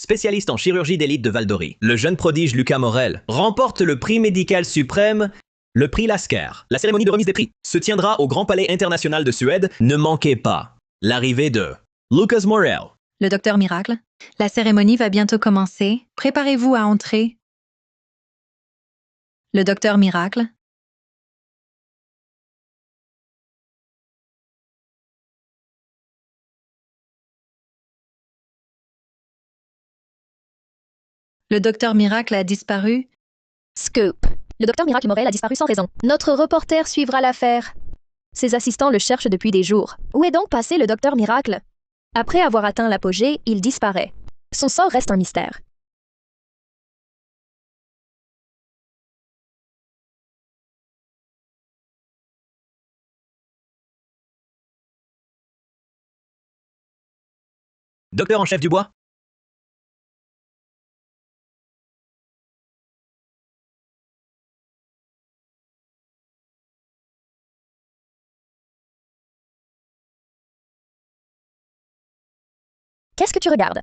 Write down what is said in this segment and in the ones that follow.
spécialiste en chirurgie d'élite de Val-d'Ori. Le jeune prodige Lucas Morel remporte le prix médical suprême, le prix Lasker. La cérémonie de remise des prix se tiendra au Grand Palais International de Suède. Ne manquez pas l'arrivée de Lucas Morel. Le docteur Miracle, la cérémonie va bientôt commencer. Préparez-vous à entrer. Le docteur Miracle. Le docteur Miracle a disparu. Scoop. Le docteur Miracle Morel a disparu sans raison. Notre reporter suivra l'affaire. Ses assistants le cherchent depuis des jours. Où est donc passé le docteur Miracle? Après avoir atteint l'apogée, il disparaît. Son sort reste un mystère. Docteur en chef Dubois? Qu'est-ce que tu regardes?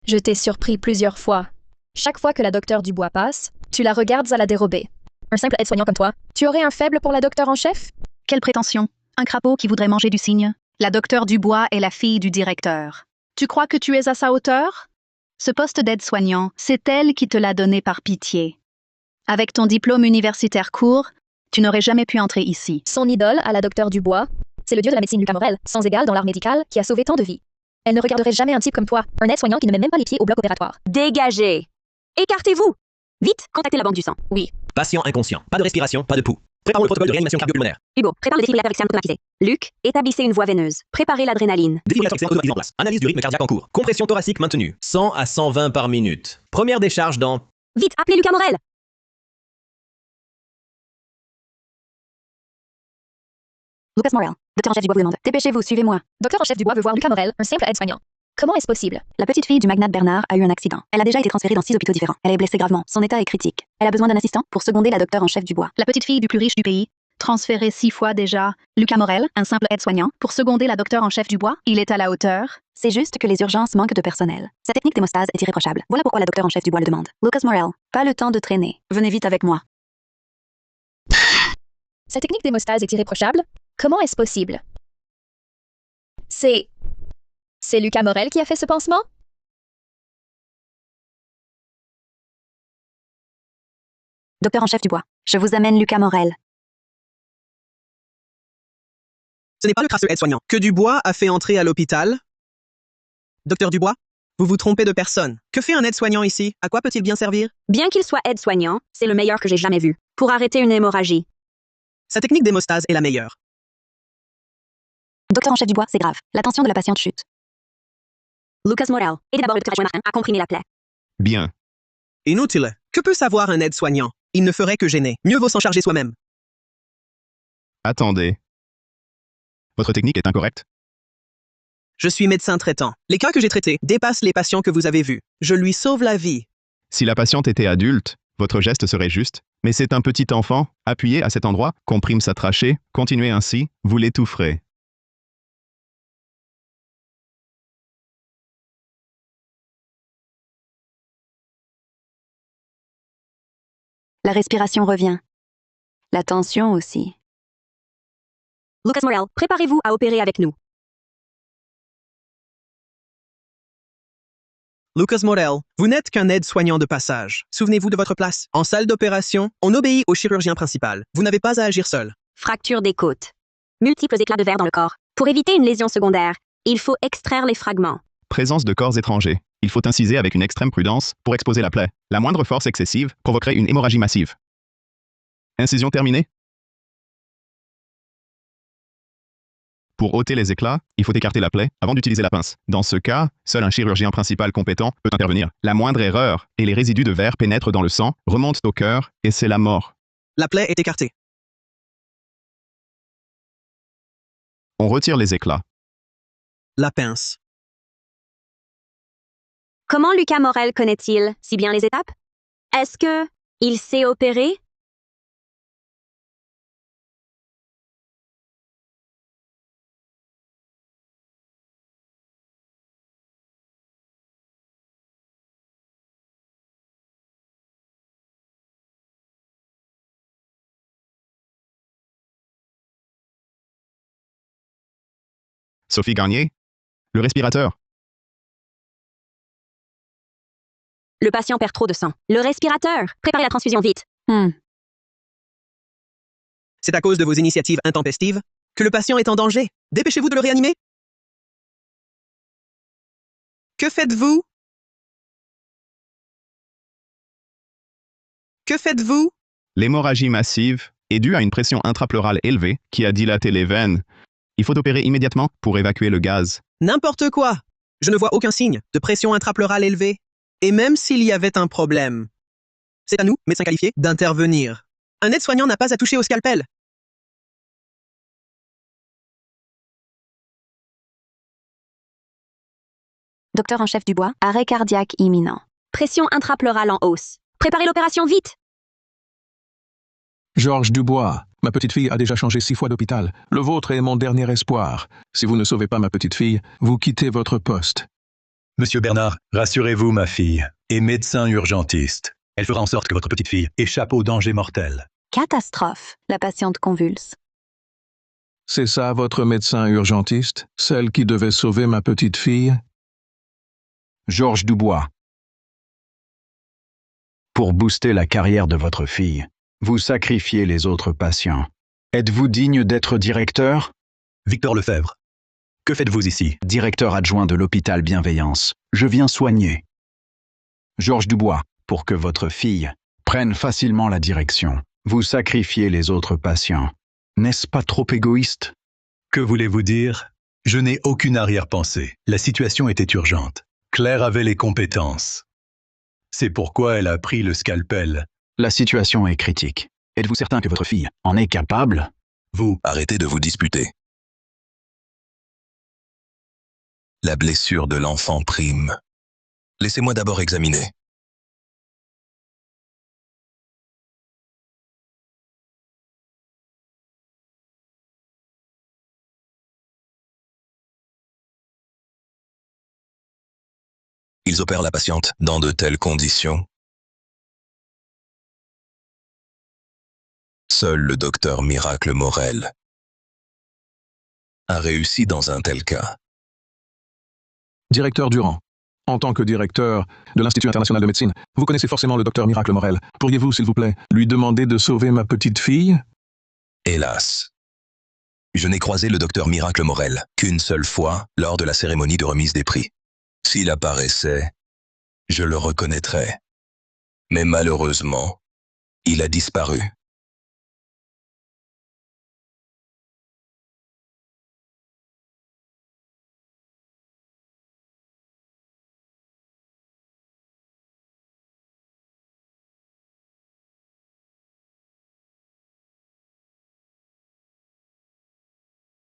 Je t'ai surpris plusieurs fois. Chaque fois que la docteur Dubois passe, tu la regardes à la dérobée. Un simple aide-soignant comme toi, tu aurais un faible pour la docteur en chef? Quelle prétention! Un crapaud qui voudrait manger du cygne? La docteur Dubois est la fille du directeur. Tu crois que tu es à sa hauteur? Ce poste d'aide-soignant, c'est elle qui te l'a donné par pitié. Avec ton diplôme universitaire court, tu n'aurais jamais pu entrer ici. Son idole à la docteur Dubois, c'est le dieu de la médecine Lucas Morel, sans égal dans l'art médical, qui a sauvé tant de vies. Elle ne regarderait jamais un type comme toi, un aide-soignant qui ne met même pas les pieds au bloc opératoire. Dégagez! Écartez-vous! Vite, contactez la banque du sang. Oui. Patient inconscient. Pas de respiration, pas de pouls. Préparons le protocole de réanimation cardio-pulmonaire. Hugo, prépare le défibrillateur externe automatisé. Luc, établissez une voie veineuse. Préparez l'adrénaline. Défibrillateur externe automatisé en place. Analyse du rythme cardiaque en cours. Compression thoracique maintenue. 100 à 120 par minute. Première décharge dans... Vite, appelez Lucas Morel! Lucas Morel, docteur en chef Dubois vous demande. Dépêchez-vous, suivez-moi. Docteur en chef Dubois veut voir Lucas Morel, un simple aide-soignant. Comment est-ce possible? La petite fille du magnate Bernard a eu un accident. Elle a déjà été transférée dans 6 hôpitaux différents. Elle est blessée gravement. Son état est critique. Elle a besoin d'un assistant pour seconder la docteure en chef Dubois. La petite fille du plus riche du pays, transférée 6 fois déjà. Lucas Morel, un simple aide-soignant, pour seconder la docteure en chef Dubois. Il est à la hauteur. C'est juste que les urgences manquent de personnel. Sa technique d'hémostase est irréprochable. Voilà pourquoi la docteure en chef Dubois le demande. Lucas Morel, pas le temps de traîner. Venez vite avec moi. Sa technique d'hémostase est irréprochable? Comment est-ce possible? C'est Lucas Morel qui a fait ce pansement? Docteur en chef Dubois, je vous amène Lucas Morel. Ce n'est pas le crasseux aide-soignant que Dubois a fait entrer à l'hôpital. Docteur Dubois, vous vous trompez de personne. Que fait un aide-soignant ici? À quoi peut-il bien servir? Bien qu'il soit aide-soignant, c'est le meilleur que j'ai jamais vu. Pour arrêter une hémorragie. Sa technique d'hémostase est la meilleure. Docteur en chef Dubois, c'est grave. La tension de la patiente chute. Lucas Morel, aidez d'abord le docteur adjoint Martin à comprimer la plaie. Bien. Inutile. Que peut savoir un aide-soignant? Il ne ferait que gêner. Mieux vaut s'en charger soi-même. Attendez. Votre technique est incorrecte. Je suis médecin traitant. Les cas que j'ai traités dépassent les patients que vous avez vus. Je lui sauve la vie. Si la patiente était adulte, votre geste serait juste. Mais c'est un petit enfant. Appuyez à cet endroit, comprime sa trachée, continuez ainsi, vous l'étoufferez. La respiration revient. La tension aussi. Lucas Morel, préparez-vous à opérer avec nous. Lucas Morel, vous n'êtes qu'un aide-soignant de passage. Souvenez-vous de votre place. En salle d'opération, on obéit au chirurgien principal. Vous n'avez pas à agir seul. Fracture des côtes. Multiples éclats de verre dans le corps. Pour éviter une lésion secondaire, il faut extraire les fragments. Présence de corps étrangers. Il faut inciser avec une extrême prudence pour exposer la plaie. La moindre force excessive provoquerait une hémorragie massive. Incision terminée. Pour ôter les éclats, il faut écarter la plaie avant d'utiliser la pince. Dans ce cas, seul un chirurgien principal compétent peut intervenir. La moindre erreur et les résidus de verre pénètrent dans le sang, remontent au cœur et c'est la mort. La plaie est écartée. On retire les éclats. La pince. Comment Lucas Morel connaît-il si bien les étapes? Est-ce que il sait opérer? Sophie Garnier? Le respirateur. Le patient perd trop de sang. Le respirateur. Préparez la transfusion vite. C'est à cause de vos initiatives intempestives que le patient est en danger. Dépêchez-vous de le réanimer. Que faites-vous? Que faites-vous? L'hémorragie massive est due à une pression intrapleurale élevée qui a dilaté les veines. Il faut opérer immédiatement pour évacuer le gaz. N'importe quoi. Je ne vois aucun signe de pression intrapleurale élevée. Et même s'il y avait un problème, c'est à nous, médecins qualifiés, d'intervenir. Un aide-soignant n'a pas à toucher au scalpel. Docteur en chef Dubois, arrêt cardiaque imminent. Pression intrapleurale en hausse. Préparez l'opération vite. Georges Dubois, ma petite fille a déjà changé 6 fois d'hôpital. Le vôtre est mon dernier espoir. Si vous ne sauvez pas ma petite fille, vous quittez votre poste. Monsieur Bernard, rassurez-vous, ma fille est médecin urgentiste. Elle fera en sorte que votre petite fille échappe au danger mortel. Catastrophe. La patiente convulse. C'est ça votre médecin urgentiste, celle qui devait sauver ma petite fille? Georges Dubois. Pour booster la carrière de votre fille, vous sacrifiez les autres patients. Êtes-vous digne d'être directeur? Victor Lefebvre, que faites-vous ici? Directeur adjoint de l'hôpital Bienveillance. Je viens soigner. Georges Dubois, pour que votre fille prenne facilement la direction, vous sacrifiez les autres patients. N'est-ce pas trop égoïste? Que voulez-vous dire? Je n'ai aucune arrière-pensée. La situation était urgente. Claire avait les compétences. C'est pourquoi elle a pris le scalpel. La situation est critique. Êtes-vous certain que votre fille en est capable? Vous, Arrêtez de vous disputer. La blessure de l'enfant prime. Laissez-moi d'abord examiner. Ils opèrent la patiente dans de telles conditions. Seul le docteur Miracle Morel a réussi dans un tel cas. Directeur Durand, en tant que directeur de l'Institut international de médecine, vous connaissez forcément le docteur Miracle Morel. Pourriez-vous, s'il vous plaît, lui demander de sauver ma petite fille? Hélas, je n'ai croisé le docteur Miracle Morel qu'une seule fois lors de la cérémonie de remise des prix. S'il apparaissait, je le reconnaîtrais. Mais malheureusement, il a disparu.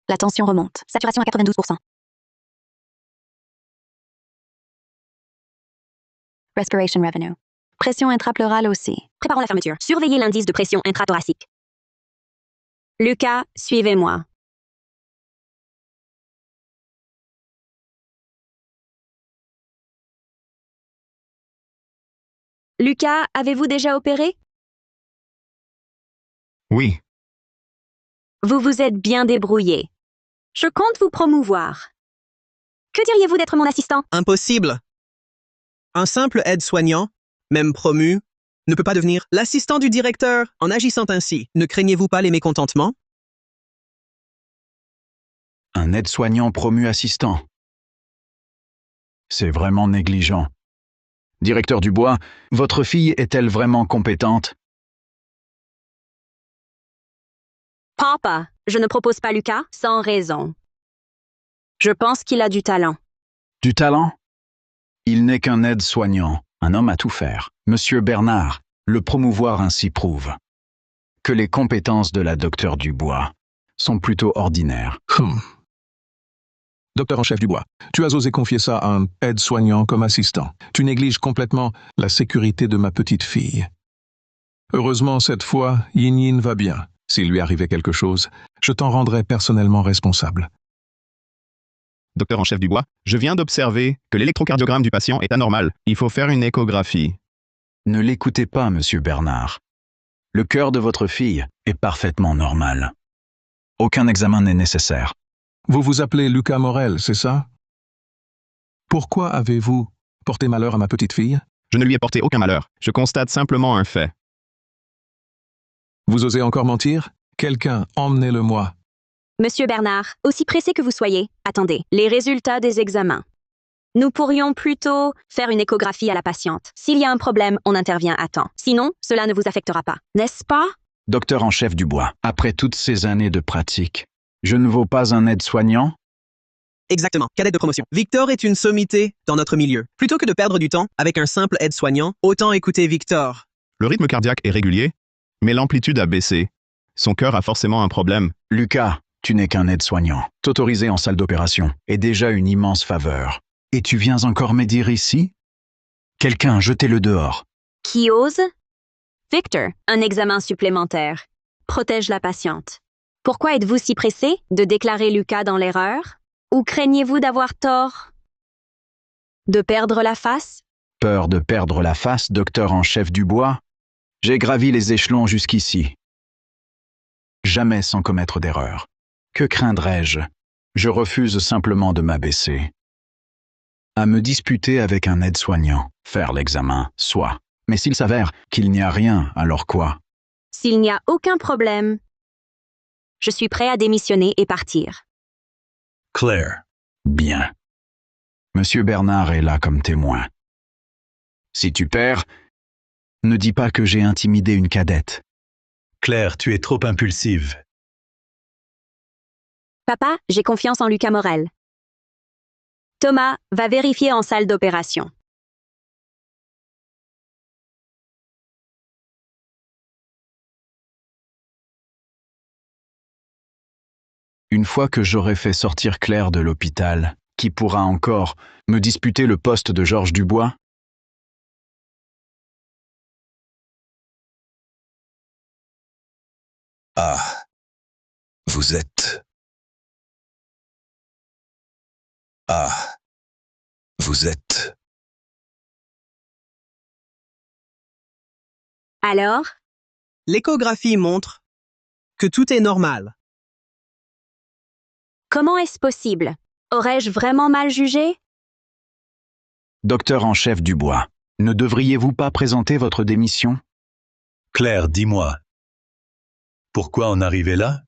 La tension remonte. Saturation à 92%. Respiration revenue. Pression intrapleurale aussi. Préparons la fermeture. Surveillez l'indice de pression intrathoracique. Lucas, suivez-moi. Lucas, avez-vous déjà opéré? Oui, Vous vous êtes bien débrouillé. Je compte vous promouvoir. Que diriez-vous d'être mon assistant? Impossible. Un simple aide-soignant, même promu, ne peut pas devenir l'assistant du directeur en agissant ainsi. Ne craignez-vous pas les mécontentements? Un aide-soignant promu assistant. C'est vraiment négligent. Directeur Dubois, votre fille est-elle vraiment compétente? Papa, je ne propose pas Lucas sans raison. Je pense qu'il a du talent. Du talent? Il n'est qu'un aide-soignant, un homme à tout faire. Monsieur Bernard, le promouvoir ainsi prouve que les compétences de la docteur Dubois sont plutôt ordinaires. Docteur en chef Dubois, tu as osé confier ça à un aide-soignant comme assistant. Tu négliges complètement la sécurité de ma petite fille. Heureusement, cette fois, Yin Yin va bien. S'il lui arrivait quelque chose, je t'en rendrai personnellement responsable. docteur en chef Dubois, je viens d'observer que l'électrocardiogramme du patient est anormal. Il faut faire une échographie. Ne l'écoutez pas, monsieur Bernard. Le cœur de votre fille est parfaitement normal. Aucun examen n'est nécessaire. Vous vous appelez Lucas Morel, c'est ça? Pourquoi avez-vous porté malheur à ma petite fille? Je ne lui ai porté aucun malheur. Je constate simplement un fait. Vous osez encore mentir? Quelqu'un, emmenez-le-moi. Monsieur Bernard, aussi pressé que vous soyez, attendez, les résultats des examens. Nous pourrions plutôt faire une échographie à la patiente. S'il y a un problème, on intervient à temps. Sinon, cela ne vous affectera pas, n'est-ce pas? Docteur en chef Dubois, après toutes ces années de pratique, je ne vaux pas un aide-soignant? Exactement, cadette de promotion. Victor est une sommité dans notre milieu. Plutôt que de perdre du temps avec un simple aide-soignant, autant écouter Victor. Le rythme cardiaque est régulier, mais l'amplitude a baissé. Son cœur a forcément un problème. Lucas, tu n'es qu'un aide-soignant. T'autoriser en salle d'opération est déjà une immense faveur. Et tu viens encore m'aider ici? Quelqu'un, jetez-le dehors. Qui ose? Victor, un examen supplémentaire. Protège la patiente. Pourquoi êtes-vous si pressé de déclarer Lucas dans l'erreur? Ou craignez-vous d'avoir tort? De perdre la face? Peur de perdre la face, docteur en chef Dubois? J'ai gravi les échelons jusqu'ici. Jamais sans commettre d'erreur. Que craindrais-je? Je refuse simplement de m'abaisser. À me disputer avec un aide-soignant, faire l'examen, soit. Mais s'il s'avère qu'il n'y a rien, alors quoi? S'il n'y a aucun problème, je suis prêt à démissionner et partir. Claire. Bien. Monsieur Bernard est là comme témoin. Si tu perds, ne dis pas que j'ai intimidé une cadette. Claire, tu es trop impulsive. Papa, j'ai confiance en Lucas Morel. Thomas, va vérifier en salle d'opération. Une fois que j'aurai fait sortir Claire de l'hôpital, qui pourra encore me disputer le poste de Georges Dubois? Ah, vous êtes... Ah, vous êtes... Alors? L'échographie montre que tout est normal. Comment est-ce possible? Aurais-je vraiment mal jugé? Docteur en chef Dubois, ne devriez-vous pas présenter votre démission? Claire, dis-moi. Pourquoi en arriver là?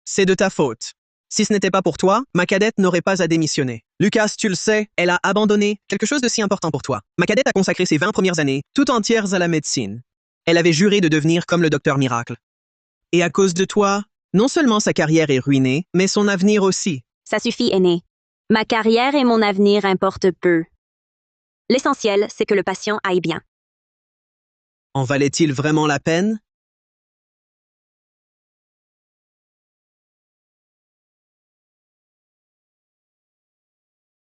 C'est de ta faute. Si ce n'était pas pour toi, ma cadette n'aurait pas à démissionner. Lucas, tu le sais, elle a abandonné quelque chose de si important pour toi. Ma cadette a consacré ses 20 premières années tout entières à la médecine. Elle avait juré de devenir comme le docteur Miracle. Et à cause de toi, non seulement sa carrière est ruinée, mais son avenir aussi. Ça suffit, aîné. Ma carrière et mon avenir importent peu. L'essentiel, c'est que le patient aille bien. En valait-il vraiment la peine?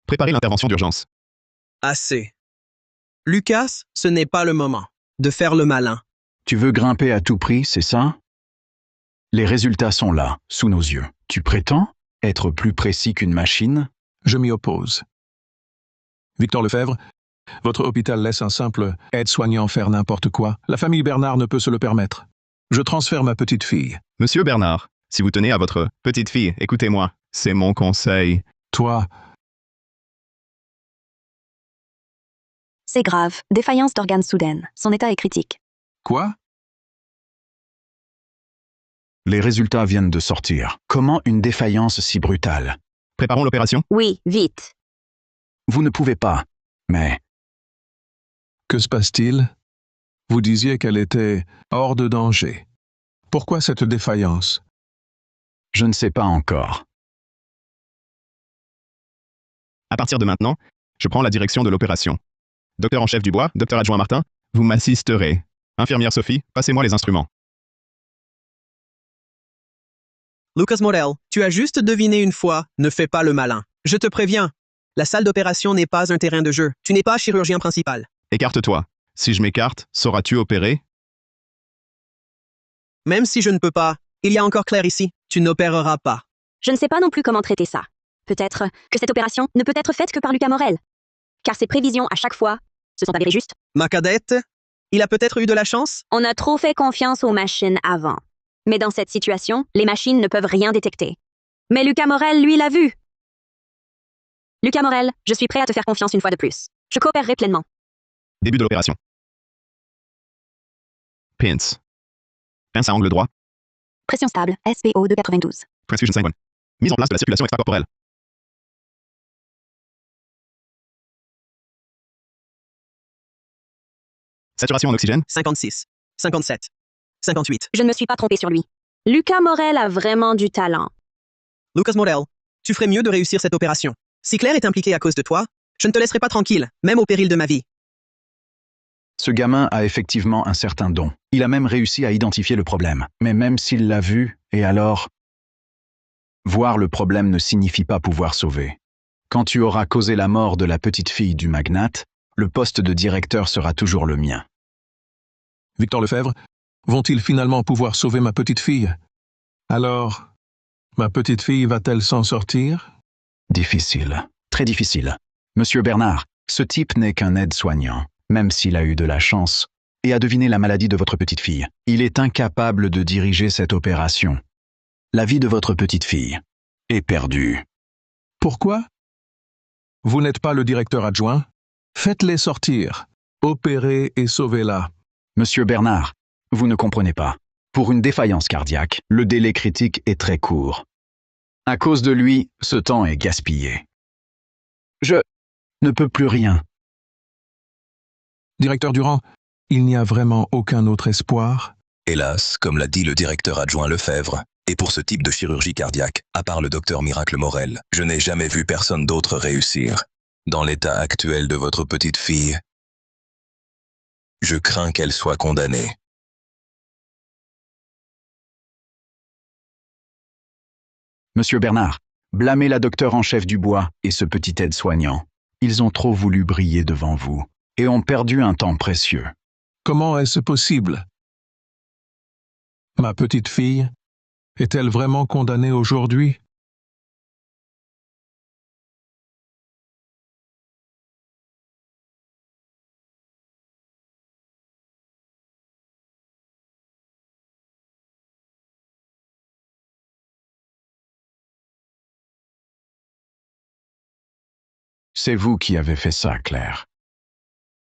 Préparez l'intervention d'urgence. Assez. Lucas, ce n'est pas le moment de faire le malin. Tu veux grimper à tout prix, c'est ça? Les résultats sont là, sous nos yeux. Tu prétends être plus précis qu'une machine? Je m'y oppose. Victor Lefebvre, votre hôpital laisse un simple aide-soignant faire n'importe quoi. La famille Bernard ne peut se le permettre. Je transfère ma petite fille. Monsieur Bernard, si vous tenez à votre petite fille, écoutez-moi, c'est mon conseil. Toi, C'est grave, défaillance d'organes soudaine. Son état est critique. quoi? Les résultats viennent de sortir. Comment une défaillance si brutale? Préparons l'opération. Oui, vite. Vous ne pouvez pas. Mais Que se passe-t-il? Vous disiez qu'elle était hors de danger. Pourquoi cette défaillance? je ne sais pas encore. À partir de maintenant, je prends la direction de l'opération. Docteur en chef Dubois, docteur adjoint Martin, vous m'assisterez. Infirmière Sophie, passez-moi les instruments. Lucas Morel, tu as juste deviné une fois, ne fais pas le malin. Je te préviens, la salle d'opération n'est pas un terrain de jeu. Tu n'es pas chirurgien principal. Écarte-toi. Si je m'écarte, sauras-tu opérer? Même si je ne peux pas, il y a encore Claire ici. Tu n'opéreras pas. Je ne sais pas non plus comment traiter ça. Peut-être que cette opération ne peut être faite que par Lucas Morel. Car ses prévisions à chaque fois se sont avérées justes. Ma cadette, il a peut-être eu de la chance? On a trop fait confiance aux machines avant. Mais dans cette situation, les machines ne peuvent rien détecter. Mais Lucas Morel, lui, l'a vu. Lucas Morel, je suis prêt à te faire confiance une fois de plus. Je coopérerai pleinement. Début de l'opération. Pince. Pince à angle droit. Pression stable, SPO 292. Transfusion sanguine. Mise en place de la circulation extracorporelle. Saturation en oxygène. 56, 57, 58. Je ne me suis pas trompé sur lui. Lucas Morel a vraiment du talent. Lucas Morel, tu ferais mieux de réussir cette opération. Si Claire est impliquée à cause de toi, je ne te laisserai pas tranquille, même au péril de ma vie. Ce gamin a effectivement un certain don. Il a même réussi à identifier le problème. Mais même s'il l'a vu, et alors... Voir le problème ne signifie pas pouvoir sauver. Quand tu auras causé la mort de la petite fille du magnate, le poste de directeur sera toujours le mien. Victor Lefebvre, vont-ils finalement pouvoir sauver ma petite fille? Alors, ma petite fille va-t-elle s'en sortir? Difficile, très difficile. Monsieur Bernard, ce type n'est qu'un aide-soignant, même s'il a eu de la chance, et a deviné la maladie de votre petite fille. Il est incapable de diriger cette opération. La vie de votre petite fille est perdue. Pourquoi? Vous n'êtes pas le directeur adjoint? Faites-les sortir. Opérez et sauvez-la. Monsieur Bernard, vous ne comprenez pas. Pour une défaillance cardiaque, le délai critique est très court. À cause de lui, ce temps est gaspillé. Je ne peux plus rien. Directeur Durand, il n'y a vraiment aucun autre espoir? Hélas, comme l'a dit le directeur adjoint Lefebvre, et pour ce type de chirurgie cardiaque, à part le docteur Miracle Morel, je n'ai jamais vu personne d'autre réussir. Dans l'état actuel de votre petite fille, je crains qu'elle soit condamnée. Monsieur Bernard, blâmez la docteure en chef Dubois et ce petit aide-soignant. Ils ont trop voulu briller devant vous et ont perdu un temps précieux. Comment est-ce possible? Ma petite fille, est-elle vraiment condamnée aujourd'hui? C'est vous qui avez fait ça, Claire.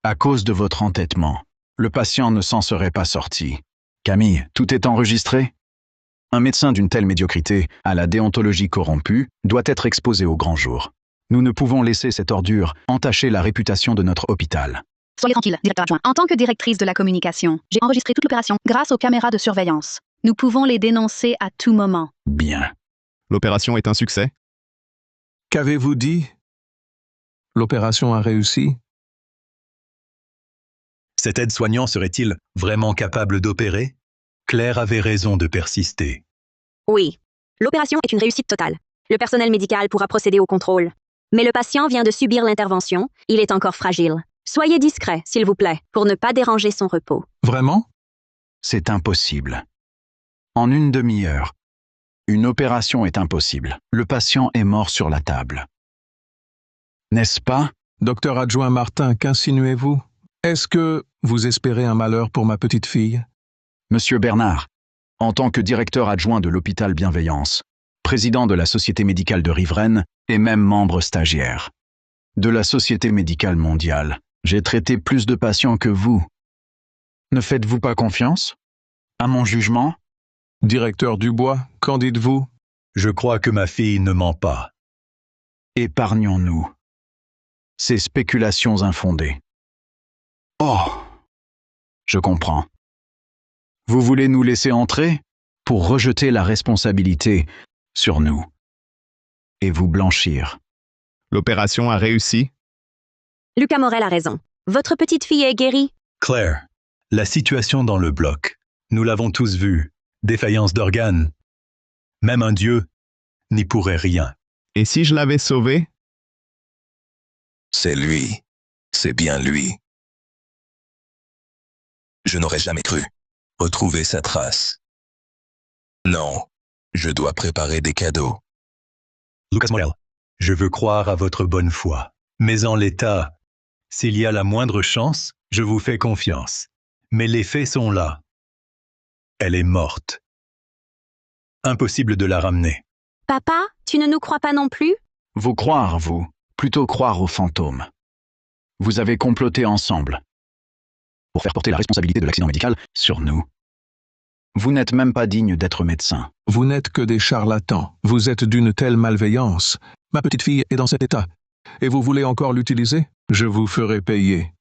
À cause de votre entêtement, le patient ne s'en serait pas sorti. Camille, tout est enregistré? Un médecin d'une telle médiocrité, à la déontologie corrompue, doit être exposé au grand jour. Nous ne pouvons laisser cette ordure entacher la réputation de notre hôpital. Soyez tranquille, directeur adjoint. En tant que directrice de la communication, j'ai enregistré toute l'opération grâce aux caméras de surveillance. Nous pouvons les dénoncer à tout moment. Bien. L'opération est un succès. Qu'avez-vous dit? L'opération a réussi? Cet aide-soignant serait-il vraiment capable d'opérer? Claire avait raison de persister. Oui. L'opération est une réussite totale. Le personnel médical pourra procéder au contrôle. Mais le patient vient de subir l'intervention. Il est encore fragile. Soyez discret, s'il vous plaît, pour ne pas déranger son repos. Vraiment? C'est impossible. En une demi-heure, une opération est impossible. Le patient est mort sur la table. N'est-ce pas? Docteur adjoint Martin, qu'insinuez-vous? Est-ce que vous espérez un malheur pour ma petite fille? Monsieur Bernard, en tant que directeur adjoint de l'hôpital Bienveillance, président de la Société médicale de Riveraine et même membre stagiaire de la Société médicale mondiale, j'ai traité plus de patients que vous. Ne faites-vous pas confiance à mon jugement? Directeur Dubois, qu'en dites-vous? Je crois que ma fille ne ment pas. Épargnons-nous ces spéculations infondées. Oh, je comprends. Vous voulez nous laisser entrer pour rejeter la responsabilité sur nous et vous blanchir. L'opération a réussi. Lucas Morel a raison. Votre petite fille est guérie. Claire, la situation dans le bloc, nous l'avons tous vu. Défaillance d'organes. Même un dieu n'y pourrait rien. Et si je l'avais sauvé? C'est lui. C'est bien lui. Je n'aurais jamais cru retrouver sa trace. Non, je dois préparer des cadeaux. Lucas Morel, je veux croire à votre bonne foi. Mais en l'état, s'il y a la moindre chance, je vous fais confiance. Mais les faits sont là. Elle est morte. Impossible de la ramener. Papa, tu ne nous crois pas non plus? Vous croire, vous? plutôt croire aux fantômes. Vous avez comploté ensemble pour faire porter la responsabilité de l'accident médical sur nous. Vous n'êtes même pas digne d'être médecin. Vous n'êtes que des charlatans. Vous êtes d'une telle malveillance. Ma petite fille est dans cet état. Et vous voulez encore l'utiliser? Je vous ferai payer.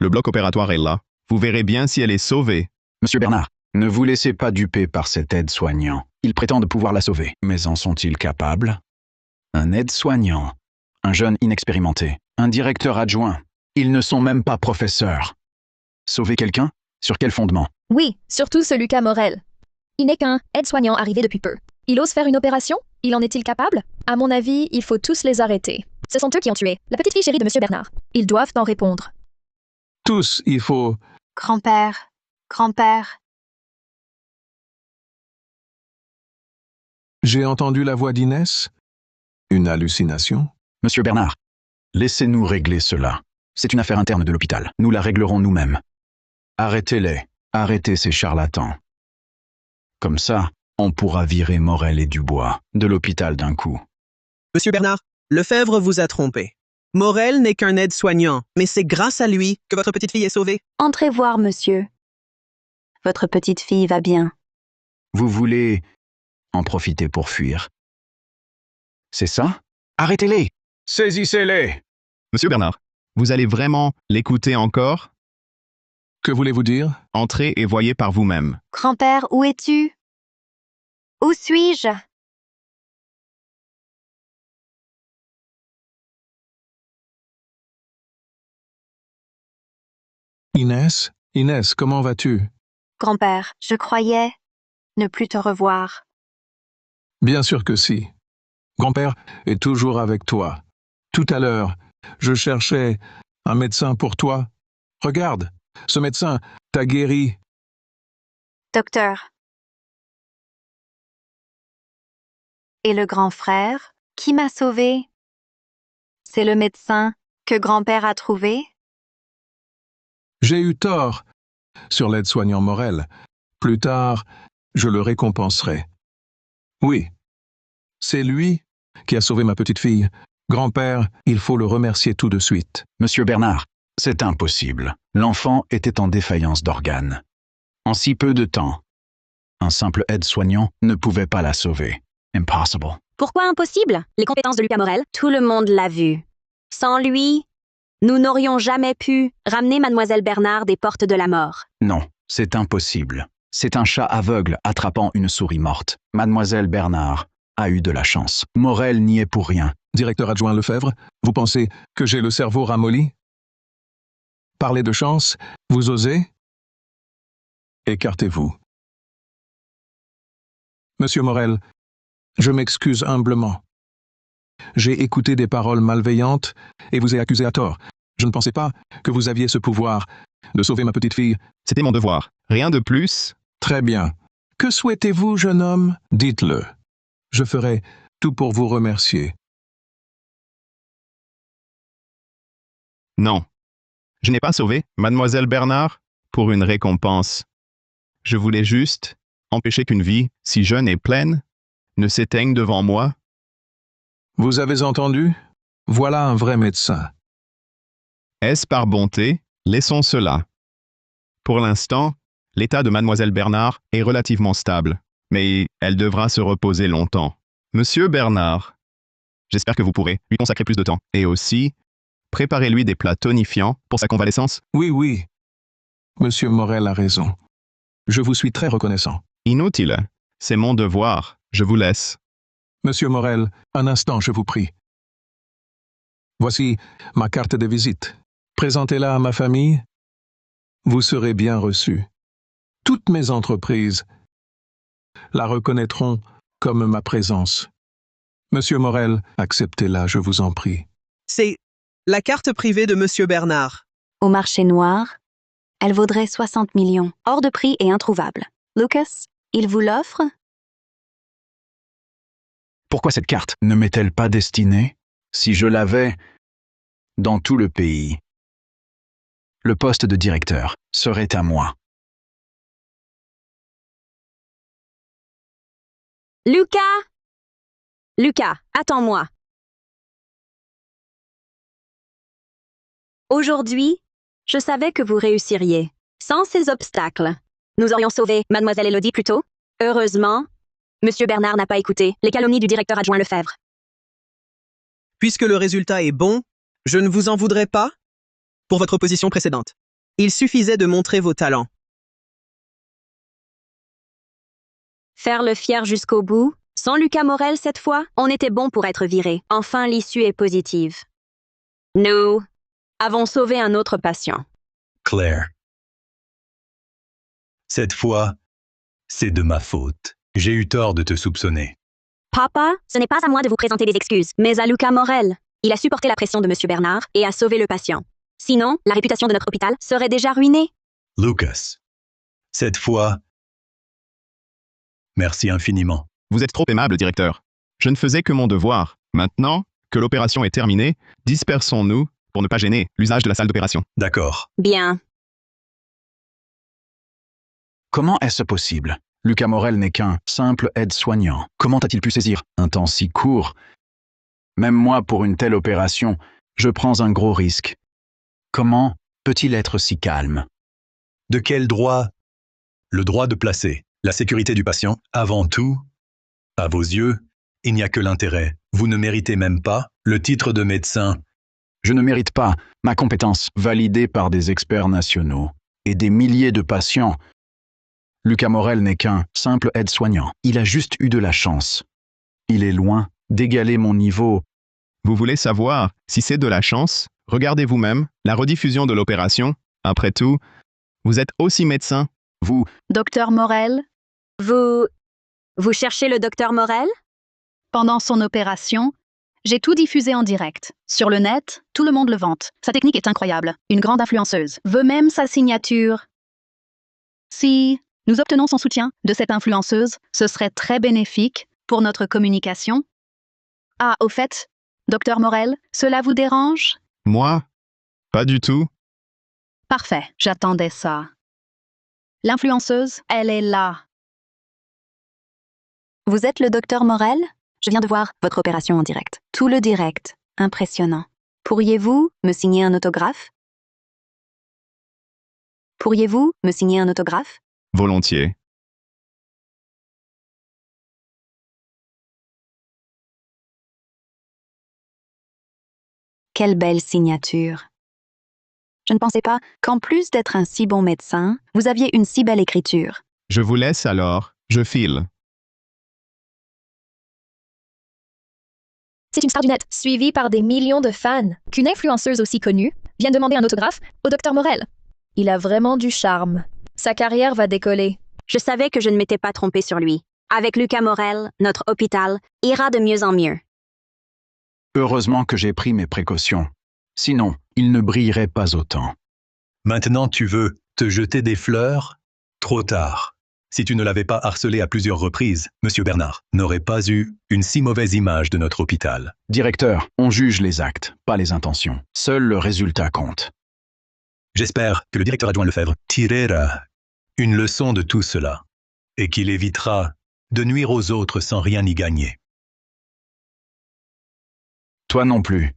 Le bloc opératoire est là. Vous verrez bien si elle est sauvée. Monsieur Bernard, ne vous laissez pas duper par cet aide-soignant. Ils prétendent pouvoir la sauver. Mais en sont-ils capables? Un aide-soignant, un jeune inexpérimenté, un directeur adjoint. Ils ne sont même pas professeurs. Sauver quelqu'un? Sur quel fondement? Oui, surtout ce Lucas Morel. Il n'est qu'un aide-soignant arrivé depuis peu. Il ose faire une opération? Il en est-il capable? À mon avis, il faut tous les arrêter. Ce sont eux qui ont tué la petite fille chérie de Monsieur Bernard. Ils doivent en répondre. Tous, il faut... Grand-père, grand-père, J'ai entendu la voix d'Inès? Une hallucination? Monsieur Bernard, laissez-nous régler cela. C'est une affaire interne de l'hôpital. Nous la réglerons nous-mêmes. Arrêtez-les. Arrêtez ces charlatans. Comme ça, on pourra virer Morel et Dubois de l'hôpital d'un coup. Monsieur Bernard, Lefebvre vous a trompé. Morel n'est qu'un aide-soignant, mais c'est grâce à lui que votre petite fille est sauvée. entrez voir, monsieur. Votre petite fille va bien. Vous voulez en profiter pour fuir? C'est ça? Arrêtez-les! Saisissez-les! Monsieur Bernard, vous allez vraiment l'écouter encore? Que voulez-vous dire? Entrez et voyez par vous-même. Grand-père, où es-tu? Où suis-je? Inès? Inès, comment vas-tu? Grand-père, je croyais ne plus te revoir. Bien sûr que si. Grand-père est toujours avec toi. Tout à l'heure, je cherchais un médecin pour toi. Regarde, ce médecin t'a guéri. Docteur. Et le grand frère, qui m'a sauvé? C'est le médecin que grand-père a trouvé? J'ai eu tort sur l'aide-soignant Morel. Plus tard, je le récompenserai. Oui, c'est lui qui a sauvé ma petite fille. Grand-père, il faut le remercier tout de suite. Monsieur Bernard, c'est impossible. L'enfant était en défaillance d'organes. En si peu de temps, un simple aide-soignant ne pouvait pas la sauver. Impossible. Pourquoi impossible? Les compétences de Lucas Morel, tout le monde l'a vu. Sans lui, nous n'aurions jamais pu ramener Mademoiselle Bernard des portes de la mort. Non, c'est impossible. C'est un chat aveugle attrapant une souris morte. Mademoiselle Bernard a eu de la chance. Morel n'y est pour rien. Directeur adjoint Lefebvre, vous pensez que j'ai le cerveau ramolli? Parlez de chance, vous osez? Écartez-vous. Monsieur Morel, je m'excuse humblement. J'ai écouté des paroles malveillantes et vous ai accusé à tort. Je ne pensais pas que vous aviez ce pouvoir de sauver ma petite fille. C'était mon devoir. Rien de plus. Très bien. Que souhaitez-vous, jeune homme? Dites-le. Je ferai tout pour vous remercier. Non. Je n'ai pas sauvé Mademoiselle Bernard pour une récompense. Je voulais juste empêcher qu'une vie si jeune et pleine ne s'éteigne devant moi. Vous avez entendu? Voilà un vrai médecin. Est-ce par bonté? Laissons cela. Pour l'instant, l'état de Mademoiselle Bernard est relativement stable, mais elle devra se reposer longtemps. Monsieur Bernard, j'espère que vous pourrez lui consacrer plus de temps. Et aussi, préparez-lui des plats tonifiants pour sa convalescence. Oui, oui. Monsieur Morel a raison. Je vous suis très reconnaissant. Inutile. C'est mon devoir. Je vous laisse. Monsieur Morel, un instant, je vous prie. Voici ma carte de visite. Présentez-la à ma famille. Vous serez bien reçu. Toutes mes entreprises la reconnaîtront comme ma présence. Monsieur Morel, acceptez-la, je vous en prie. C'est la carte privée de Monsieur Bernard. Au marché noir, elle vaudrait 60 millions, hors de prix et introuvable. Lucas, il vous l'offre? Pourquoi cette carte ne m'est-elle pas destinée? Si je l'avais dans tout le pays, le poste de directeur serait à moi. Lucas! Lucas, attends-moi. Aujourd'hui, je savais que vous réussiriez. Sans ces obstacles, nous aurions sauvé Mademoiselle Élodie plus tôt. Heureusement, Monsieur Bernard n'a pas écouté les calomnies du directeur adjoint Lefebvre. Puisque le résultat est bon, je ne vous en voudrais pas pour votre position précédente. Il suffisait de montrer vos talents. Faire le fier jusqu'au bout. Sans Lucas Morel cette fois, on était bon pour être viré. Enfin, l'issue est positive. Nous avons sauvé un autre patient. Claire. Cette fois, c'est de ma faute. J'ai eu tort de te soupçonner. Papa, ce n'est pas à moi de vous présenter des excuses, mais à Lucas Morel. Il a supporté la pression de Monsieur Bernard et a sauvé le patient. Sinon, la réputation de notre hôpital serait déjà ruinée. Lucas. Cette fois, merci infiniment. Vous êtes trop aimable, directeur. Je ne faisais que mon devoir. Maintenant que l'opération est terminée, dispersons-nous pour ne pas gêner l'usage de la salle d'opération. D'accord. Bien. Comment est-ce possible? Lucas Morel n'est qu'un simple aide-soignant. Comment a-t-il pu saisir un temps si court? Même moi, pour une telle opération, je prends un gros risque. Comment peut-il être si calme? De quel droit? Le droit de placer la sécurité du patient avant tout. À vos yeux, il n'y a que l'intérêt. Vous ne méritez même pas le titre de médecin. Je ne mérite pas ma compétence validée par des experts nationaux et des milliers de patients. Lucas Morel n'est qu'un simple aide-soignant. Il a juste eu de la chance. Il est loin d'égaler mon niveau. Vous voulez savoir si c'est de la chance? Regardez vous-même la rediffusion de l'opération. Après tout, vous êtes aussi médecin. Vous, Docteur Morel, Vous cherchez le docteur Morel? pendant son opération, j'ai tout diffusé en direct. Sur le net, tout le monde le vante. Sa technique est incroyable. Une grande influenceuse. Veut même sa signature. Si nous obtenons son soutien de cette influenceuse, ce serait très bénéfique pour notre communication. Ah, au fait, Docteur Morel, cela vous dérange? Moi? Pas du tout. Parfait, j'attendais ça. L'influenceuse, elle est là. Vous êtes le Docteur Morel? Je viens de voir votre opération en direct. Tout le direct. Impressionnant. Pourriez-vous me signer un autographe? Pourriez-vous me signer un autographe? Volontiers. Quelle belle signature. Je ne pensais pas qu'en plus d'être un si bon médecin, vous aviez une si belle écriture. Je vous laisse alors. Je file. C'est une star du net, suivie par des millions de fans, qu'une influenceuse aussi connue vient demander un autographe au Dr Morel. Il a vraiment du charme. Sa carrière va décoller. Je savais que je ne m'étais pas trompée sur lui. Avec Lucas Morel, notre hôpital ira de mieux en mieux. heureusement que j'ai pris mes précautions. Sinon, il ne brillerait pas autant. Maintenant, tu veux te jeter des fleurs? Trop tard. Si tu ne l'avais pas harcelé à plusieurs reprises, Monsieur Bernard n'aurait pas eu une si mauvaise image de notre hôpital. Directeur, on juge les actes, pas les intentions. Seul le résultat compte. J'espère que le directeur adjoint Lefebvre tirera une leçon de tout cela et qu'il évitera de nuire aux autres sans rien y gagner. Toi non plus.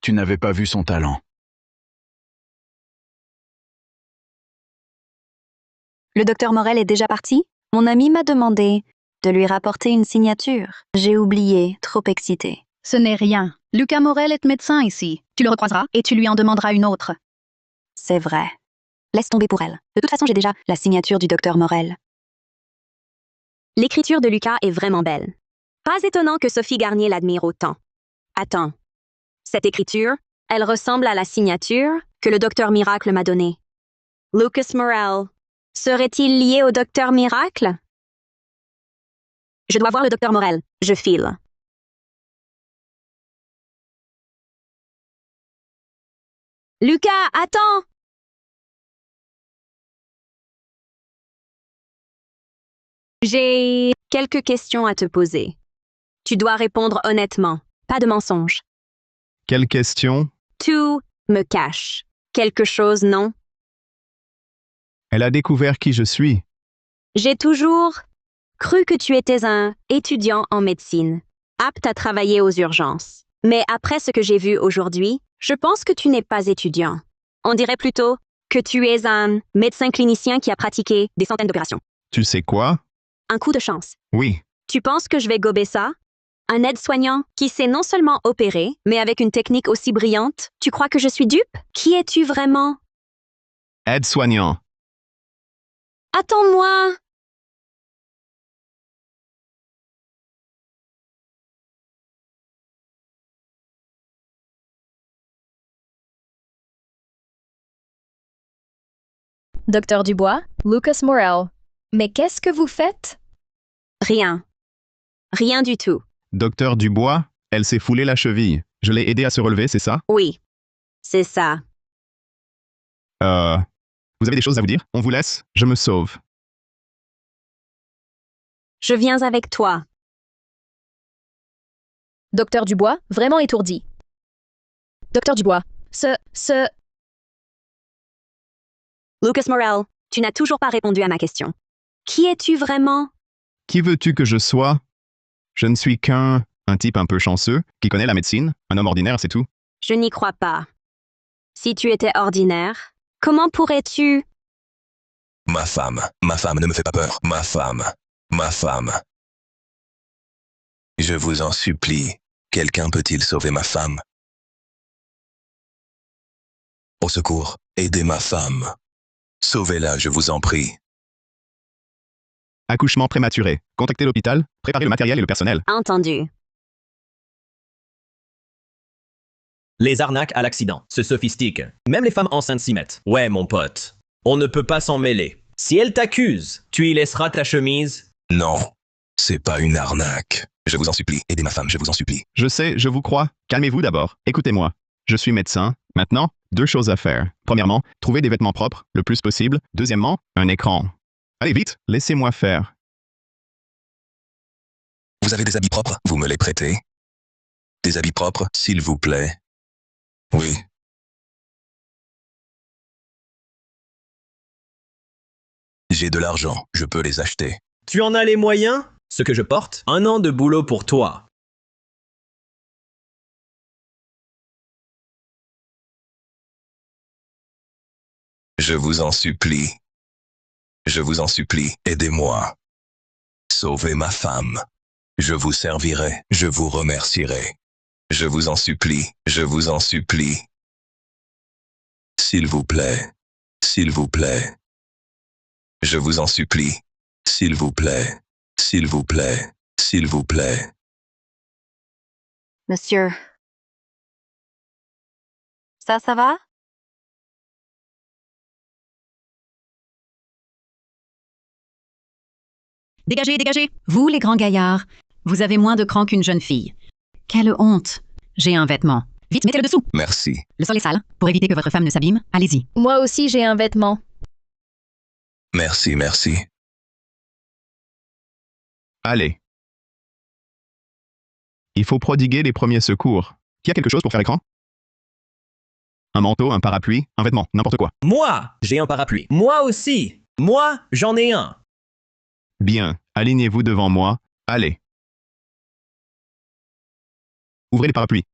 Tu n'avais pas vu son talent. Le docteur Morel est déjà parti? Mon ami m'a demandé de lui rapporter une signature. J'ai oublié, trop excité. Ce n'est rien. Lucas Morel est médecin ici. Tu le recroiseras et tu lui en demanderas une autre. C'est vrai. Laisse tomber pour elle. De toute façon, j'ai déjà la signature du docteur Morel. L'écriture de Lucas est vraiment belle. Pas étonnant que Sophie Garnier l'admire autant. Attends. Cette écriture, elle ressemble à la signature que le docteur Miracle m'a donnée. Lucas Morel. Serait-il lié au docteur Miracle? Je dois voir le docteur Morel. Je file. Lucas, attends! J'ai quelques questions à te poser. Tu dois répondre honnêtement, pas de mensonges. Quelle question? Tout me cache. Quelque chose, non? Elle a découvert qui je suis. J'ai toujours cru que tu étais un étudiant en médecine, apte à travailler aux urgences. Mais après ce que j'ai vu aujourd'hui, Je pense que tu n'es pas étudiant. On dirait plutôt que tu es un médecin clinicien qui a pratiqué des centaines d'opérations. Tu sais quoi? Un coup de chance. Oui. Tu penses que je vais gober ça? Un aide-soignant qui sait non seulement opérer, mais avec une technique aussi brillante? Tu crois que je suis dupe? Qui es-tu vraiment? Aide-soignant. Attends-moi! Docteur Dubois, Lucas Morel. Mais qu'est-ce que vous faites? Rien. Rien du tout. Docteur Dubois, elle s'est foulée la cheville. Je l'ai aidée à se relever, c'est ça? Oui. C'est ça. Vous avez des choses à vous dire? On vous laisse? Je me sauve. Je viens avec toi. Docteur Dubois, vraiment étourdi. Docteur Dubois, Lucas Morel, tu n'as toujours pas répondu à ma question. Qui es-tu vraiment? Qui veux-tu que je sois? Je ne suis qu'un type un peu chanceux, qui connaît la médecine, un homme ordinaire, c'est tout. Je n'y crois pas. Si tu étais ordinaire, comment pourrais-tu... Ma femme ne me fait pas peur. Ma femme. Je vous en supplie, quelqu'un peut-il sauver ma femme? Au secours, aidez ma femme. Sauvez-la, je vous en prie. Accouchement prématuré. Contactez l'hôpital, préparez le matériel et le personnel. Entendu. Les arnaques à l'accident se sophistiquent. Même les femmes enceintes s'y mettent. Ouais, mon pote. On ne peut pas s'en mêler. Si elle t'accuse, tu y laisseras ta chemise? Non, c'est pas une arnaque. Je vous en supplie, aidez ma femme, je vous en supplie. Je sais, je vous crois. Calmez-vous d'abord. Écoutez-moi. Je suis médecin. Maintenant, 2 choses à faire. Premièrement, trouver des vêtements propres, le plus possible. Deuxièmement, un écran. Allez vite, laissez-moi faire. Vous avez des habits propres? Vous me les prêtez? Des habits propres, s'il vous plaît? Oui. J'ai de l'argent, je peux les acheter. Tu en as les moyens? Ce que je porte? 1 an de boulot pour toi. Je vous en supplie. Je vous en supplie, aidez-moi. Sauvez ma femme. Je vous servirai, je vous remercierai. Je vous en supplie, je vous en supplie. S'il vous plaît, s'il vous plaît. Je vous en supplie, s'il vous plaît, s'il vous plaît, s'il vous plaît. Monsieur. Ça va? Dégagez, dégagez! Vous, les grands gaillards, vous avez moins de cran qu'une jeune fille. Quelle honte! J'ai un vêtement. Vite, mettez-le dessous! Merci. Le sol est sale. Pour éviter que votre femme ne s'abîme, allez-y. Moi aussi j'ai un vêtement. Merci, merci. Allez. Il faut prodiguer les premiers secours. Qui a quelque chose pour faire écran? Un manteau, un parapluie, un vêtement, n'importe quoi. Moi, j'ai un parapluie. Moi aussi. Moi, j'en ai un. Bien, alignez-vous devant moi. Allez. Ouvrez les parapluies.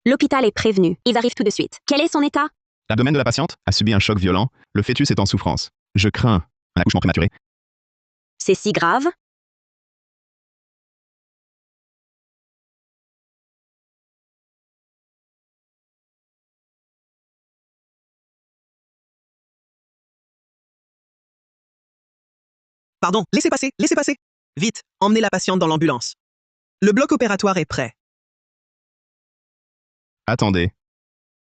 L'hôpital est prévenu. Ils arrivent tout de suite. Quel est son état? L'abdomen de la patiente a subi un choc violent. Le fœtus est en souffrance. Je crains un accouchement prématuré. C'est si grave? Pardon, laissez passer, laissez passer. Vite, emmenez la patiente dans l'ambulance. Le bloc opératoire est prêt. Attendez.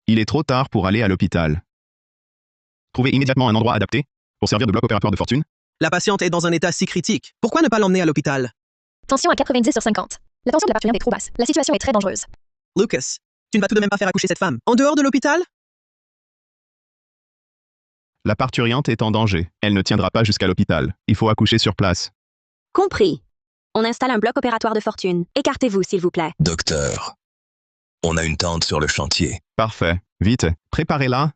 Il est trop tard pour aller à l'hôpital. Trouvez immédiatement un endroit adapté pour servir de bloc opératoire de fortune. La patiente est dans un état si critique. Pourquoi ne pas l'emmener à l'hôpital? Tension à 90/50. La tension de la parturiente est trop basse. La situation est très dangereuse. Lucas, tu ne vas tout de même pas faire accoucher cette femme en dehors de l'hôpital? La parturiente est en danger. Elle ne tiendra pas jusqu'à l'hôpital. Il faut accoucher sur place. Compris. On installe un bloc opératoire de fortune. Écartez-vous, s'il vous plaît. Docteur, on a une tente sur le chantier. Parfait. Vite, préparez-la.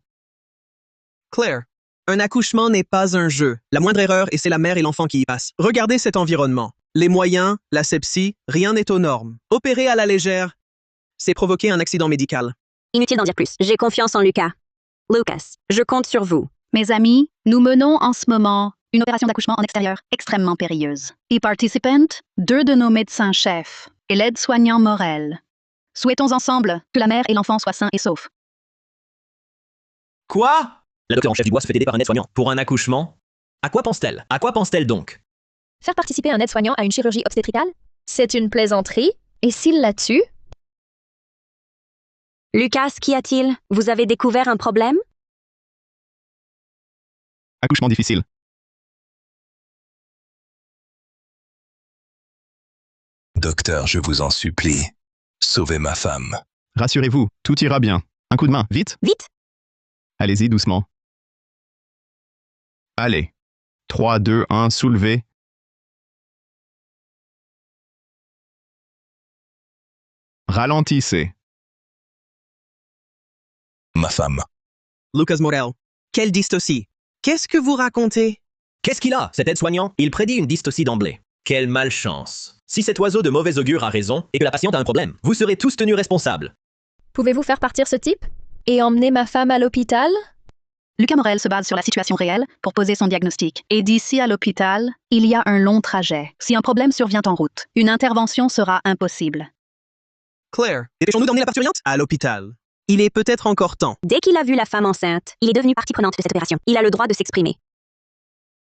Claire, un accouchement n'est pas un jeu. La moindre erreur et c'est la mère et l'enfant qui y passent. Regardez cet environnement. Les moyens, la sepsie, rien n'est aux normes. Opérer à la légère, c'est provoquer un accident médical. Inutile d'en dire plus. J'ai confiance en Lucas. Lucas, je compte sur vous. Mes amis, nous menons en ce moment une opération d'accouchement en extérieur extrêmement périlleuse. Y participent 2 de nos médecins-chefs et l'aide-soignant Morel. Souhaitons ensemble que la mère et l'enfant soient sains et saufs. Quoi? La docteure en chef du bois se fait aider par un aide-soignant. Pour un accouchement? À quoi pense-t-elle? À quoi pense-t-elle donc? Faire participer un aide-soignant à une chirurgie obstétricale? C'est une plaisanterie. Et s'il la tue? Lucas, qu'y a-t-il? Vous avez découvert un problème? Accouchement difficile. Docteur, je vous en supplie, sauvez ma femme. Rassurez-vous, tout ira bien. Un coup de main, vite. Vite! Allez-y doucement. Allez. 3, 2, 1, soulevez. Ralentissez. Ma femme. Lucas Morel, quelle dystocie? Qu'est-ce que vous racontez? Qu'est-ce qu'il a, cet aide-soignant? Il prédit une dystocie d'emblée. Quelle malchance. Si cet oiseau de mauvais augure a raison et que la patiente a un problème, vous serez tous tenus responsables. Pouvez-vous faire partir ce type? Et emmener ma femme à l'hôpital? Lucas Morel se base sur la situation réelle pour poser son diagnostic. Et d'ici à l'hôpital, il y a un long trajet. Si un problème survient en route, une intervention sera impossible. Claire, dépêchons-nous d'emmener la parturiente à l'hôpital. Il est peut-être encore temps. Dès qu'il a vu la femme enceinte, il est devenu partie prenante de cette opération. Il a le droit de s'exprimer.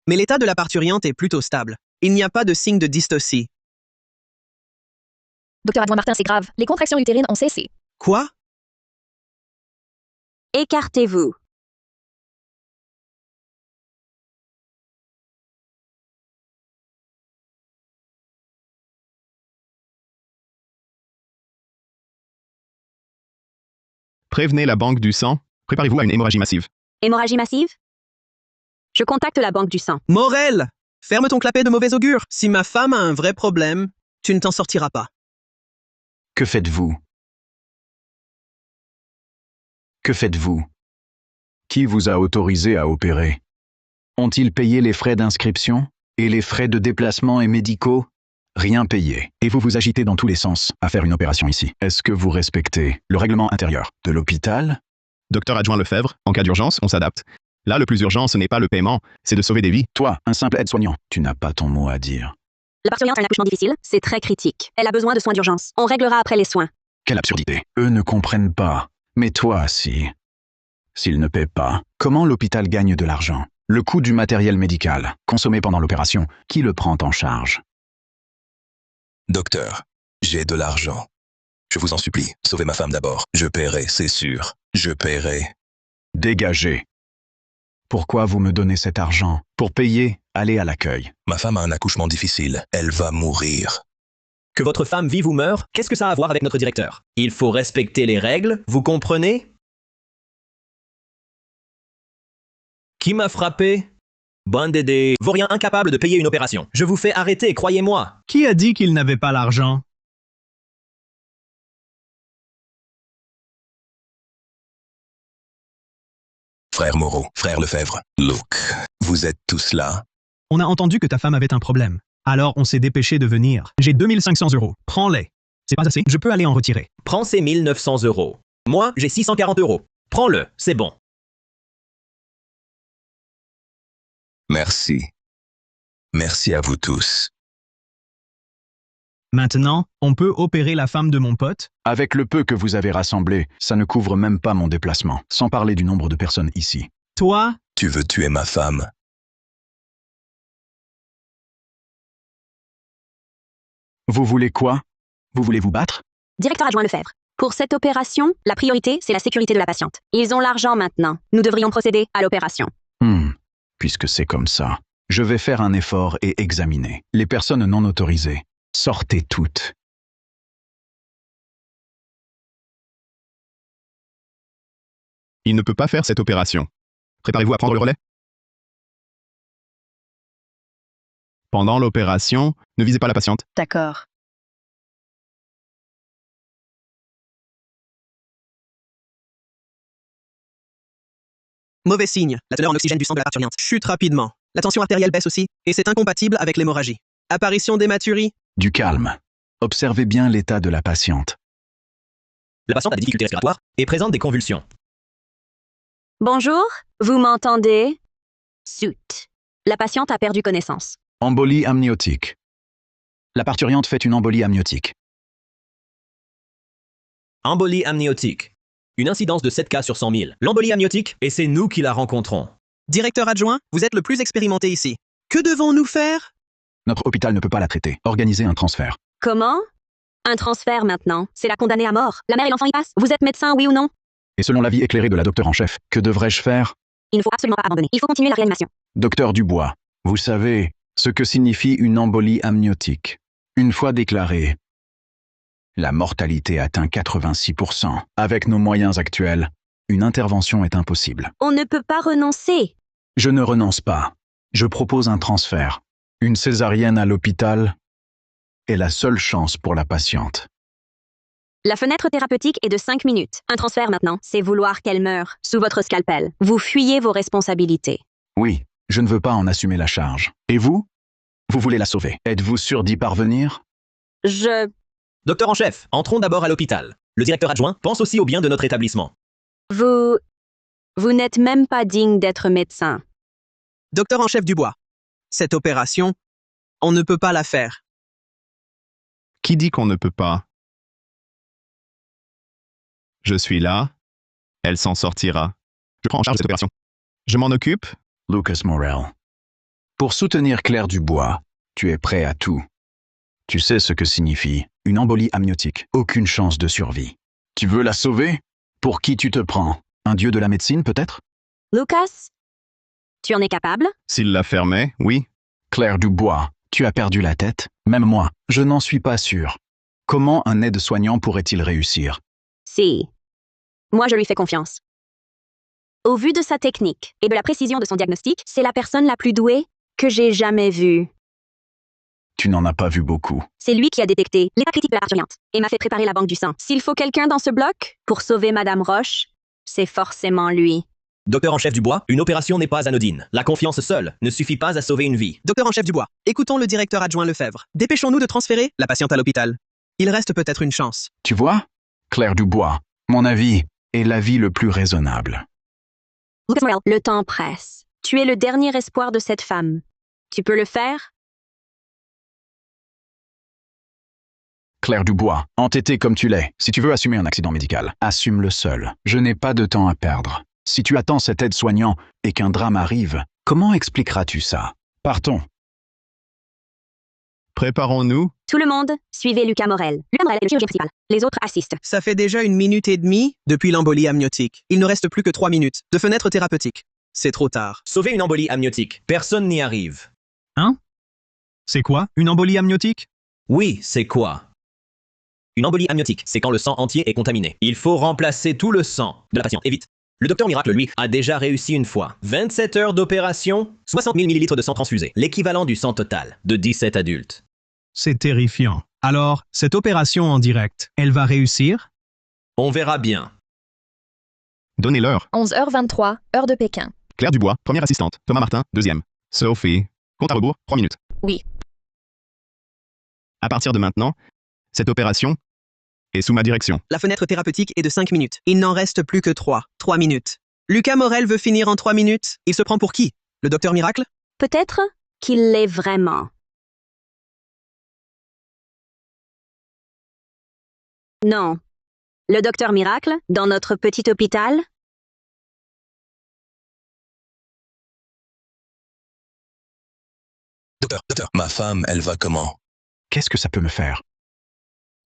Mais l'état de la parturiente est plutôt stable. Il n'y a pas de signe de dystocie. Docteur adjoint Martin, c'est grave. Les contractions utérines ont cessé. Quoi? Écartez-vous. Prévenez la banque du sang. Préparez-vous à une hémorragie massive. Hémorragie massive? Je contacte la banque du sang. Morel! Ferme ton clapet de mauvais augure. Si ma femme a un vrai problème, tu ne t'en sortiras pas. Que faites-vous? Que faites-vous? Qui vous a autorisé à opérer? Ont-ils payé les frais d'inscription et les frais de déplacement et médicaux? Rien payé. Et vous vous agitez dans tous les sens à faire une opération ici. Est-ce que vous respectez le règlement intérieur de l'hôpital? Docteur adjoint Lefebvre, en cas d'urgence, on s'adapte. Là, le plus urgent, ce n'est pas le paiement, c'est de sauver des vies. Toi, un simple aide-soignant, tu n'as pas ton mot à dire. La parturiente a un accouchement difficile, c'est très critique. Elle a besoin de soins d'urgence. On réglera après les soins. Quelle absurdité. Eux ne comprennent pas. Mais toi, si. S'ils ne paient pas, comment l'hôpital gagne de l'argent? Le coût du matériel médical, consommé pendant l'opération, qui le prend en charge? Docteur, j'ai de l'argent. Je vous en supplie, sauvez ma femme d'abord. Je paierai, c'est sûr. Je paierai. Dégagez. Pourquoi vous me donnez cet argent? Pour payer, allez à l'accueil. Ma femme a un accouchement difficile. Elle va mourir. Que votre femme vive ou meure, qu'est-ce que ça a à voir avec notre directeur? Il faut respecter les règles, vous comprenez? Qui m'a frappé? Bande des vauriens incapables de payer une opération. Je vous fais arrêter, croyez-moi. Qui a dit qu'il n'avait pas l'argent? Frère Moreau, frère Lefebvre, Luke, vous êtes tous là? On a entendu que ta femme avait un problème. Alors on s'est dépêché de venir. J'ai 2500 €. Prends-les. C'est pas assez, je peux aller en retirer. Prends ces 1900 €. Moi, j'ai 640 €. Prends-le, c'est bon. Merci. Merci à vous tous. Maintenant, on peut opérer la femme de mon pote? Avec le peu que vous avez rassemblé, ça ne couvre même pas mon déplacement, sans parler du nombre de personnes ici. Toi? Tu veux tuer ma femme? Vous voulez quoi? Vous voulez vous battre? Directeur adjoint Lefebvre. Pour cette opération, la priorité, c'est la sécurité de la patiente. Ils ont l'argent maintenant. Nous devrions procéder à l'opération. Puisque c'est comme ça, je vais faire un effort et examiner les personnes non autorisées. Sortez toutes. Il ne peut pas faire cette opération. Préparez-vous à prendre le relais. Pendant l'opération, ne visez pas la patiente. D'accord. Mauvais signe. La teneur en oxygène du sang de la parturiente chute rapidement. La tension artérielle baisse aussi, et c'est incompatible avec l'hémorragie. Apparition d'hématurie. Du calme. Observez bien l'état de la patiente. La patiente a des difficultés respiratoires et présente des convulsions. Bonjour, vous m'entendez? Zut. La patiente a perdu connaissance. Embolie amniotique. La parturiente fait une embolie amniotique. Embolie amniotique. Une incidence de 7 cas sur 100 000. L'embolie amniotique, et c'est nous qui la rencontrons. Directeur adjoint, vous êtes le plus expérimenté ici. Que devons-nous faire? Notre hôpital ne peut pas la traiter. Organisez un transfert. Comment? Un transfert maintenant. C'est la condamnée à mort. La mère et l'enfant y passent. Vous êtes médecin, oui ou non? Et selon l'avis éclairé de la docteure en chef, que devrais-je faire? Il ne faut absolument pas abandonner. Il faut continuer la réanimation. Docteur Dubois, vous savez ce que signifie une embolie amniotique. Une fois déclarée, la mortalité atteint 86%. Avec nos moyens actuels, une intervention est impossible. On ne peut pas renoncer. Je ne renonce pas. Je propose un transfert. Une césarienne à l'hôpital est la seule chance pour la patiente. La fenêtre thérapeutique est de 5 minutes. Un transfert maintenant, c'est vouloir qu'elle meure sous votre scalpel. Vous fuyez vos responsabilités. Oui, je ne veux pas en assumer la charge. Et vous? Vous voulez la sauver. Êtes-vous sûr d'y parvenir? Docteur en chef, entrons d'abord à l'hôpital. Le directeur adjoint pense aussi au bien de notre établissement. Vous n'êtes même pas digne d'être médecin. Docteur en chef Dubois, cette opération, on ne peut pas la faire. Qui dit qu'on ne peut pas? Je suis là. Elle s'en sortira. Je prends en charge cette opération. Je m'en occupe. Lucas Morel. Pour soutenir Claire Dubois, tu es prêt à tout. Tu sais ce que signifie une embolie amniotique. Aucune chance de survie. Tu veux la sauver? Pour qui tu te prends? Un dieu de la médecine, peut-être? Lucas, tu en es capable? S'il la fermait, oui. Claire Dubois, tu as perdu la tête? Même moi, je n'en suis pas sûr. Comment un aide-soignant pourrait-il réussir? Si. Moi, je lui fais confiance. Au vu de sa technique et de la précision de son diagnostic, c'est la personne la plus douée que j'ai jamais vue. Tu n'en as pas vu beaucoup. C'est lui qui a détecté l'état critique de la parturiente et m'a fait préparer la banque du sang. S'il faut quelqu'un dans ce bloc pour sauver Madame Roche, c'est forcément lui. Docteur en chef Dubois, une opération n'est pas anodine. La confiance seule ne suffit pas à sauver une vie. Docteur en chef Dubois, écoutons le directeur adjoint Lefebvre. Dépêchons-nous de transférer la patiente à l'hôpital. Il reste peut-être une chance. Tu vois? Claire Dubois, mon avis est l'avis le plus raisonnable. Lucas Morel, le temps presse. Tu es le dernier espoir de cette femme. Tu peux le faire? Claire Dubois, entêtée comme tu l'es, si tu veux assumer un accident médical, assume-le seul. Je n'ai pas de temps à perdre. Si tu attends cet aide-soignant et qu'un drame arrive, comment expliqueras-tu ça? Partons. Préparons-nous. Tout le monde, suivez Lucas Morel. Lucas Morel est le chirurgien principal. Les autres assistent. Ça fait déjà 1 minute et demie depuis l'embolie amniotique. Il ne reste plus que 3 minutes de fenêtre thérapeutique. C'est trop tard. Sauver une embolie amniotique. Personne n'y arrive. Hein? C'est quoi, une embolie amniotique? Oui, c'est quoi? Une embolie amniotique, c'est quand le sang entier est contaminé. Il faut remplacer tout le sang de la patiente, et vite. Le docteur Miracle, lui, a déjà réussi une fois. 27 heures d'opération, 60 000 millilitres de sang transfusé, l'équivalent du sang total de 17 adultes. C'est terrifiant. Alors, cette opération en direct, elle va réussir? On verra bien. Donnez-leur. 11h23, heure de Pékin. Claire Dubois, première assistante. Thomas Martin, deuxième. Sophie, compte à rebours, 3 minutes. Oui. À partir de maintenant, cette opération est sous ma direction. La fenêtre thérapeutique est de 5 minutes. Il n'en reste plus que 3. 3 minutes. Lucas Morel veut finir en 3 minutes. Il se prend pour qui? Le docteur Miracle? Peut-être qu'il l'est vraiment. Non. Le docteur Miracle, dans notre petit hôpital? Docteur, ma femme, elle va comment? Qu'est-ce que ça peut me faire?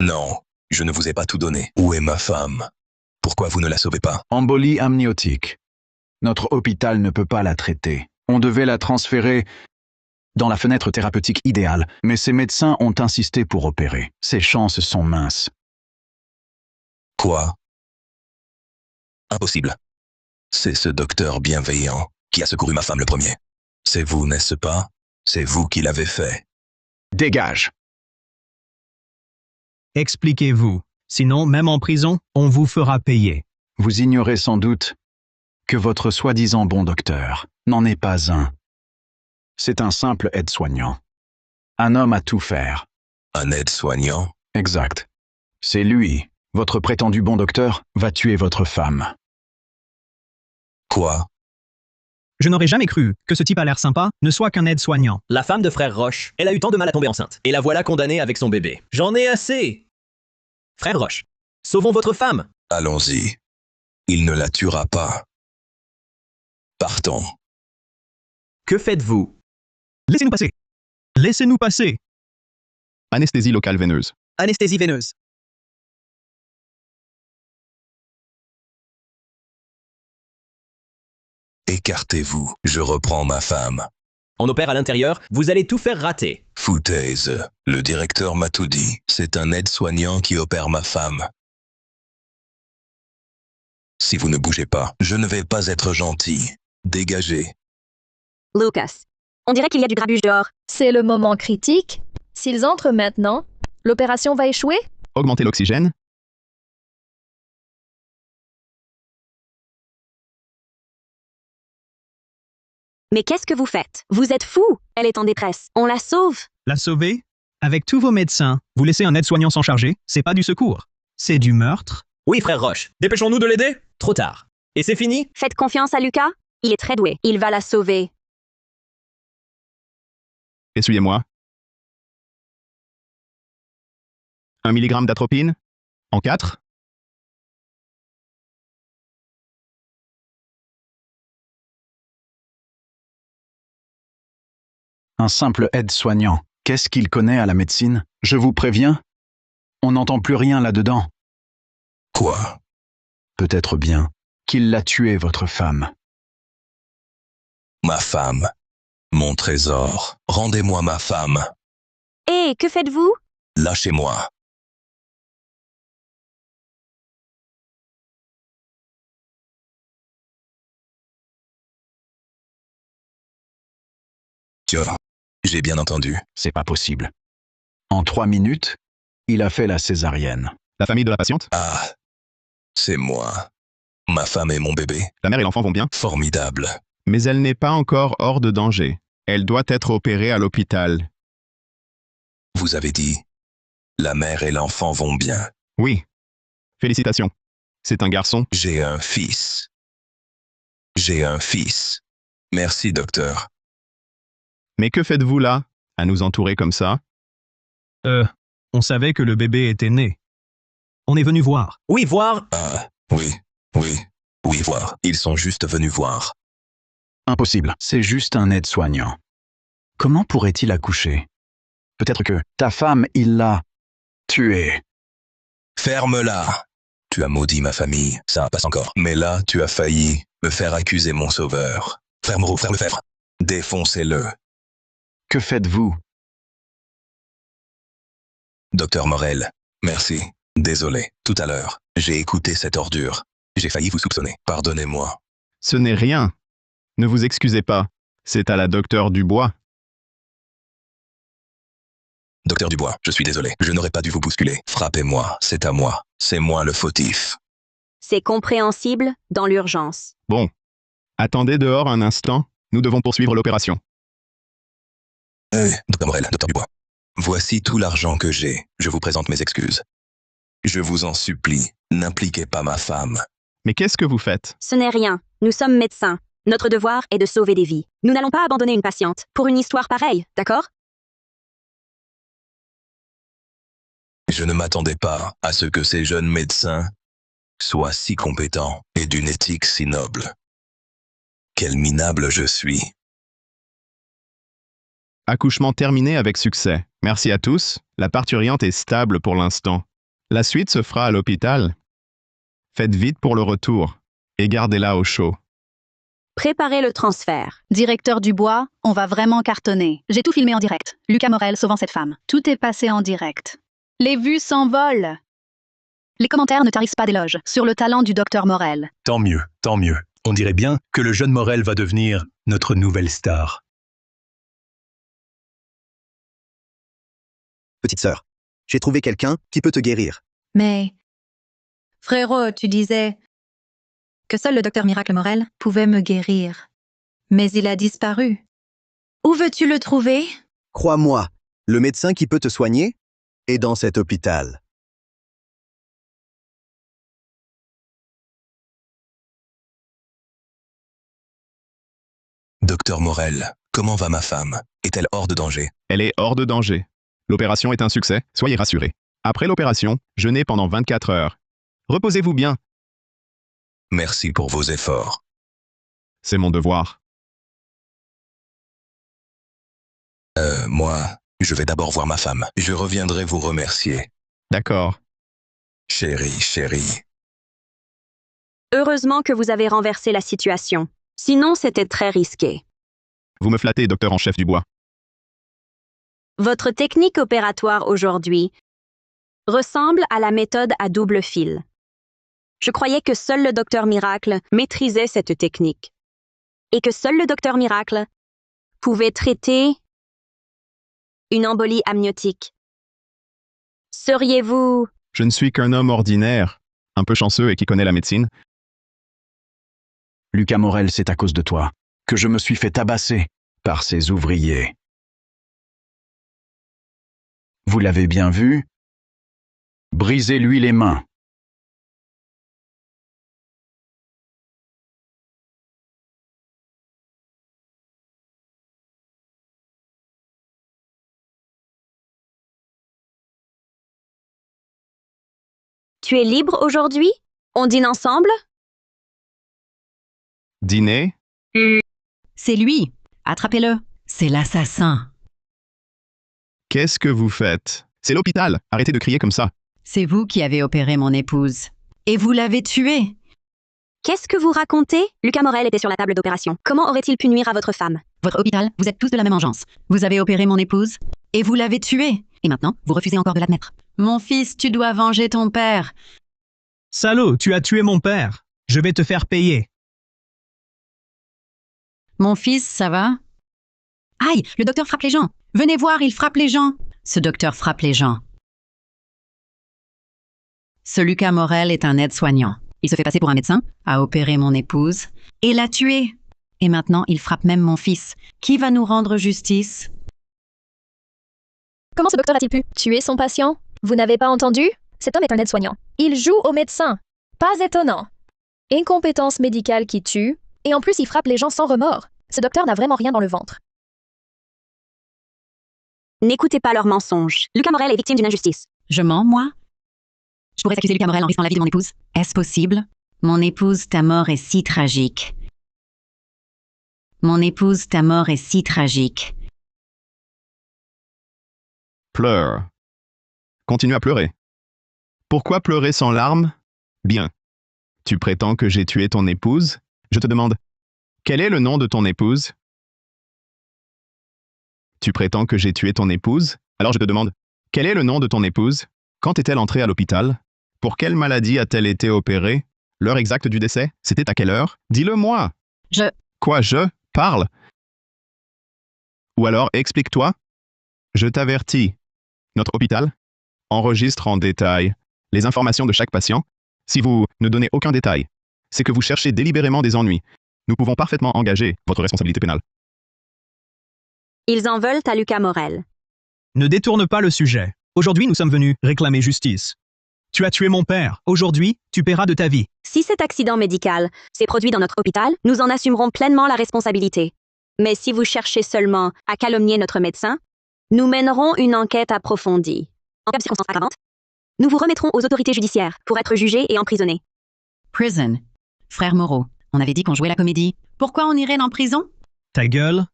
Non, je ne vous ai pas tout donné. Où est ma femme? Pourquoi vous ne la sauvez pas? Embolie amniotique. Notre hôpital ne peut pas la traiter. On devait la transférer dans la fenêtre thérapeutique idéale, mais ces médecins ont insisté pour opérer. Ses chances sont minces. Quoi? Impossible. C'est ce docteur bienveillant qui a secouru ma femme le premier. C'est vous, n'est-ce pas? C'est vous qui l'avez fait. Dégage! Expliquez-vous. Sinon, même en prison, on vous fera payer. Vous ignorez sans doute que votre soi-disant bon docteur n'en est pas un. C'est un simple aide-soignant. Un homme à tout faire. Un aide-soignant? Exact. C'est lui, votre prétendu bon docteur, va tuer votre femme. Quoi? Je n'aurais jamais cru que ce type a l'air sympa ne soit qu'un aide-soignant. La femme de frère Roche, elle a eu tant de mal à tomber enceinte. Et la voilà condamnée avec son bébé. J'en ai assez! Frère Roche, sauvons votre femme! Allons-y. Il ne la tuera pas. Partons. Que faites-vous? Laissez-nous passer. Laissez-nous passer. Anesthésie locale veineuse. Anesthésie veineuse. Écartez-vous. Je reprends ma femme. On opère à l'intérieur, vous allez tout faire rater. Foutaise. Le directeur m'a tout dit. C'est un aide-soignant qui opère ma femme. Si vous ne bougez pas, je ne vais pas être gentil. Dégagez. Lucas, on dirait qu'il y a du grabuge dehors. C'est le moment critique. S'ils entrent maintenant, l'opération va échouer? Augmenter l'oxygène. Mais qu'est-ce que vous faites? Vous êtes fou! Elle est en détresse. On la sauve! La sauver? Avec tous vos médecins, vous laissez un aide-soignant s'en charger? C'est pas du secours. C'est du meurtre? Oui, frère Roche. Dépêchons-nous de l'aider? Trop tard. Et c'est fini? Faites confiance à Lucas. Il est très doué. Il va la sauver. Essuyez-moi. 1 mg d'atropine. En 4. Un simple aide-soignant. Qu'est-ce qu'il connaît à la médecine? Je vous préviens, on n'entend plus rien là-dedans. Quoi? Peut-être bien qu'il l'a tué, votre femme. Ma femme. Mon trésor. Rendez-moi ma femme. Hé, que faites-vous? Lâchez-moi. Tiens, j'ai bien entendu. C'est pas possible. En 3 minutes, il a fait la césarienne. La famille de la patiente? Ah, c'est moi. Ma femme et mon bébé. La mère et l'enfant vont bien? Formidable. Mais elle n'est pas encore hors de danger. Elle doit être opérée à l'hôpital. Vous avez dit, la mère et l'enfant vont bien. Oui. Félicitations. C'est un garçon. J'ai un fils. J'ai un fils. Merci, docteur. Mais que faites-vous là, à nous entourer comme ça? On savait que le bébé était né. On est venu voir. Oui, voir. Ah, oui, voir. Ils sont juste venus voir. Impossible, c'est juste un aide-soignant. Comment pourrait-il accoucher? Peut-être que ta femme, il l'a tuée. Ferme-la. Tu as maudit ma famille, ça passe encore. Mais là, tu as failli me faire accuser mon sauveur. Frère Moreau, frère Lefebvre, défoncez-le. Que faites-vous? Docteur Morel, merci. Désolé, tout à l'heure, j'ai écouté cette ordure. J'ai failli vous soupçonner. Pardonnez-moi. Ce n'est rien. Ne vous excusez pas. C'est à la docteur Dubois. Docteur Dubois, je suis désolé. Je n'aurais pas dû vous bousculer. Frappez-moi, c'est à moi. C'est moi le fautif. C'est compréhensible dans l'urgence. Bon. Attendez dehors un instant. Nous devons poursuivre l'opération. Docteur Morel, docteur Dubois. Voici tout l'argent que j'ai. Je vous présente mes excuses. Je vous en supplie, n'impliquez pas ma femme. Mais qu'est-ce que vous faites? Ce n'est rien. Nous sommes médecins. Notre devoir est de sauver des vies. Nous n'allons pas abandonner une patiente pour une histoire pareille, d'accord? Je ne m'attendais pas à ce que ces jeunes médecins soient si compétents et d'une éthique si noble. Quel minable je suis. Accouchement terminé avec succès. Merci à tous. La parturiente est stable pour l'instant. La suite se fera à l'hôpital. Faites vite pour le retour et gardez-la au chaud. Préparez le transfert. Directeur Dubois, on va vraiment cartonner. J'ai tout filmé en direct. Lucas Morel sauvant cette femme. Tout est passé en direct. Les vues s'envolent. Les commentaires ne tarissent pas d'éloges sur le talent du docteur Morel. Tant mieux, tant mieux. On dirait bien que le jeune Morel va devenir notre nouvelle star. Petite sœur, j'ai trouvé quelqu'un qui peut te guérir. Mais, frérot, tu disais que seul le docteur Miracle Morel pouvait me guérir. Mais il a disparu. Où veux-tu le trouver? Crois-moi, Le médecin qui peut te soigner est dans cet hôpital. Docteur Morel, comment va ma femme? Est-elle hors de danger? Elle est hors de danger. L'opération est un succès, soyez rassurés. Après l'opération, jeûnez pendant 24 heures. Reposez-vous bien. Merci pour vos efforts. C'est mon devoir. Moi, je vais d'abord voir ma femme. Je reviendrai vous remercier. D'accord. Chérie, chérie. Heureusement que vous avez renversé la situation. Sinon, c'était très risqué. Vous me flattez, docteur en chef Dubois. Votre technique opératoire aujourd'hui ressemble à la méthode à double fil. Je croyais que seul le docteur Miracle maîtrisait cette technique et que seul le docteur Miracle pouvait traiter une embolie amniotique. Seriez-vous... Je ne suis qu'un homme ordinaire, un peu chanceux et qui connaît la médecine. Lucas Morel, c'est à cause de toi que je me suis fait tabasser par ces ouvriers. Vous l'avez bien vu? Brisez-lui les mains. Tu es libre aujourd'hui? On dîne ensemble? Dîner? C'est lui. Attrapez-le. C'est l'assassin. Qu'est-ce que vous faites? C'est l'hôpital. Arrêtez de crier comme ça. C'est vous qui avez opéré mon épouse. Et vous l'avez tuée. Qu'est-ce que vous racontez? Lucas Morel était sur la table d'opération. Comment aurait-il pu nuire à votre femme? Votre hôpital, vous êtes tous de la même engeance. Vous avez opéré mon épouse. Et vous l'avez tuée. Et maintenant, vous refusez encore de l'admettre. Mon fils, tu dois venger ton père. Salaud, tu as tué mon père. Je vais te faire payer. Mon fils, ça va? Aïe, le docteur frappe les gens. Venez voir, il frappe les gens. Ce docteur frappe les gens. Ce Lucas Morel est un aide-soignant. Il se fait passer pour un médecin, a opéré mon épouse et l'a tuée. Et maintenant, il frappe même mon fils. Qui va nous rendre justice? Comment ce docteur a-t-il pu tuer son patient? Vous n'avez pas entendu? Cet homme est un aide-soignant. Il joue au médecin. Pas étonnant. Incompétence médicale qui tue, et en plus il frappe les gens sans remords. Ce docteur n'a vraiment rien dans le ventre. N'écoutez pas leurs mensonges. Lucas Morel est victime d'une injustice. Je mens, moi? Je pourrais accuser Lucas Morel en risquant la vie de mon épouse. Est-ce possible? Mon épouse, ta mort est si tragique. Mon épouse, ta mort est si tragique. Pleure. Continue à pleurer. Pourquoi pleurer sans larmes? Bien. Tu prétends que j'ai tué ton épouse? Je te demande, quel est le nom de ton épouse? Tu prétends que j'ai tué ton épouse? Alors je te demande, quel est le nom de ton épouse? Quand est-elle entrée à l'hôpital? Pour quelle maladie a-t-elle été opérée? L'heure exacte du décès? C'était à quelle heure? Dis-le-moi! Quoi, je? Parle! Ou alors, explique-toi. Je t'avertis. Notre hôpital enregistre en détail les informations de chaque patient. Si vous ne donnez aucun détail, c'est que vous cherchez délibérément des ennuis. Nous pouvons parfaitement engager votre responsabilité pénale. Ils en veulent à Lucas Morel. Ne détourne pas le sujet. Aujourd'hui, nous sommes venus réclamer justice. Tu as tué mon père. Aujourd'hui, tu paieras de ta vie. Si cet accident médical s'est produit dans notre hôpital, nous en assumerons pleinement la responsabilité. Mais si vous cherchez seulement à calomnier notre médecin, nous mènerons une enquête approfondie. En cas de circonstances aggravantes, nous vous remettrons aux autorités judiciaires pour être jugés et emprisonnés. Prison. Frère Moreau, on avait dit qu'on jouait la comédie. Pourquoi on irait en prison? Ta gueule.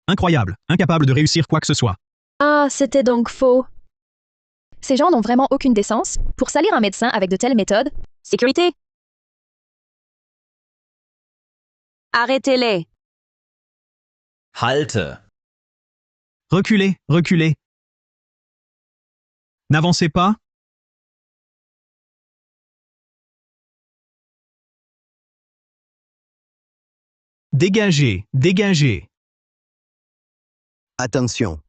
Incroyable. Incapable de réussir quoi que ce soit. Ah, c'était donc faux. Ces gens n'ont vraiment aucune décence pour salir un médecin avec de telles méthodes. Sécurité. Arrêtez-les. Halte. Reculez, reculez. N'avancez pas. Dégagez, dégagez. Attention.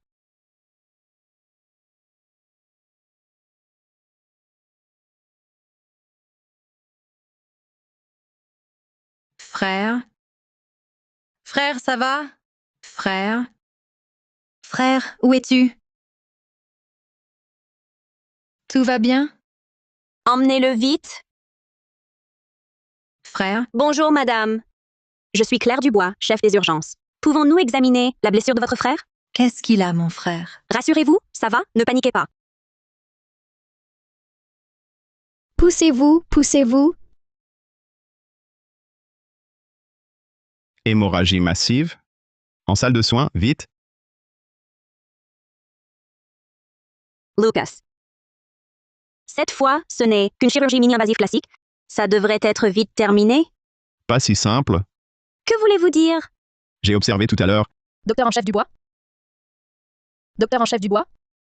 Frère? Frère, ça va? Frère? Frère, où es-tu? Tout va bien? Emmenez-le vite. Frère? Bonjour, madame. Je suis Claire Dubois, chef des urgences. Pouvons-nous examiner la blessure de votre frère? Qu'est-ce qu'il a, mon frère? Rassurez-vous, ça va, ne paniquez pas. Poussez-vous, poussez-vous. Hémorragie massive. En salle de soins, vite. Lucas. Cette fois, ce n'est qu'une chirurgie mini-invasive classique. Ça devrait être vite terminé. Pas si simple. Que voulez-vous dire? J'ai observé tout à l'heure. Docteur en chef Dubois? Docteur en chef Dubois?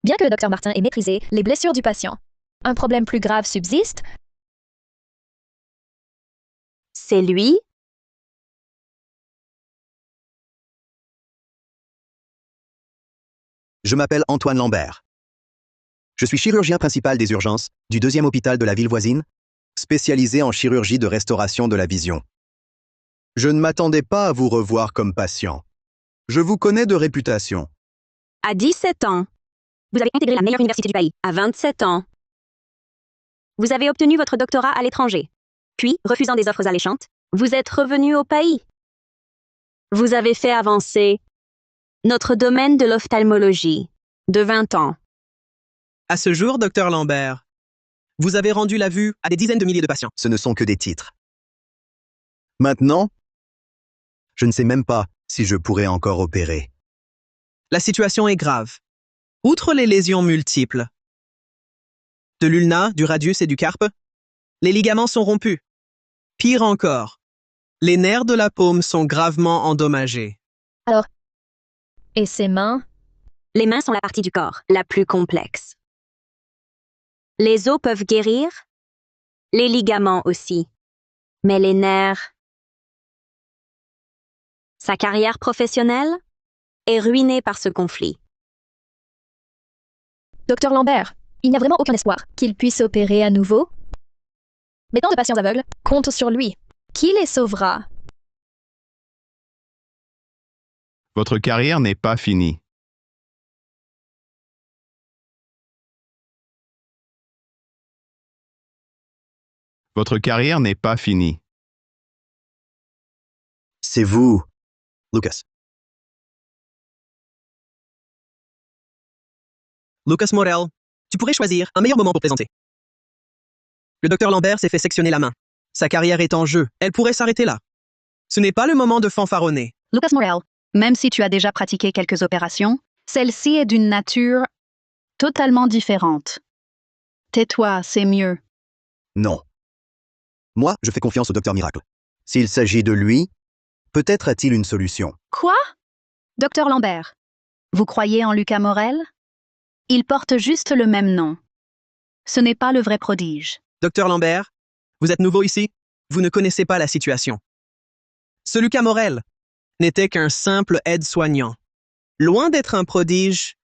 Bien que le docteur Martin ait maîtrisé les blessures du patient, un problème plus grave subsiste. C'est lui? Je m'appelle Antoine Lambert. Je suis chirurgien principal des urgences du 2e hôpital de la ville voisine, spécialisé en chirurgie de restauration de la vision. Je ne m'attendais pas à vous revoir comme patient. Je vous connais de réputation. À 17 ans. Vous avez intégré la meilleure université du pays. À 27 ans. Vous avez obtenu votre doctorat à l'étranger. Puis, refusant des offres alléchantes, vous êtes revenu au pays. Vous avez fait avancer notre domaine de l'ophtalmologie de 20 ans. À ce jour, docteur Lambert, vous avez rendu la vue à des dizaines de milliers de patients. Ce ne sont que des titres. Maintenant, je ne sais même pas si je pourrais encore opérer. La situation est grave. Outre les lésions multiples, de l'ulna, du radius et du carpe, les ligaments sont rompus. Pire encore, les nerfs de la paume sont gravement endommagés. Alors, et ses mains? Les mains sont la partie du corps la plus complexe. Les os peuvent guérir, les ligaments aussi, mais les nerfs... Sa carrière professionnelle est ruinée par ce conflit. Docteur Lambert, il n'y a vraiment aucun espoir qu'il puisse opérer à nouveau? Mais tant de patients aveugles comptent sur lui. Qui les sauvera? Votre carrière n'est pas finie. Votre carrière n'est pas finie. C'est vous, Lucas. Lucas Morel, tu pourrais choisir un meilleur moment pour plaisanter. Le docteur Lambert s'est fait sectionner la main. Sa carrière est en jeu. Elle pourrait s'arrêter là. Ce n'est pas le moment de fanfaronner. Lucas Morel, même si tu as déjà pratiqué quelques opérations, celle-ci est d'une nature totalement différente. Tais-toi, c'est mieux. Non. Moi, je fais confiance au docteur Miracle. S'il s'agit de lui, peut-être a-t-il une solution. Quoi? Docteur Lambert, vous croyez en Lucas Morel? Il porte juste le même nom. Ce n'est pas le vrai prodige. Docteur Lambert, vous êtes nouveau ici? Vous ne connaissez pas la situation. Ce Lucas Morel n'était qu'un simple aide-soignant. Loin d'être un prodige,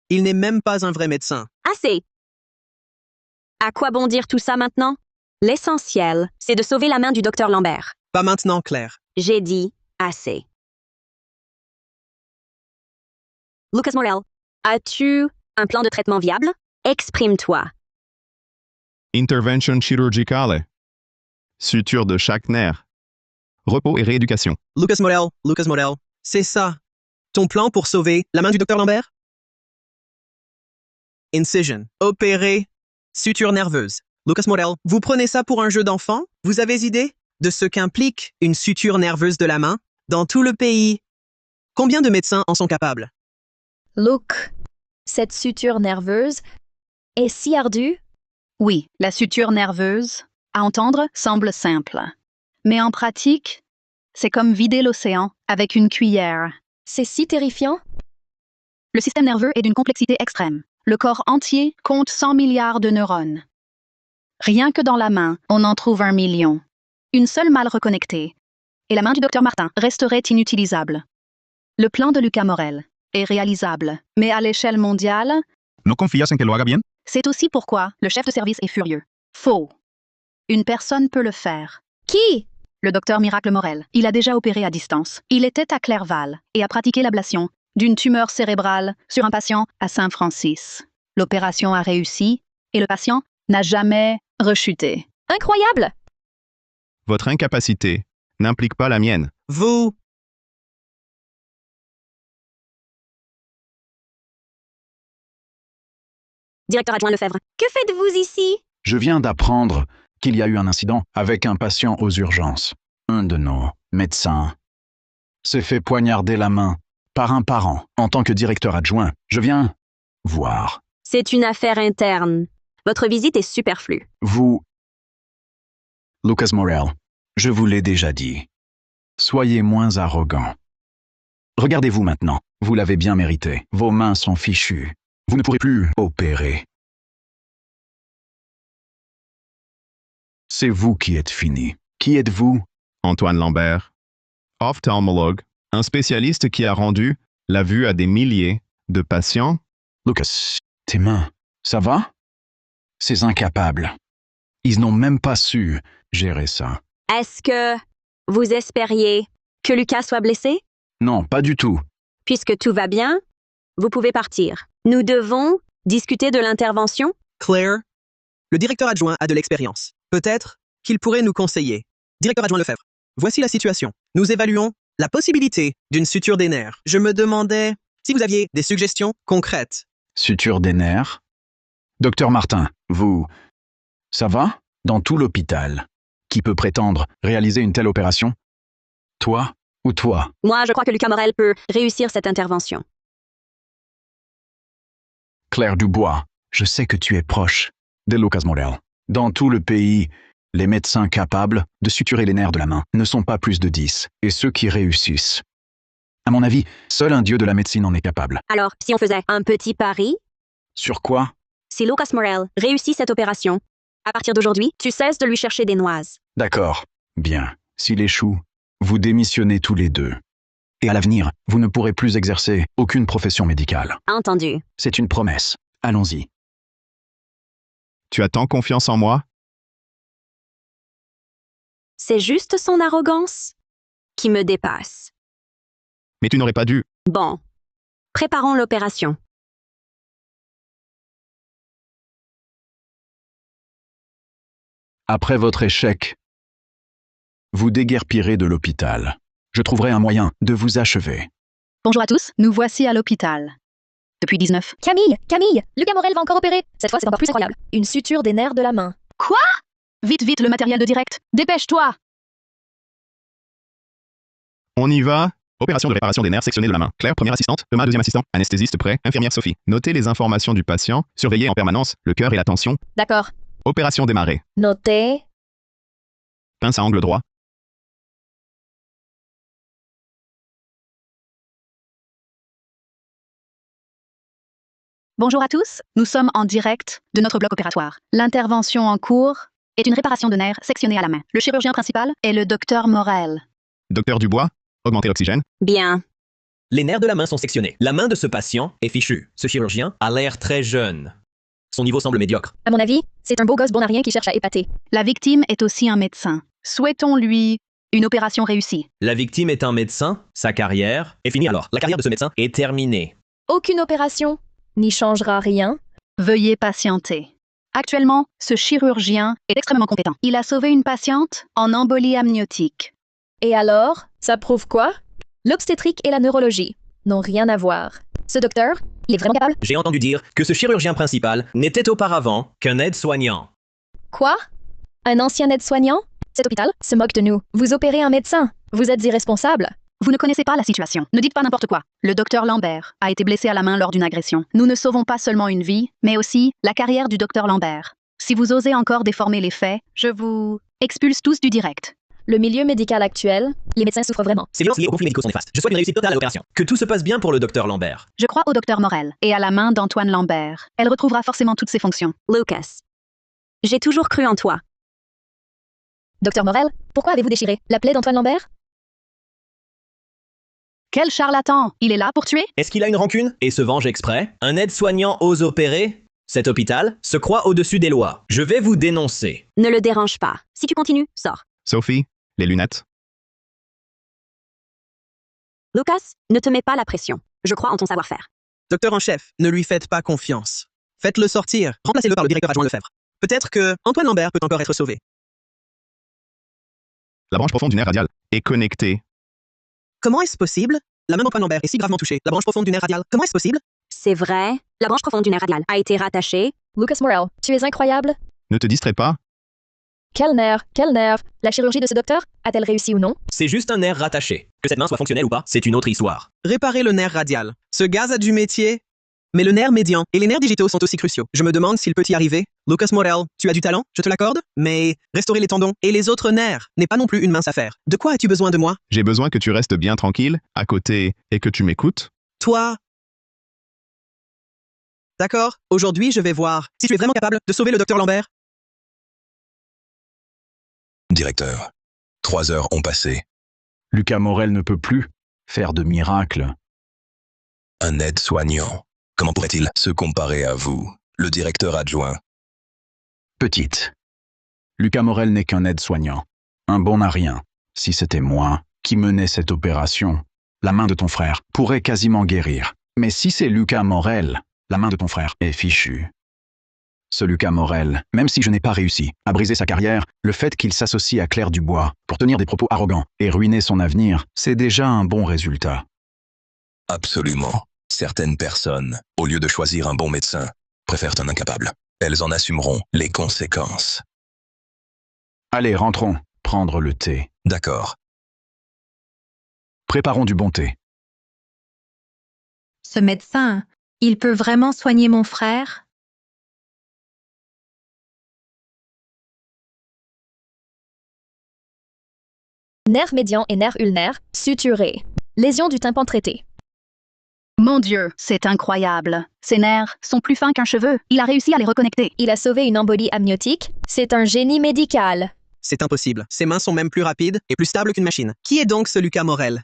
il n'est même pas un vrai médecin. Assez! À quoi bon dire tout ça maintenant? L'essentiel, c'est de sauver la main du docteur Lambert. Pas maintenant, Claire. J'ai dit assez. Lucas Morel, as-tu un plan de traitement viable? Exprime-toi. Intervention chirurgicale. Suture de chaque nerf. Repos et rééducation. Lucas Morel, c'est ça. Ton plan pour sauver la main du docteur Lambert? Incision. Opérer. Suture nerveuse. Lucas Morel, vous prenez ça pour un jeu d'enfant? Vous avez idée de ce qu'implique une suture nerveuse de la main dans tout le pays? Combien de médecins en sont capables? Luke, cette suture nerveuse est si ardue? Oui, la suture nerveuse, à entendre, semble simple. Mais en pratique, c'est comme vider l'océan avec une cuillère. C'est si terrifiant? Le système nerveux est d'une complexité extrême. Le corps entier compte 100 milliards de neurones. Rien que dans la main, on en trouve 1 million. Une seule mal reconnectée, et la main du docteur Martin resterait inutilisable. Le plan de Lucas Morel est réalisable, mais à l'échelle mondiale, ¿No confías en que lo haga bien? c'est aussi pourquoi le chef de service est furieux. Faux. Une personne peut le faire. Qui? Le docteur Miracle Morel. Il a déjà opéré à distance. Il était à Clerval et a pratiqué l'ablation d'une tumeur cérébrale sur un patient à Saint-Francis. L'opération a réussi et le patient n'a jamais rechuté. Incroyable! Votre incapacité n'implique pas la mienne. Vous... Directeur adjoint Lefebvre, que faites-vous ici? Je viens d'apprendre qu'il y a eu un incident avec un patient aux urgences. Un de nos médecins s'est fait poignarder la main par un parent. En tant que directeur adjoint, je viens voir. C'est une affaire interne. Votre visite est superflue. Vous... Lucas Morel, je vous l'ai déjà dit. Soyez moins arrogant. Regardez-vous maintenant. Vous l'avez bien mérité. Vos mains sont fichues. Vous ne pourrez plus opérer. C'est vous qui êtes fini. Qui êtes-vous? Antoine Lambert, ophtalmologue, un spécialiste qui a rendu la vue à des milliers de patients. Lucas, tes mains, ça va? Ces incapables. Ils n'ont même pas su gérer ça. Est-ce que vous espériez que Lucas soit blessé? Non, pas du tout. Puisque tout va bien, vous pouvez partir. Nous devons discuter de l'intervention. Claire, le directeur adjoint a de l'expérience. Peut-être qu'il pourrait nous conseiller. Directeur adjoint Lefebvre, voici la situation. Nous évaluons la possibilité d'une suture des nerfs. Je me demandais si vous aviez des suggestions concrètes. Suture des nerfs? Docteur Martin, vous... Ça va? Dans tout l'hôpital. Qui peut prétendre réaliser une telle opération? Toi ou toi? Moi, je crois que Lucas Morel peut réussir cette intervention. Claire Dubois, je sais que tu es proche de Lucas Morel. Dans tout le pays, les médecins capables de suturer les nerfs de la main ne sont pas plus de 10, et ceux qui réussissent. À mon avis, seul un dieu de la médecine en est capable. Alors, si on faisait un petit pari, Sur quoi? si Lucas Morel réussit cette opération, à partir d'aujourd'hui, tu cesses de lui chercher des noises. D'accord. Bien. S'il échoue, vous démissionnez tous les deux. Et à l'avenir, vous ne pourrez plus exercer aucune profession médicale. Entendu. C'est une promesse. Allons-y. Tu as tant confiance en moi? C'est juste son arrogance qui me dépasse. Mais tu n'aurais pas dû. Bon. Préparons l'opération. Après votre échec, vous déguerpirez de l'hôpital. Je trouverai un moyen de vous achever. Bonjour à tous, nous voici à l'hôpital. Depuis 19. Camille, Lucas Morel va encore opérer. Cette fois, c'est encore plus incroyable. Une suture des nerfs de la main. Quoi? Vite, le matériel de direct. Dépêche-toi! On y va? Opération de réparation des nerfs sectionnés de la main. Claire, première assistante. Thomas, deuxième assistant. Anesthésiste prêt. Infirmière Sophie. Notez les informations du patient. Surveillez en permanence le cœur et la tension. D'accord. Opération démarrée. Notez. Pince à angle droit. Bonjour à tous, nous sommes en direct de notre bloc opératoire. L'intervention en cours est une réparation de nerfs sectionnés à la main. Le chirurgien principal est le docteur Morel. Docteur Dubois, augmentez l'oxygène. Bien. Les nerfs de la main sont sectionnés. La main de ce patient est fichue. Ce chirurgien a l'air très jeune. Son niveau semble médiocre. À mon avis, c'est un beau gosse bonarien qui cherche à épater. La victime est aussi un médecin. Souhaitons-lui une opération réussie. La victime est un médecin. Sa carrière est finie alors. La carrière de ce médecin est terminée. Aucune opération n'y changera rien. Veuillez patienter. Actuellement, ce chirurgien est extrêmement compétent. Il a sauvé une patiente en embolie amniotique. Et alors, ça prouve quoi? L'obstétrique et la neurologie n'ont rien à voir. Ce docteur, il est vraiment capable? J'ai entendu dire que ce chirurgien principal n'était auparavant qu'un aide-soignant. Quoi? Un ancien aide-soignant? Cet hôpital se moque de nous. Vous opérez un médecin. Vous êtes irresponsable. Vous ne connaissez pas la situation. Ne dites pas n'importe quoi. Le docteur Lambert a été blessé à la main lors d'une agression. Nous ne sauvons pas seulement une vie, mais aussi la carrière du docteur Lambert. Si vous osez encore déformer les faits, je vous expulse tous du direct. Le milieu médical actuel, les médecins souffrent vraiment. Ces violences liées aux conflits médicaux sont néfastes. Je souhaite une réussite totale à l'opération. Que tout se passe bien pour le docteur Lambert. Je crois au docteur Morel et à la main d'Antoine Lambert. Elle retrouvera forcément toutes ses fonctions. Lucas, j'ai toujours cru en toi. Docteur Morel, pourquoi avez-vous déchiré la plaie d'Antoine Lambert? Quel charlatan! Il est là pour tuer? Est-ce qu'il a une rancune et se venge exprès? Un aide-soignant ose opérer? Cet hôpital se croit au-dessus des lois. Je vais vous dénoncer. Ne le dérange pas. Si tu continues, sors. Sophie, les lunettes. Lucas, ne te mets pas la pression. Je crois en ton savoir-faire. Docteur en chef, ne lui faites pas confiance. Faites-le sortir. Remplacez-le par le directeur adjoint Lefebvre. Peut-être que Antoine Lambert peut encore être sauvé. La branche profonde du nerf radial est connectée. Comment est-ce possible? La main d'Antoine Lambert est si gravement touchée. La branche profonde du nerf radial. Comment est-ce possible? C'est vrai, la branche profonde du nerf radial a été rattachée. Lucas Morel, tu es incroyable. Ne te distrais pas. Quel nerf, quel nerf. La chirurgie de ce docteur a-t-elle réussi ou non? C'est juste un nerf rattaché. Que cette main soit fonctionnelle ou pas, c'est une autre histoire. Réparer le nerf radial. Ce gaz a du métier. Mais le nerf médian et les nerfs digitaux sont aussi cruciaux. Je me demande s'il peut y arriver. Lucas Morel, tu as du talent, je te l'accorde. Mais restaurer les tendons et les autres nerfs n'est pas non plus une mince affaire. De quoi as-tu besoin de moi? J'ai besoin que tu restes bien tranquille, à côté, et que tu m'écoutes. Toi. D'accord, aujourd'hui je vais voir si tu es vraiment capable de sauver le docteur Lambert. Directeur, 3 heures ont passé. Lucas Morel ne peut plus faire de miracle. Un aide-soignant. Comment pourrait-il se comparer à vous, le directeur adjoint? Petite. Lucas Morel n'est qu'un aide-soignant. Un bon à rien. Si c'était moi qui menais cette opération, la main de ton frère pourrait quasiment guérir. Mais si c'est Lucas Morel, la main de ton frère est fichue. Ce Lucas Morel, même si je n'ai pas réussi à briser sa carrière, le fait qu'il s'associe à Claire Dubois pour tenir des propos arrogants et ruiner son avenir, c'est déjà un bon résultat. Absolument. Certaines personnes, au lieu de choisir un bon médecin, préfèrent un incapable. Elles en assumeront les conséquences. Allez, rentrons, prendre le thé. D'accord. Préparons du bon thé. Ce médecin, il peut vraiment soigner mon frère? Nerf médian et nerf ulnaire, suturés. Lésion du tympan traitée. Mon Dieu, c'est incroyable. Ses nerfs sont plus fins qu'un cheveu. Il a réussi à les reconnecter. Il a sauvé une embolie amniotique. C'est un génie médical. C'est impossible. Ses mains sont même plus rapides et plus stables qu'une machine. Qui est donc ce Lucas Morel?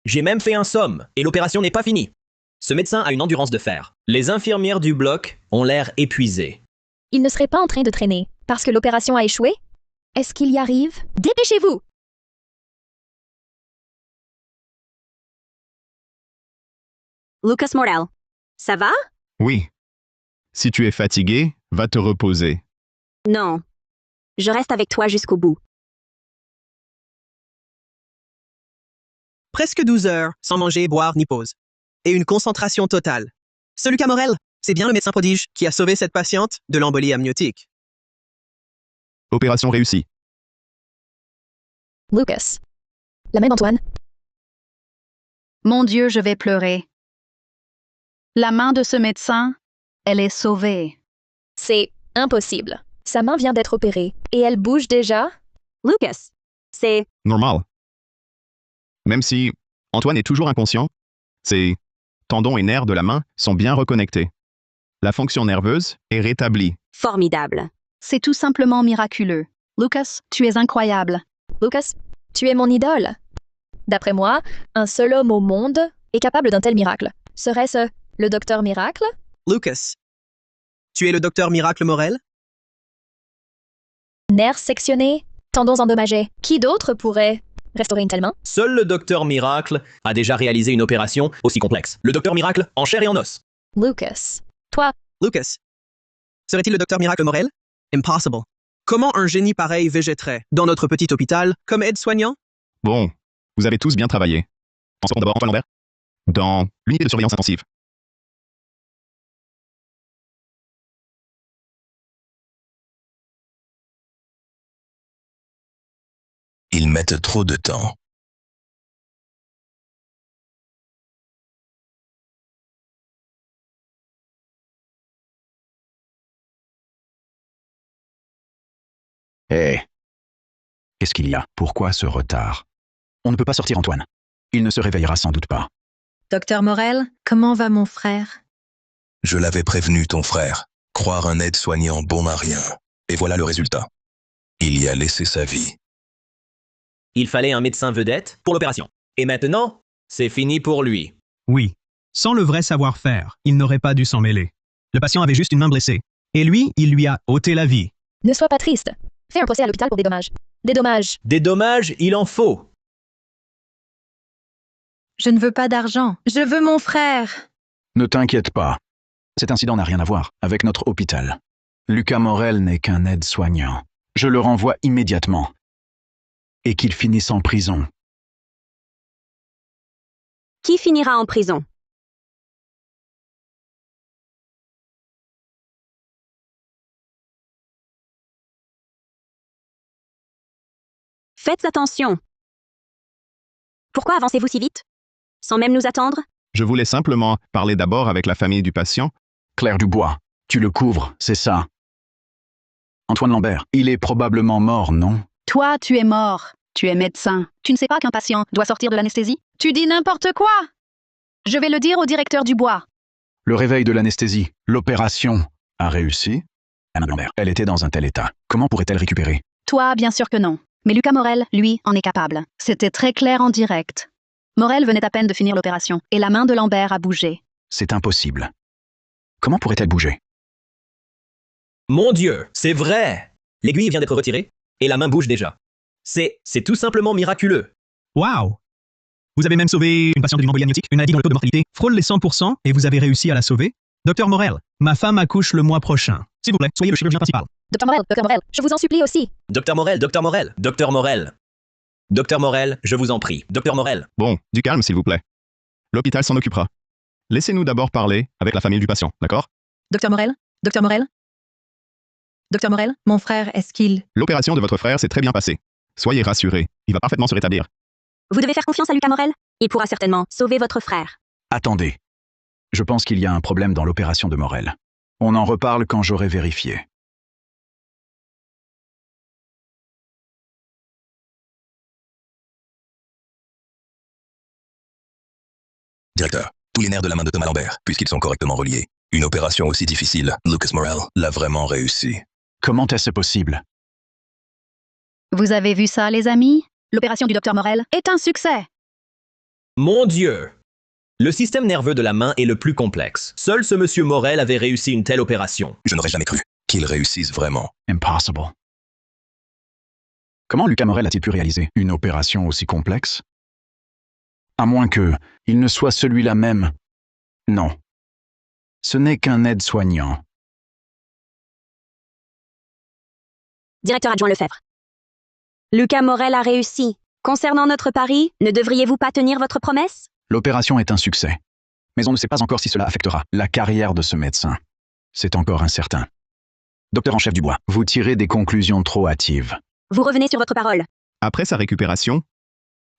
J'ai même fait un somme, et l'opération n'est pas finie. Ce médecin a une endurance de fer. Les infirmières du bloc ont l'air épuisées. Il ne serait pas en train de traîner parce que l'opération a échoué? Est-ce qu'il y arrive? Dépêchez-vous! Lucas Morel, ça va? Oui. Si tu es fatigué, va te reposer. Non. Je reste avec toi jusqu'au bout. Presque 12 heures, sans manger, boire ni pause. Et une concentration totale. Ce Lucas Morel, c'est bien le médecin prodige qui a sauvé cette patiente de l'embolie amniotique. Opération réussie. Lucas. La main d'Antoine. Mon Dieu, je vais pleurer. La main de ce médecin, elle est sauvée. C'est impossible. Sa main vient d'être opérée et elle bouge déjà? Lucas, c'est... Normal. Même si Antoine est toujours inconscient, ses tendons et nerfs de la main sont bien reconnectés. La fonction nerveuse est rétablie. formidable. C'est tout simplement miraculeux. Lucas, tu es incroyable. Lucas, tu es mon idole. D'après moi, un seul homme au monde est capable d'un tel miracle. Serait-ce le docteur Miracle? Lucas, tu es le docteur Miracle Morel? Nerfs sectionnés, tendons endommagés. Qui d'autre pourrait restaurer une telle main? Seul le docteur Miracle a déjà réalisé une opération aussi complexe. Le docteur Miracle en chair et en os. Lucas, toi... Lucas, serait-il le docteur Miracle Morel? Impossible. Comment un génie pareil végéterait dans notre petit hôpital comme aide-soignant? Bon, vous avez tous bien travaillé. Pensons d'abord Antoine Lambert. Dans l'unité de surveillance intensive. Ils mettent trop de temps. Hé, qu'est-ce qu'il y a? Pourquoi ce retard? On ne peut pas sortir Antoine. Il ne se réveillera sans doute pas. Docteur Morel, comment va mon frère? Je l'avais prévenu, ton frère. Croire un aide-soignant bon à rien. Et voilà le résultat. Il y a laissé sa vie. Il fallait un médecin vedette pour l'opération. Et maintenant, c'est fini pour lui. Oui. Sans le vrai savoir-faire, il n'aurait pas dû s'en mêler. Le patient avait juste une main blessée. Et lui, il lui a ôté la vie. Ne sois pas triste. Fais un procès à l'hôpital pour des dommages. Des dommages. Des dommages, il en faut. Je ne veux pas d'argent. Je veux mon frère. Ne t'inquiète pas. Cet incident n'a rien à voir avec notre hôpital. Lucas Morel n'est qu'un aide-soignant. Je le renvoie immédiatement. Et qu'il finisse en prison. Qui finira en prison? Faites attention. Pourquoi avancez-vous si vite? Sans même nous attendre? Je voulais simplement parler d'abord avec la famille du patient. Claire Dubois, tu le couvres, c'est ça. Antoine Lambert, il est probablement mort, non? Toi, tu es mort. Tu es médecin. Tu ne sais pas qu'un patient doit sortir de l'anesthésie? Tu dis n'importe quoi! Je vais le dire au directeur Dubois. Le réveil de l'anesthésie, l'opération, a réussi? Anna Lambert, elle était dans un tel état. Comment pourrait-elle récupérer? Toi, bien sûr que non. Mais Lucas Morel, lui, en est capable. C'était très clair en direct. Morel venait à peine de finir l'opération, et la main de Lambert a bougé. C'est impossible. Comment pourrait-elle bouger? Mon Dieu, c'est vrai! L'aiguille vient d'être retirée, et la main bouge déjà. C'est tout simplement miraculeux. Wow! Vous avez même sauvé une patiente d'une embolie amniotique, une maladie dont le taux de mortalité frôle les 100%, et vous avez réussi à la sauver? Docteur Morel, ma femme accouche le mois prochain. S'il vous plaît, soyez le chirurgien principal. Docteur Morel, je vous en supplie aussi. Docteur Morel, Docteur Morel, Docteur Morel. Docteur Morel, je vous en prie. Docteur Morel. Bon, du calme s'il vous plaît. L'hôpital s'en occupera. Laissez-nous d'abord parler avec la famille du patient, d'accord? Docteur Morel? Docteur Morel? Docteur Morel, mon frère, est-ce qu'il... L'opération de votre frère s'est très bien passée. Soyez rassurés, il va parfaitement se rétablir. Vous devez faire confiance à Lucas Morel. Il pourra certainement sauver votre frère. Attendez. Je pense qu'il y a un problème dans l'opération de Morel. On en reparle quand j'aurai vérifié. Directeur, tous les nerfs de la main de Thomas Lambert, puisqu'ils sont correctement reliés. Une opération aussi difficile, Lucas Morel l'a vraiment réussi. Comment est-ce possible? Vous avez vu ça, les amis? L'opération du docteur Morel est un succès. Mon Dieu! Le système nerveux de la main est le plus complexe. Seul ce monsieur Morel avait réussi une telle opération. Je n'aurais jamais cru qu'il réussisse vraiment. Impossible. Comment Lucas Morel a-t-il pu réaliser une opération aussi complexe? À moins que il ne soit celui-là même. Non. Ce n'est qu'un aide-soignant. Directeur adjoint Lefebvre. Lucas Morel a réussi. Concernant notre pari, ne devriez-vous pas tenir votre promesse? L'opération est un succès. Mais on ne sait pas encore si cela affectera la carrière de ce médecin. C'est encore incertain. Docteur en chef Dubois, vous tirez des conclusions trop hâtives. Vous revenez sur votre parole. Après sa récupération,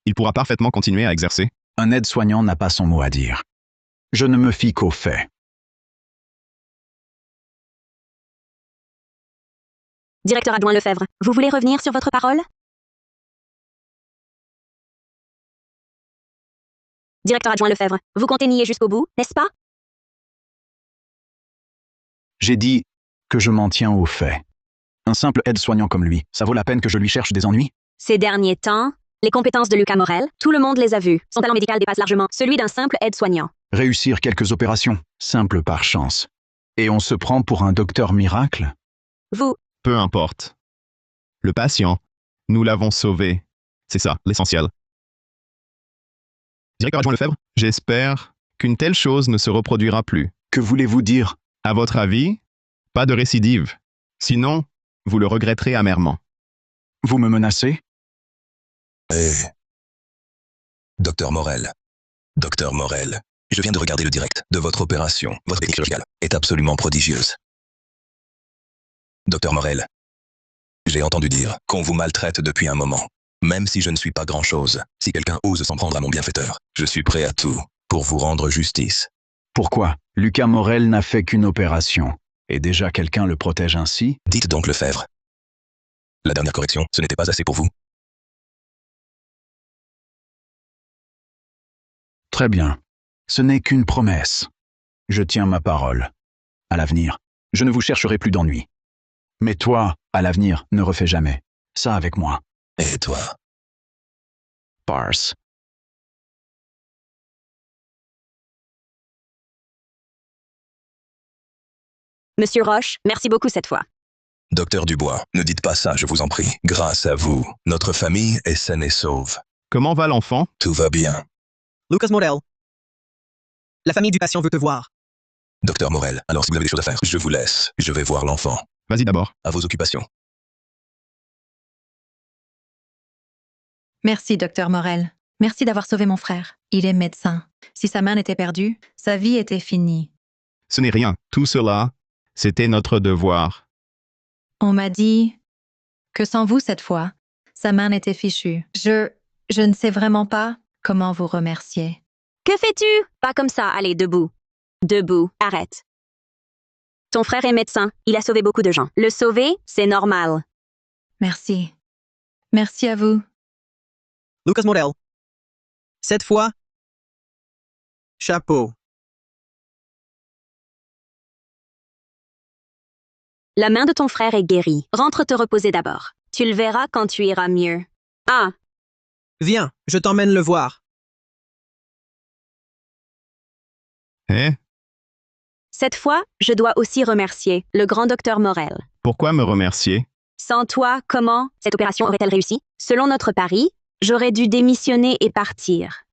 il pourra parfaitement continuer à exercer. Un aide-soignant n'a pas son mot à dire. Je ne me fie qu'aux faits. Directeur adjoint Lefebvre, vous voulez revenir sur votre parole? Directeur adjoint Lefebvre, vous comptez nier jusqu'au bout, n'est-ce pas? J'ai dit que je m'en tiens aux faits. Un simple aide-soignant comme lui, ça vaut la peine que je lui cherche des ennuis? Ces derniers temps, les compétences de Lucas Morel, tout le monde les a vues. Son talent médical dépasse largement celui d'un simple aide-soignant. Réussir quelques opérations, simple par chance. Et on se prend pour un docteur miracle? Vous. Peu importe. Le patient, nous l'avons sauvé. C'est ça, l'essentiel. Directeur adjoint Lefebvre, j'espère qu'une telle chose ne se reproduira plus. Que voulez-vous dire? À votre avis, pas de récidive. Sinon, vous le regretterez amèrement. Vous me menacez? Docteur Morel. Docteur Morel, je viens de regarder le direct de votre opération. Votre technique chirurgicale est absolument prodigieuse. Docteur Morel, j'ai entendu dire qu'on vous maltraite depuis un moment. Même si je ne suis pas grand-chose, si quelqu'un ose s'en prendre à mon bienfaiteur, je suis prêt à tout pour vous rendre justice. Pourquoi? Lucas Morel n'a fait qu'une opération. Et déjà quelqu'un le protège ainsi? Dites donc Lefebvre. La dernière correction, ce n'était pas assez pour vous? Très bien. Ce n'est qu'une promesse. Je tiens ma parole. À l'avenir, je ne vous chercherai plus d'ennui. Mais toi, à l'avenir, ne refais jamais ça avec moi. Et toi? Parse. Monsieur Roche, merci beaucoup cette fois. Docteur Dubois, ne dites pas ça, je vous en prie. Grâce à vous, notre famille est saine et sauve. Comment va l'enfant? Tout va bien. Lucas Morel. La famille du patient veut te voir. Docteur Morel, alors si vous avez des choses à faire, je vous laisse. Je vais voir l'enfant. Vas-y d'abord. À vos occupations. Merci, docteur Morel. Merci d'avoir sauvé mon frère. Il est médecin. Si sa main était perdue, sa vie était finie. Ce n'est rien. Tout cela, c'était notre devoir. On m'a dit que sans vous cette fois, sa main était fichue. Je ne sais vraiment pas comment vous remercier. Que fais-tu? Pas comme ça, allez, debout. Debout, arrête. Ton frère est médecin, il a sauvé beaucoup de gens. Le sauver, c'est normal. Merci. Merci à vous. Lucas Morel. Cette fois, chapeau. La main de ton frère est guérie. Rentre te reposer d'abord. Tu le verras quand tu iras mieux. Ah, Viens, je t'emmène le voir. Eh? cette fois, je dois aussi remercier le grand docteur Morel. Pourquoi me remercier? Sans toi, comment cette opération aurait-elle réussi? Selon notre pari, j'aurais dû démissionner et partir.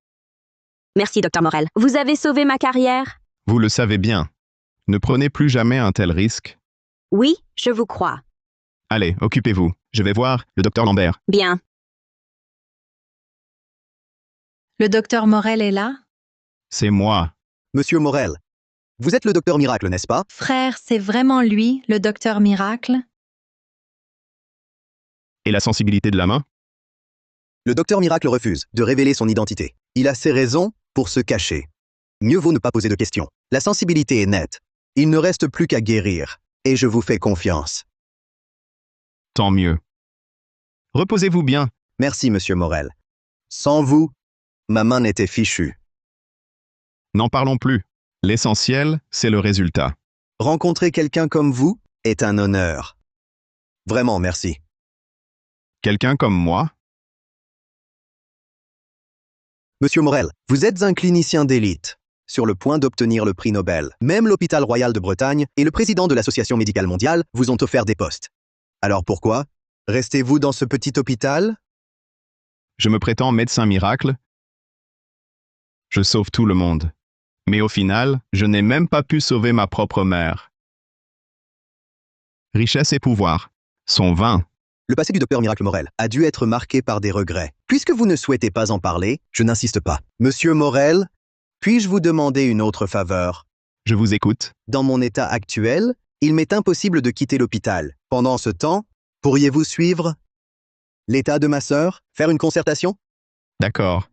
Merci, docteur Morel. Vous avez sauvé ma carrière? Vous le savez bien. Ne prenez plus jamais un tel risque. Oui, je vous crois. Allez, occupez-vous. Je vais voir le docteur Lambert. Bien. Le docteur Morel est là? C'est moi. Monsieur Morel, vous êtes le docteur Miracle, n'est-ce pas? Frère, c'est vraiment lui, le docteur Miracle? Et la sensibilité de la main? Le docteur Miracle refuse de révéler son identité. Il a ses raisons pour se cacher. Mieux vaut ne pas poser de questions. La sensibilité est nette. Il ne reste plus qu'à guérir. Et je vous fais confiance. Tant mieux. Reposez-vous bien. Merci, monsieur Morel. Sans vous, ma main n'était fichue. N'en parlons plus. L'essentiel, c'est le résultat. Rencontrer quelqu'un comme vous est un honneur. Vraiment, merci. Quelqu'un comme moi? Monsieur Morel, vous êtes un clinicien d'élite, sur le point d'obtenir le prix Nobel. Même l'Hôpital Royal de Bretagne et le président de l'Association médicale mondiale vous ont offert des postes. Alors pourquoi? Restez-vous dans ce petit hôpital? Je me prétends médecin miracle. Je sauve tout le monde. Mais au final, je n'ai même pas pu sauver ma propre mère. Richesse et pouvoir sont vains. Le passé du docteur Miracle Morel a dû être marqué par des regrets. Puisque vous ne souhaitez pas en parler, je n'insiste pas. Monsieur Morel, puis-je vous demander une autre faveur? Je vous écoute. Dans mon état actuel, il m'est impossible de quitter l'hôpital. Pendant ce temps, pourriez-vous suivre l'état de ma sœur? Faire une concertation? D'accord.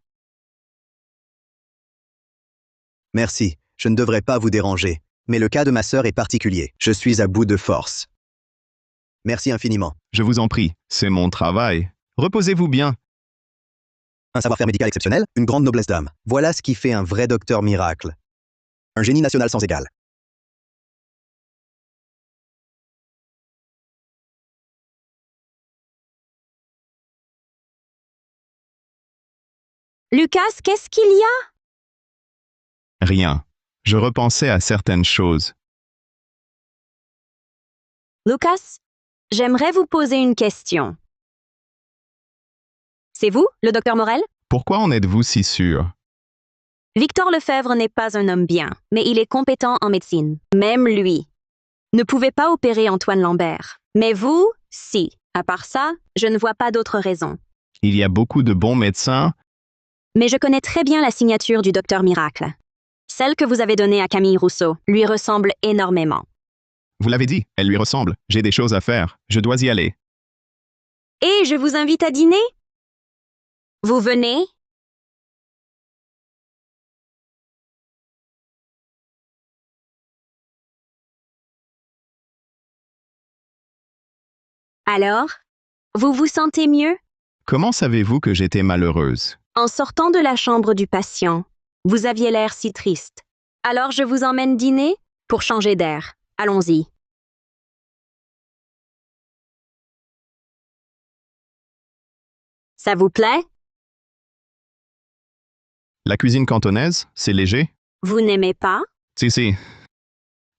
Merci, je ne devrais pas vous déranger, mais le cas de ma sœur est particulier. Je suis à bout de force. Merci infiniment. Je vous en prie, c'est mon travail. Reposez-vous bien. Un savoir-faire médical exceptionnel, une grande noblesse d'âme. Voilà ce qui fait un vrai docteur miracle. Un génie national sans égal. Lucas, qu'est-ce qu'il y a? Rien. Je repensais à certaines choses. Lucas, j'aimerais vous poser une question. C'est vous, le docteur Morel? Pourquoi en êtes-vous si sûr? Victor Lefebvre n'est pas un homme bien, mais il est compétent en médecine. Même lui ne pouvait pas opérer Antoine Lambert. Mais vous, si. À part ça, je ne vois pas d'autre raison. Il y a beaucoup de bons médecins. Mais je connais très bien la signature du docteur Miracle. Celle que vous avez donnée à Camille Rousseau lui ressemble énormément. Vous l'avez dit, elle lui ressemble. J'ai des choses à faire. Je dois y aller. Et je vous invite à dîner? Vous venez? Alors, vous vous sentez mieux? Comment savez-vous que j'étais malheureuse? En sortant de la chambre du patient, vous aviez l'air si triste. Alors je vous emmène dîner pour changer d'air. Allons-y. Ça vous plaît? La cuisine cantonaise, c'est léger? Vous n'aimez pas? Si.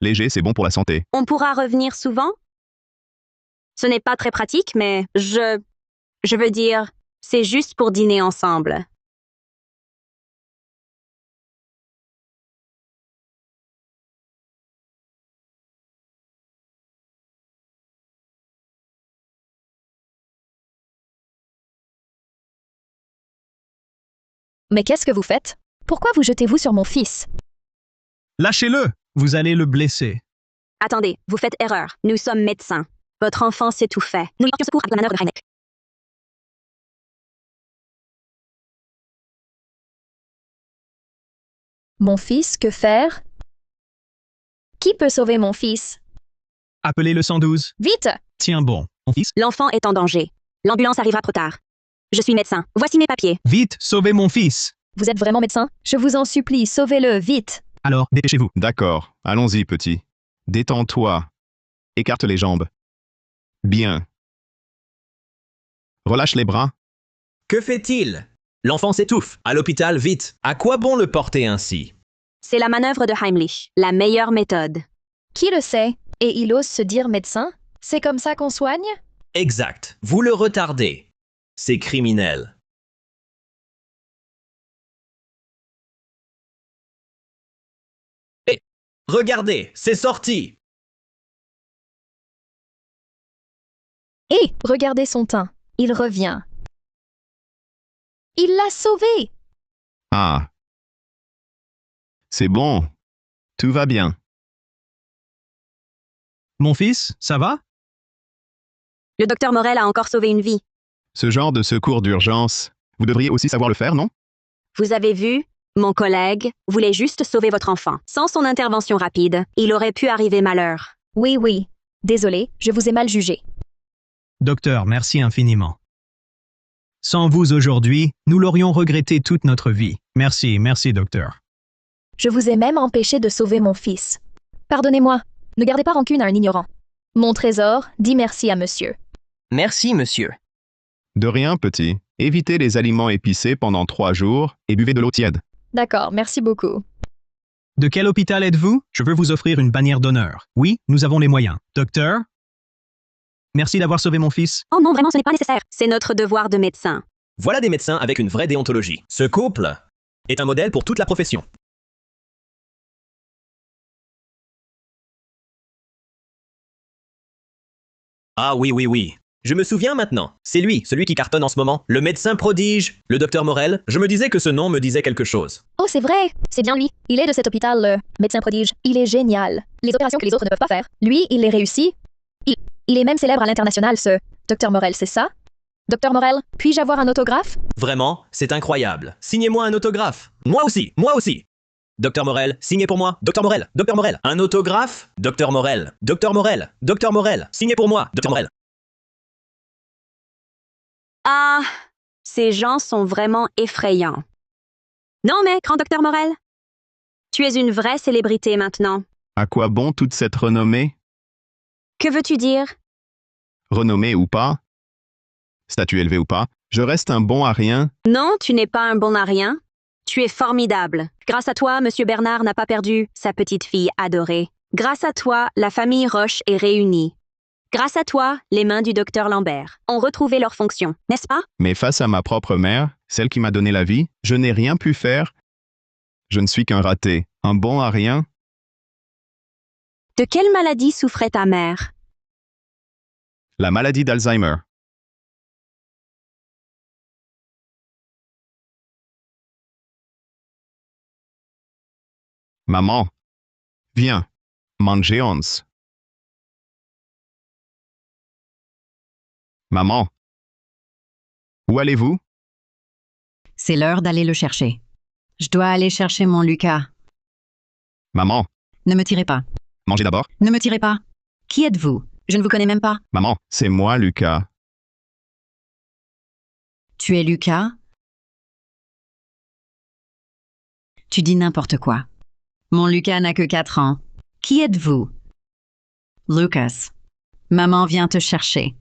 Léger, c'est bon pour la santé. On pourra revenir souvent? Ce n'est pas très pratique, mais je veux dire, c'est juste pour dîner ensemble. Mais qu'est-ce que vous faites? Pourquoi vous jetez-vous sur mon fils? Lâchez-le! Vous allez le blesser. Attendez, vous faites erreur. Nous sommes médecins. Votre enfant s'étouffait. Nous lui portions secours avec la manœuvre de Heineck. Mon fils, que faire? Qui peut sauver mon fils? Appelez le 112. Vite! Tiens bon, mon fils. L'enfant est en danger. L'ambulance arrivera trop tard. Je suis médecin. Voici mes papiers. Vite, sauvez mon fils. Vous êtes vraiment médecin? Je vous en supplie, sauvez-le, vite! Alors, dépêchez-vous. D'accord, allons-y, petit. Détends-toi. Écarte les jambes. Bien. Relâche les bras. Que fait-il? L'enfant s'étouffe. À l'hôpital, vite. À quoi bon le porter ainsi? C'est la manœuvre de Heimlich, la meilleure méthode. Qui le sait? Et il ose se dire médecin? C'est comme ça qu'on soigne? Exact. Vous le retardez. C'est criminel. Hé, regardez, c'est sorti. Hé, regardez son teint. Il revient. Il l'a sauvé! Ah. C'est bon. Tout va bien. Mon fils, ça va? Le docteur Morel a encore sauvé une vie. Ce genre de secours d'urgence, vous devriez aussi savoir le faire, non? Vous avez vu? Mon collègue voulait juste sauver votre enfant. Sans son intervention rapide, il aurait pu arriver malheur. Oui, oui. Désolé, je vous ai mal jugé. Docteur, merci infiniment. Sans vous aujourd'hui, nous l'aurions regretté toute notre vie. Merci, merci, docteur. Je vous ai même empêché de sauver mon fils. Pardonnez-moi, ne gardez pas rancune à un ignorant. Mon trésor dit merci à monsieur. Merci, monsieur. De rien, petit. Évitez les aliments épicés pendant 3 jours et buvez de l'eau tiède. D'accord, merci beaucoup. De quel hôpital êtes-vous? Je veux vous offrir une bannière d'honneur. Oui, nous avons les moyens. Docteur? Merci d'avoir sauvé mon fils. Oh non, vraiment, ce n'est pas nécessaire. C'est notre devoir de médecin. Voilà des médecins avec une vraie déontologie. Ce couple est un modèle pour toute la profession. Ah oui, oui, oui. Je me souviens maintenant. C'est lui, celui qui cartonne en ce moment. Le médecin prodige, le docteur Morel. Je me disais que ce nom me disait quelque chose. Oh, c'est vrai, c'est bien lui. Il est de cet hôpital, le médecin prodige. Il est génial. Les opérations que les autres ne peuvent pas faire. Lui, il les réussit. Il est même célèbre à l'international, ce docteur Morel, c'est ça? Docteur Morel, puis-je avoir un autographe? Vraiment, c'est incroyable. Signez-moi un autographe. Moi aussi, moi aussi. Docteur Morel, signez pour moi. Docteur Morel, Docteur Morel. Un autographe? Docteur Morel, Docteur Morel, Docteur Morel. Signez pour moi. Docteur Morel. Ah, ces gens sont vraiment effrayants. Non mais, grand docteur Morel, tu es une vraie célébrité maintenant. À quoi bon toute cette renommée? Que veux-tu dire? Renommée ou pas? Statut élevé ou pas? Je reste un bon à rien? Non, tu n'es pas un bon à rien. Tu es formidable. Grâce à toi, Monsieur Bernard n'a pas perdu sa petite fille adorée. Grâce à toi, la famille Roche est réunie. Grâce à toi, les mains du docteur Lambert ont retrouvé leur fonction, n'est-ce pas? Mais face à ma propre mère, celle qui m'a donné la vie, je n'ai rien pu faire. Je ne suis qu'un raté, un bon à rien. De quelle maladie souffrait ta mère? La maladie d'Alzheimer. Maman, viens, mangeons. Maman, où allez-vous? C'est l'heure d'aller le chercher. Je dois aller chercher mon Lucas. Maman, Ne me tirez pas. mangez d'abord. Ne me tirez pas. Qui êtes-vous? Je ne vous connais même pas. Maman, c'est moi, Lucas. Tu es Lucas? Tu dis n'importe quoi. Mon Lucas n'a que 4 ans. Qui êtes-vous? Lucas. Maman vient te chercher.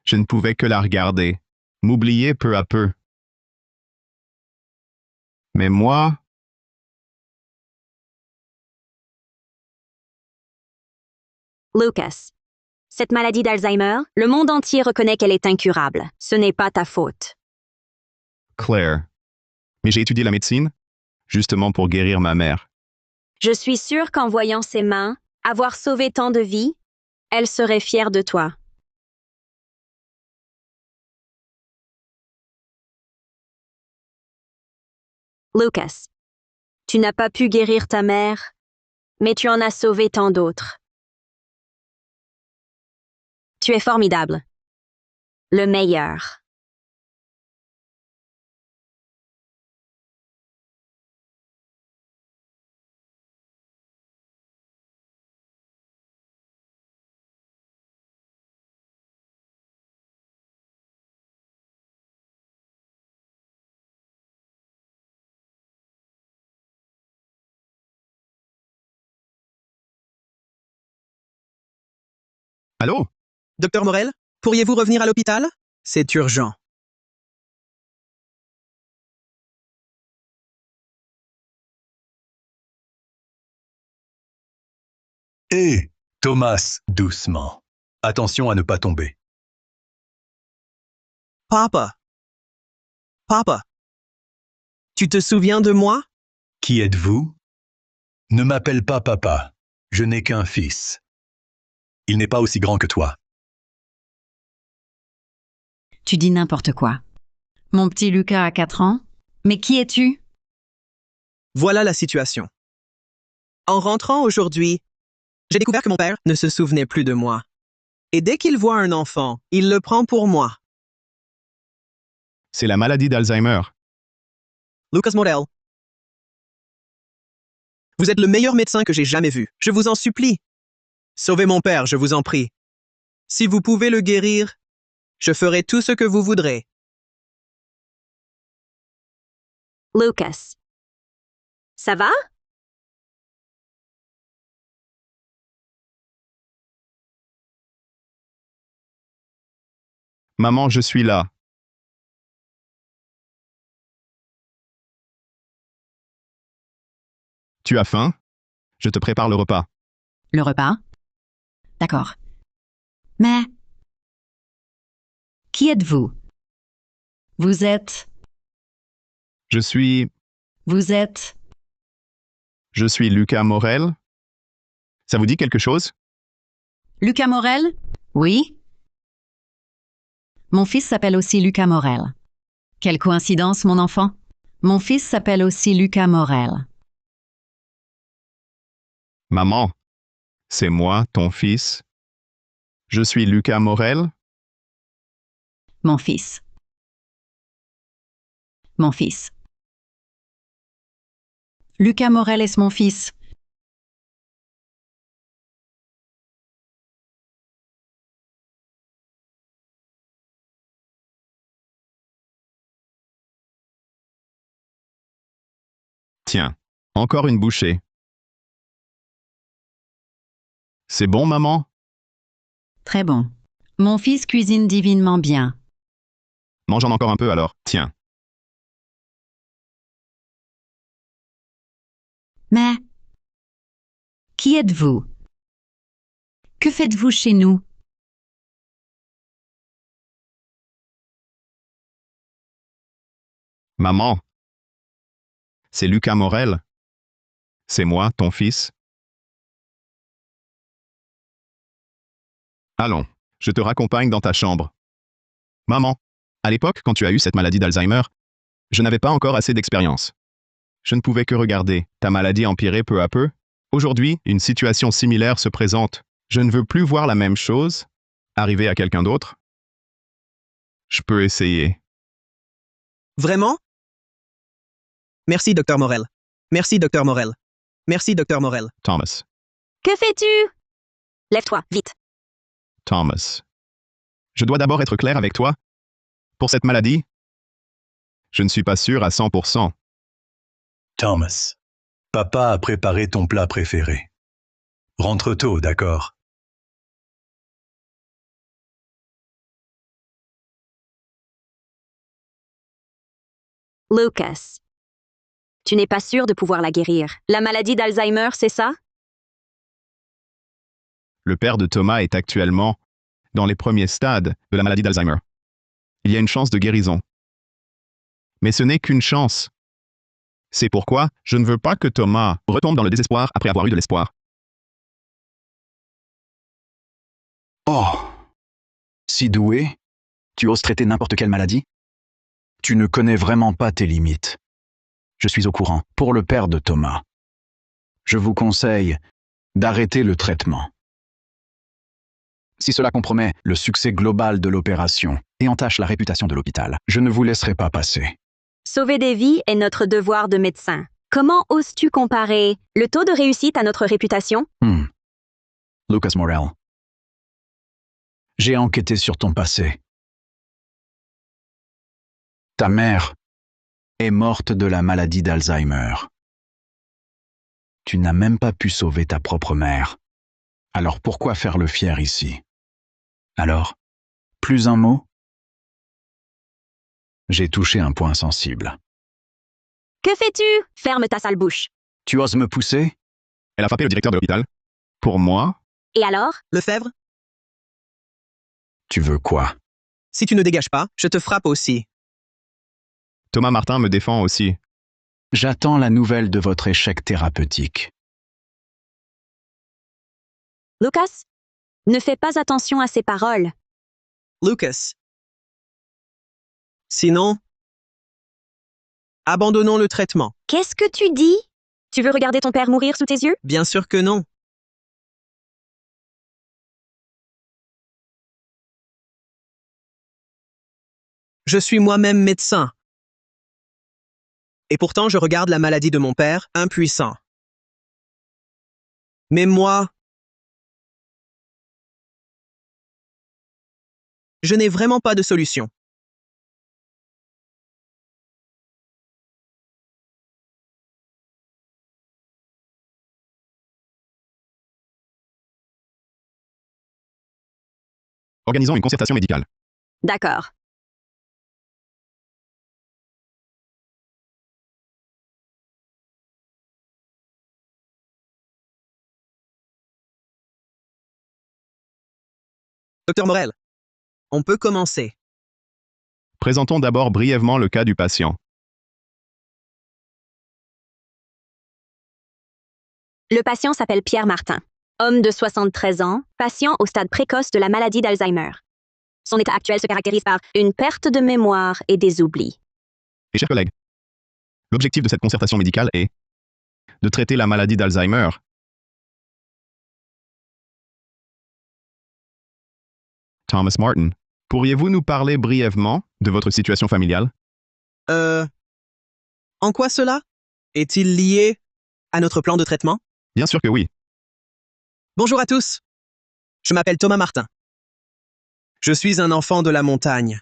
Je ne pouvais que la regarder, m'oublier peu à peu. Mais moi, Lucas, cette maladie d'Alzheimer, le monde entier reconnaît qu'elle est incurable. Ce n'est pas ta faute. Claire. Mais j'ai étudié la médecine, justement pour guérir ma mère. Je suis sûre qu'en voyant ses mains, avoir sauvé tant de vies, Elle serait fière de toi. Lucas, tu n'as pas pu guérir ta mère, mais tu en as sauvé tant d'autres. Tu es formidable. Le meilleur. Allô? Docteur Morel, pourriez-vous revenir à l'hôpital? C'est urgent. Hé, Thomas, doucement. Attention à ne pas tomber. Papa. Papa. Tu te souviens de moi? Qui êtes-vous? Ne m'appelle pas papa. Je n'ai qu'un fils. Il n'est pas aussi grand que toi. Tu dis n'importe quoi. Mon petit Lucas a 4 ans? Mais qui es-tu? Voilà la situation. En rentrant aujourd'hui, j'ai découvert que mon père ne se souvenait plus de moi. Et dès qu'il voit un enfant, il le prend pour moi. C'est la maladie d'Alzheimer. Lucas Morel. Vous êtes le meilleur médecin que j'ai jamais vu. Je vous en supplie. Sauvez mon père, je vous en prie. Si vous pouvez le guérir, je ferai tout ce que vous voudrez. Lucas. Ça va? Maman, je suis là. Tu as faim? Je te prépare le repas. Le repas? D'accord. Mais... Qui êtes-vous? Vous êtes... Je suis Lucas Morel. Ça vous dit quelque chose? Lucas Morel? Oui. Mon fils s'appelle aussi Lucas Morel. Quelle coïncidence, mon enfant. Mon fils s'appelle aussi Lucas Morel. Maman, c'est moi, ton fils. Je suis Lucas Morel. Mon fils. Mon fils. Lucas Morel est mon fils. Tiens, encore une bouchée. C'est bon, maman? Très bon. Mon fils cuisine divinement bien. Mange-en encore un peu alors, tiens. Mais... Qui êtes-vous? Que faites-vous chez nous? Maman, c'est Lucas Morel. C'est moi, ton fils. Allons, je te raccompagne dans ta chambre. Maman, à l'époque, quand tu as eu cette maladie d'Alzheimer, je n'avais pas encore assez d'expérience. Je ne pouvais que regarder ta maladie empirer peu à peu. Aujourd'hui, une situation similaire se présente. Je ne veux plus voir la même chose arriver à quelqu'un d'autre. Je peux essayer. Vraiment? Merci, Docteur Morel. Merci, Docteur Morel. Merci, Docteur Morel. Thomas. Que fais-tu? Lève-toi, vite. Thomas. Je dois d'abord être clair avec toi. Pour cette maladie, je ne suis pas sûr à 100%. Thomas, papa a préparé ton plat préféré. Rentre tôt, d'accord? Lucas. Tu n'es pas sûr de pouvoir la guérir. La maladie d'Alzheimer, c'est ça? Le père de Thomas est actuellement dans les premiers stades de la maladie d'Alzheimer. Il y a une chance de guérison. Mais ce n'est qu'une chance. C'est pourquoi je ne veux pas que Thomas retombe dans le désespoir après avoir eu de l'espoir. Oh! Si doué? Tu oses traiter n'importe quelle maladie? Tu ne connais vraiment pas tes limites. Je suis au courant, pour le père de Thomas. Je vous conseille d'arrêter le traitement. Si cela compromet le succès global de l'opération et entache la réputation de l'hôpital, je ne vous laisserai pas passer. Sauver des vies est notre devoir de médecin. Comment oses-tu comparer le taux de réussite à notre réputation? Lucas Morel. J'ai enquêté sur ton passé. Ta mère est morte de la maladie d'Alzheimer. Tu n'as même pas pu sauver ta propre mère. Alors pourquoi faire le fier ici? Alors, plus un mot? J'ai touché un point sensible. Que fais-tu? Ferme ta sale bouche. Tu oses me pousser? Elle a frappé le directeur de l'hôpital. Pour moi? Et alors? Lefebvre, Tu veux quoi? si tu ne dégages pas, je te frappe aussi. Thomas Martin me défend aussi. J'attends la nouvelle de votre échec thérapeutique. Lucas? Ne fais pas attention à ses paroles. Lucas. Sinon, abandonnons le traitement. Qu'est-ce que tu dis? Tu veux regarder ton père mourir sous tes yeux? Bien sûr que non. Je suis moi-même médecin. Et pourtant, je regarde la maladie de mon père, impuissant. Mais moi, je n'ai vraiment pas de solution. Organisons une concertation médicale. D'accord. Docteur Morel, on peut commencer. Présentons d'abord brièvement le cas du patient. Le patient s'appelle Pierre Martin. Homme de 73 ans, patient au stade précoce de la maladie d'Alzheimer. Son état actuel se caractérise par une perte de mémoire et des oublis. Et chers collègues, l'objectif de cette concertation médicale est de traiter la maladie d'Alzheimer. Thomas Martin, pourriez-vous nous parler brièvement de votre situation familiale? En quoi cela? Est-il lié à notre plan de traitement? Bien sûr que oui. Bonjour à tous. Je m'appelle Thomas Martin. Je suis un enfant de la montagne.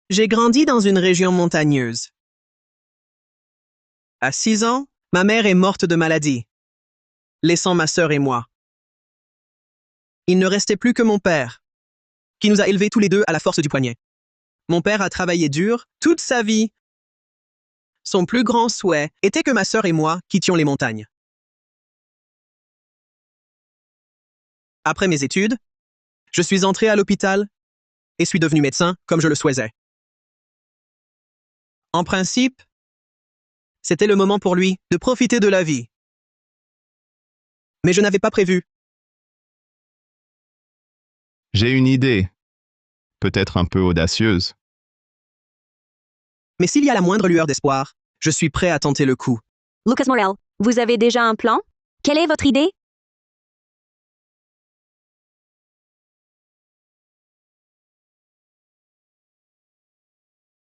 J'ai grandi dans une région montagneuse. À 6 ans, ma mère est morte de maladie, laissant ma sœur et moi. Il ne restait plus que mon père, qui nous a élevés tous les deux à la force du poignet. Mon père a travaillé dur toute sa vie. Son plus grand souhait était que ma sœur et moi quittions les montagnes. Après mes études, je suis entré à l'hôpital et suis devenu médecin comme je le souhaitais. En principe, c'était le moment pour lui de profiter de la vie. Mais je n'avais pas prévu. J'ai une idée, peut-être un peu audacieuse. Mais s'il y a la moindre lueur d'espoir, je suis prêt à tenter le coup. Lucas Morel, vous avez déjà un plan? Quelle est votre idée?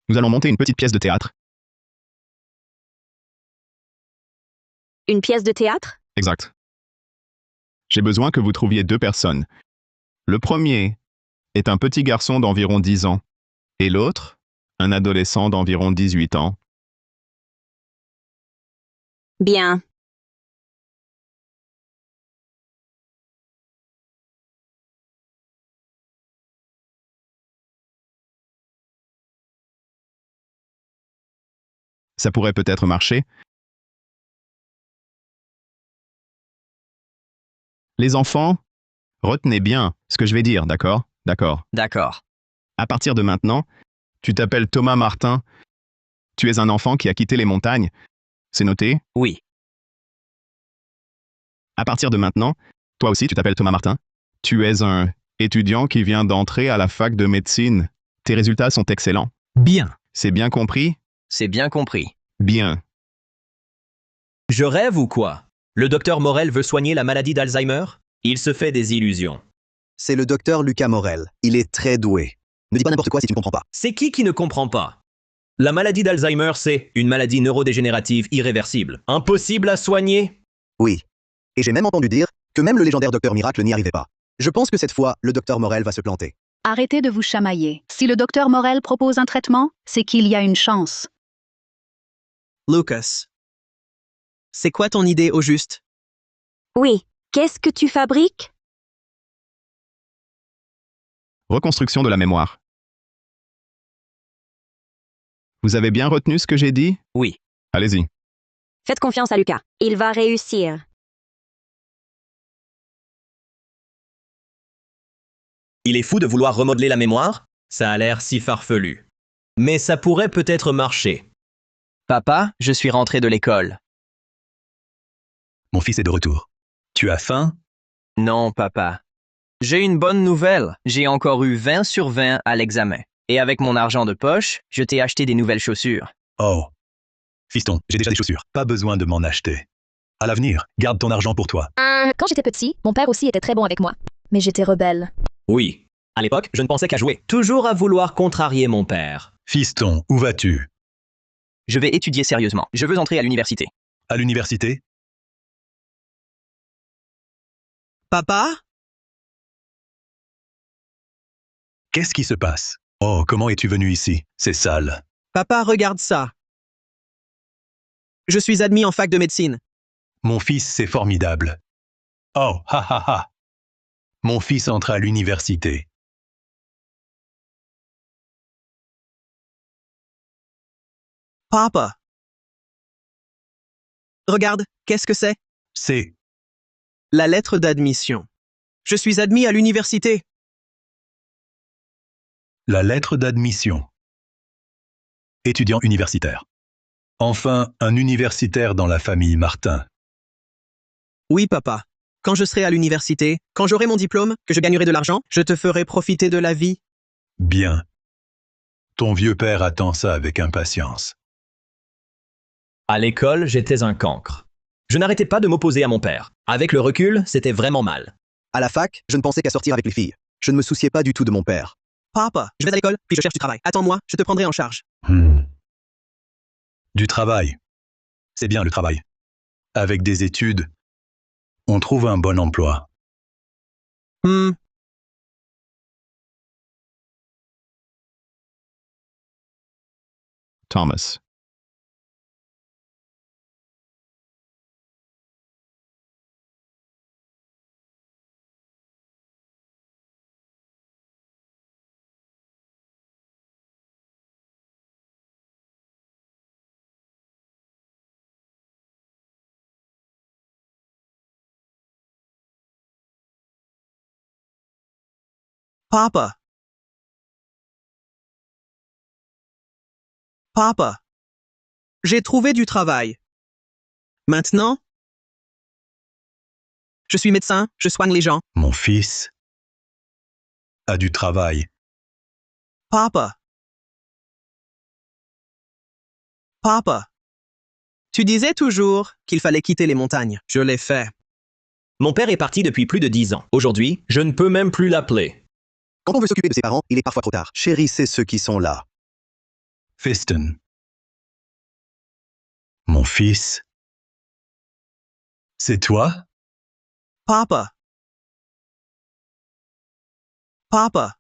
Nous allons monter une petite pièce de théâtre. Une pièce de théâtre? Exact. J'ai besoin que vous trouviez 2 personnes. Le premier est un petit garçon d'environ 10 ans et l'autre, un adolescent d'environ 18 ans. Bien. Ça pourrait peut-être marcher. Les enfants, retenez bien ce que je vais dire, d'accord? D'accord. D'accord. À partir de maintenant, tu t'appelles Thomas Martin. Tu es un enfant qui a quitté les montagnes. C'est noté? Oui. À partir de maintenant, toi aussi tu t'appelles Thomas Martin. Tu es un Étudiant qui vient d'entrer à la fac de médecine. Tes résultats sont excellents. Bien. C'est bien compris? C'est bien compris. Bien. Je rêve ou quoi? Le docteur Morel veut soigner la maladie d'Alzheimer? Il se fait des illusions. C'est le docteur Lucas Morel. Il est très doué. Ne dis pas n'importe quoi si tu ne comprends pas. C'est qui ne comprend pas? La maladie d'Alzheimer, c'est une maladie neurodégénérative irréversible. Impossible à soigner? Oui. Et j'ai même entendu dire que même le légendaire docteur Miracle n'y arrivait pas. Je pense que cette fois, le docteur Morel va se planter. Arrêtez de vous chamailler. Si le docteur Morel propose un traitement, c'est qu'il y a une chance. Lucas. C'est quoi ton idée au juste? Oui, qu'est-ce que tu fabriques? Reconstruction de la mémoire. Vous avez bien retenu ce que j'ai dit? Oui. Allez-y. Faites confiance à Lucas. Il va réussir. Il est fou de vouloir remodeler la mémoire? Ça a l'air si farfelu. Mais ça pourrait peut-être marcher. Papa, je suis rentré de l'école. Mon fils est de retour. Tu as faim? Non, papa. J'ai une bonne nouvelle. J'ai encore eu 20 sur 20 à l'examen. Et avec mon argent de poche, je t'ai acheté des nouvelles chaussures. Oh. Fiston, j'ai déjà des chaussures. Pas besoin de m'en acheter. À l'avenir, garde ton argent pour toi. Quand j'étais petit, mon père aussi était très bon avec moi. Mais j'étais rebelle. Oui. À l'époque, je ne pensais qu'à jouer. Toujours à vouloir contrarier mon père. Fiston, où vas-tu? Je vais étudier sérieusement. Je veux entrer à l'université. À l'université? Papa? Qu'est-ce qui se passe? Oh, comment es-tu venu ici? C'est sale. Papa, regarde ça. Je suis admis en fac de médecine. Mon fils, c'est formidable. Oh, ha ha ha. Mon fils entre à l'université. Papa. Regarde, qu'est-ce que c'est? C'est La lettre d'admission. Je suis admis à l'université. la lettre d'admission. Étudiant universitaire. Enfin, un universitaire dans la famille Martin. Oui, papa. Quand je serai à l'université, quand j'aurai mon diplôme, que je gagnerai de l'argent, je te ferai profiter de la vie. Bien. Ton vieux père attend ça avec impatience. À l'école, j'étais un cancre. Je n'arrêtais pas de m'opposer à mon père. Avec le recul, c'était vraiment mal. À la fac, je ne pensais qu'à sortir avec les filles. Je ne me souciais pas du tout de mon père. Papa, je vais à l'école, puis je cherche du travail. Attends-moi, je te prendrai en charge. Du travail. C'est bien le travail. Avec des études, on trouve un bon emploi. Thomas. Papa. Papa. J'ai trouvé du travail. Maintenant, je suis médecin, je soigne les gens. Mon fils a du travail. Papa. Papa. Tu disais toujours qu'il fallait quitter les montagnes. Je l'ai fait. Mon père est parti depuis plus de 10 ans. Aujourd'hui, je ne peux même plus l'appeler. Quand on veut s'occuper de ses parents, il est parfois trop tard. Chérissez ceux qui sont là. Fiston. Mon fils. C'est toi? Papa. Papa.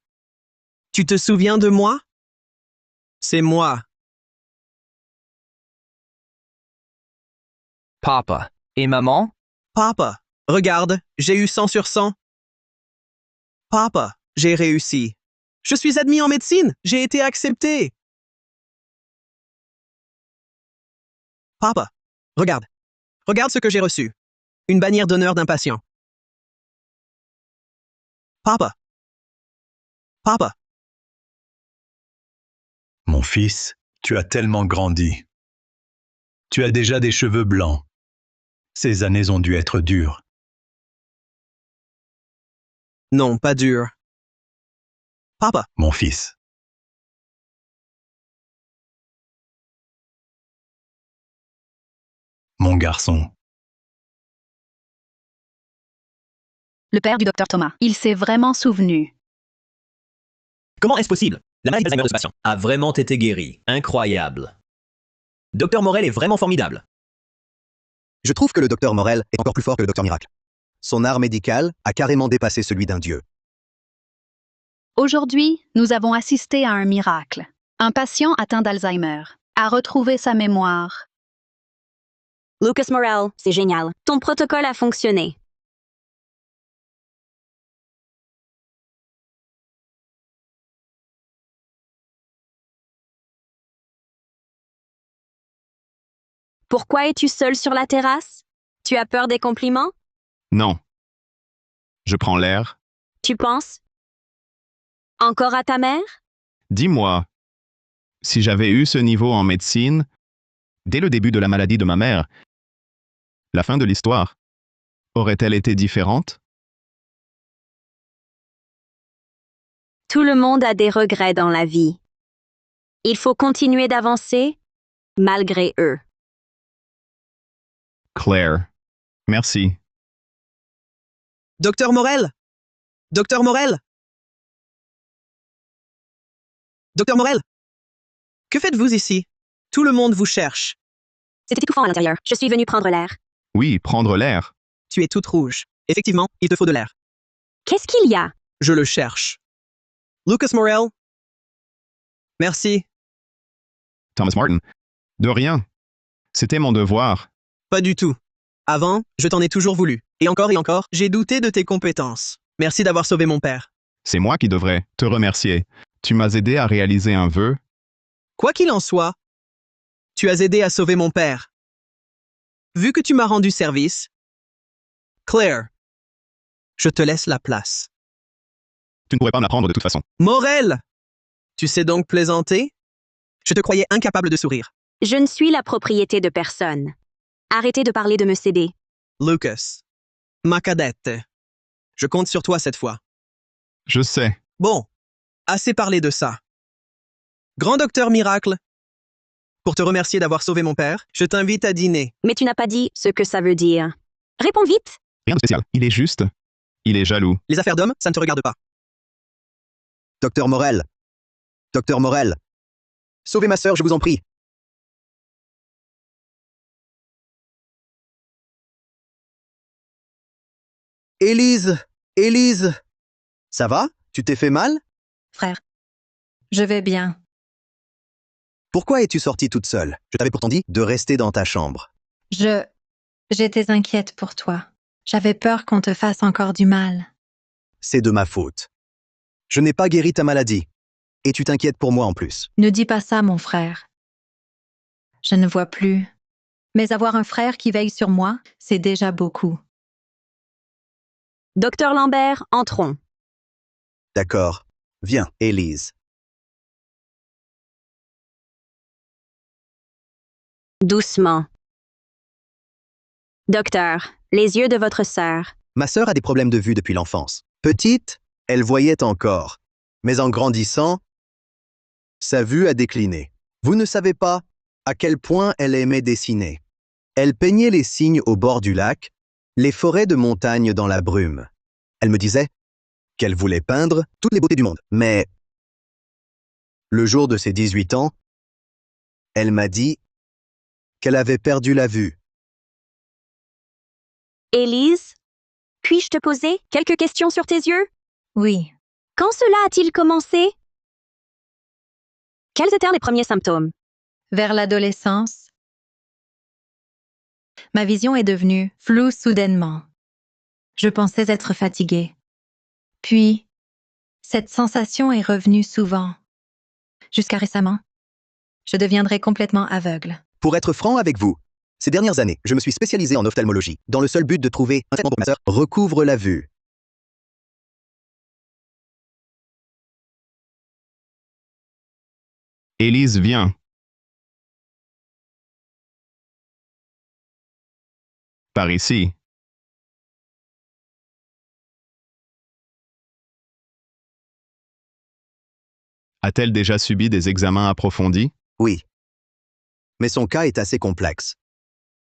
Tu te souviens de moi? C'est moi. Papa. Et maman? Papa. Regarde, j'ai eu 100 sur 100. Papa, j'ai réussi. Je suis admis en médecine. J'ai été accepté. Papa, regarde. Regarde ce que j'ai reçu. Une bannière d'honneur d'un patient. Papa. Papa. Mon fils, tu as tellement grandi. Tu as déjà des cheveux blancs. Ces années ont dû être dures. Non, pas dur. Papa. Mon fils. Mon garçon. Le père du docteur Thomas. Il s'est vraiment souvenu. Comment est-ce possible? La maladie d'Alzheimer de ce patient a vraiment été guérie. Incroyable. Docteur Morel est vraiment formidable. Je trouve que le docteur Morel est encore plus fort que le docteur Miracle. Son art médical a carrément dépassé celui d'un dieu. Aujourd'hui, nous avons assisté à un miracle. Un patient atteint d'Alzheimer a retrouvé sa mémoire. Lucas Morel, c'est génial. Ton protocole a fonctionné. Pourquoi es-tu seul sur la terrasse? Tu as peur des compliments? Non. Je prends l'air. Tu penses? Encore à ta mère? Dis-moi, si j'avais eu ce niveau en médecine, dès le début de la maladie de ma mère, la fin de l'histoire aurait-elle été différente? Tout le monde a des regrets dans la vie. Il faut continuer d'avancer, malgré eux. Claire. Merci. Docteur Morel? Docteur Morel? Docteur Morel? Que faites-vous ici? Tout le monde vous cherche. C'était étouffant à l'intérieur. Je suis venue prendre l'air. Oui, prendre l'air. Tu es toute rouge. Effectivement, il te faut de l'air. Qu'est-ce qu'il y a? Je le cherche. Lucas Morel? Merci. Thomas Martin. De rien. C'était mon devoir. Pas du tout. Avant, je t'en ai toujours voulu. Et encore, j'ai douté de tes compétences. Merci d'avoir sauvé mon père. C'est moi qui devrais te remercier. Tu m'as aidé à réaliser un vœu. Quoi qu'il en soit, tu as aidé à sauver mon père. Vu que tu m'as rendu service, Claire, je te laisse la place. Tu ne pourrais pas m'apprendre de toute façon. Morel! Tu sais donc plaisanter? Je te croyais incapable de sourire. Je ne suis la propriété de personne. Arrêtez de parler de me céder. Lucas, ma cadette, je compte sur toi cette fois. Je sais. Bon, assez parlé de ça. Grand docteur Miracle, pour te remercier d'avoir sauvé mon père, je t'invite à dîner. Mais tu n'as pas dit ce que ça veut dire. Réponds vite! Rien de spécial. Il est juste. Il est jaloux. Les affaires d'hommes, ça ne te regarde pas. Docteur Morel. Docteur Morel. Sauvez ma sœur, je vous en prie. Élise! Élise! Ça va? Tu t'es fait mal? Frère, je vais bien. Pourquoi es-tu sortie toute seule? Je t'avais pourtant dit de rester dans ta chambre. J'étais inquiète pour toi. J'avais peur qu'on te fasse encore du mal. C'est de ma faute. Je n'ai pas guéri ta maladie. Et tu t'inquiètes pour moi en plus. Ne dis pas ça, mon frère. Je ne vois plus. Mais avoir un frère qui veille sur moi, c'est déjà beaucoup. Docteur Lambert, entrons. D'accord. Viens, Élise. Doucement. Docteur, les yeux de votre sœur. Ma sœur a des problèmes de vue depuis l'enfance. Petite, elle voyait encore. Mais en grandissant, sa vue a décliné. Vous ne savez pas à quel point elle aimait dessiner. Elle peignait les signes au bord du lac, les forêts de montagne dans la brume. Elle me disait qu'elle voulait peindre toutes les beautés du monde. Mais le jour de ses 18 ans, elle m'a dit qu'elle avait perdu la vue. Élise, puis-je te poser quelques questions sur tes yeux? Oui. Quand cela a-t-il commencé? Quels étaient les premiers symptômes? Vers l'adolescence, ma vision est devenue floue soudainement. Je pensais être fatiguée. Puis, cette sensation est revenue souvent. Jusqu'à récemment, je deviendrai complètement aveugle. Pour être franc avec vous, ces dernières années, je me suis spécialisé en ophtalmologie, dans le seul but de trouver un traitement pour que ma sœur recouvre la vue. Élise, viens. Par ici. A-t-elle déjà subi des examens approfondis? Oui. Mais son cas est assez complexe.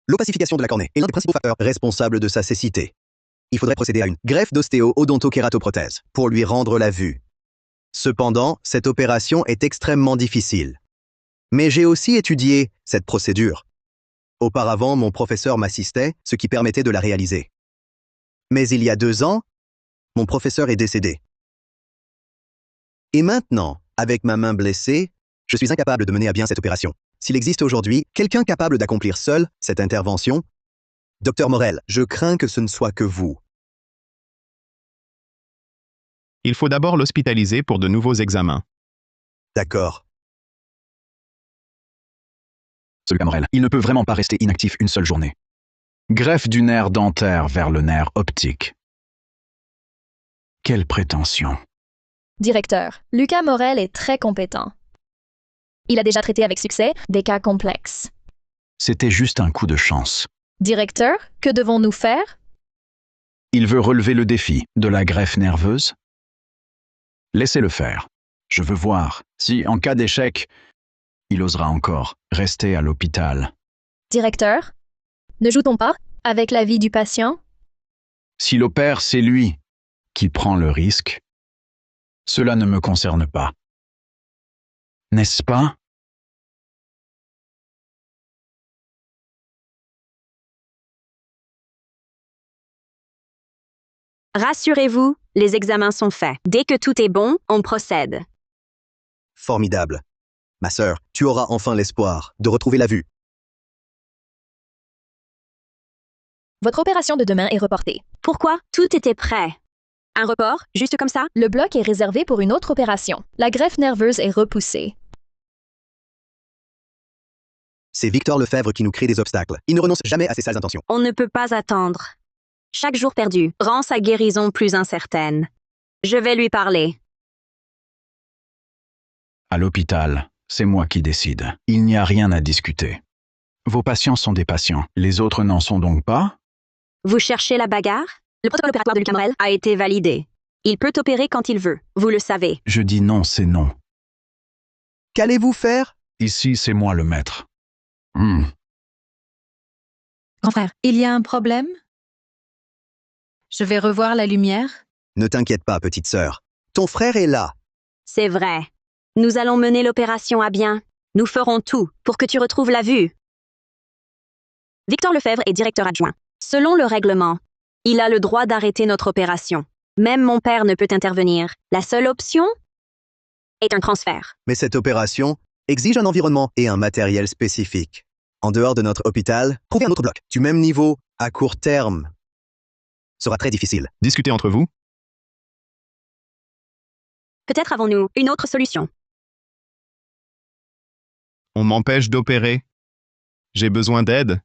L'opacification de la cornée est l'un des principaux facteurs responsables de sa cécité. Il faudrait procéder à une greffe d'ostéo-odonto-kératoprothèse pour lui rendre la vue. Cependant, cette opération est extrêmement difficile. Mais j'ai aussi étudié cette procédure. Auparavant, mon professeur m'assistait, ce qui permettait de la réaliser. Mais il y a 2 ans, mon professeur est décédé. Et maintenant, avec ma main blessée, je suis incapable de mener à bien cette opération. S'il existe aujourd'hui quelqu'un capable d'accomplir seul cette intervention, Dr Morel, je crains que ce ne soit que vous. Il faut d'abord l'hospitaliser pour de nouveaux examens. D'accord. Ce Lucas Morel, il ne peut vraiment pas rester inactif une seule journée. Greffe du nerf dentaire vers le nerf optique. Quelle prétention. Directeur, Lucas Morel est très compétent. Il a déjà traité avec succès des cas complexes. C'était juste un coup de chance. Directeur, que devons-nous faire? Il veut relever le défi de la greffe nerveuse. Laissez-le faire. Je veux voir si, en cas d'échec, il osera encore rester à l'hôpital. Directeur, ne joue-t-on pas avec la vie du patient? S'il opère, c'est lui qui prend le risque. Cela ne me concerne pas. N'est-ce pas? Rassurez-vous, les examens sont faits. Dès que tout est bon, on procède. Formidable. Ma sœur, tu auras enfin l'espoir de retrouver la vue. Votre opération de demain est reportée. Pourquoi? Tout était prêt. Un report, juste comme ça? Le bloc est réservé pour une autre opération. La greffe nerveuse est repoussée. C'est Victor Lefebvre qui nous crée des obstacles. Il ne renonce jamais à ses sales intentions. On ne peut pas attendre. Chaque jour perdu rend sa guérison plus incertaine. Je vais lui parler. À l'hôpital, c'est moi qui décide. Il n'y a rien à discuter. Vos patients sont des patients. Les autres n'en sont donc pas? Vous cherchez la bagarre? Le protocole opératoire de Lucas Morel a été validé. Il peut opérer quand il veut. Vous le savez. Je dis non, c'est non. Qu'allez-vous faire? Ici, c'est moi le maître. Grand frère, il y a un problème? Je vais revoir la lumière. Ne t'inquiète pas, petite sœur. Ton frère est là. C'est vrai. Nous allons mener l'opération à bien. Nous ferons tout pour que tu retrouves la vue. Victor Lefebvre est directeur adjoint. Selon le règlement, il a le droit d'arrêter notre opération. Même mon père ne peut intervenir. La seule option est un transfert. Mais cette opération exige un environnement et un matériel spécifique. En dehors de notre hôpital, trouver un autre bloc du même niveau à court terme sera très difficile. Discutez entre vous. Peut-être avons-nous une autre solution. On m'empêche d'opérer. J'ai besoin d'aide.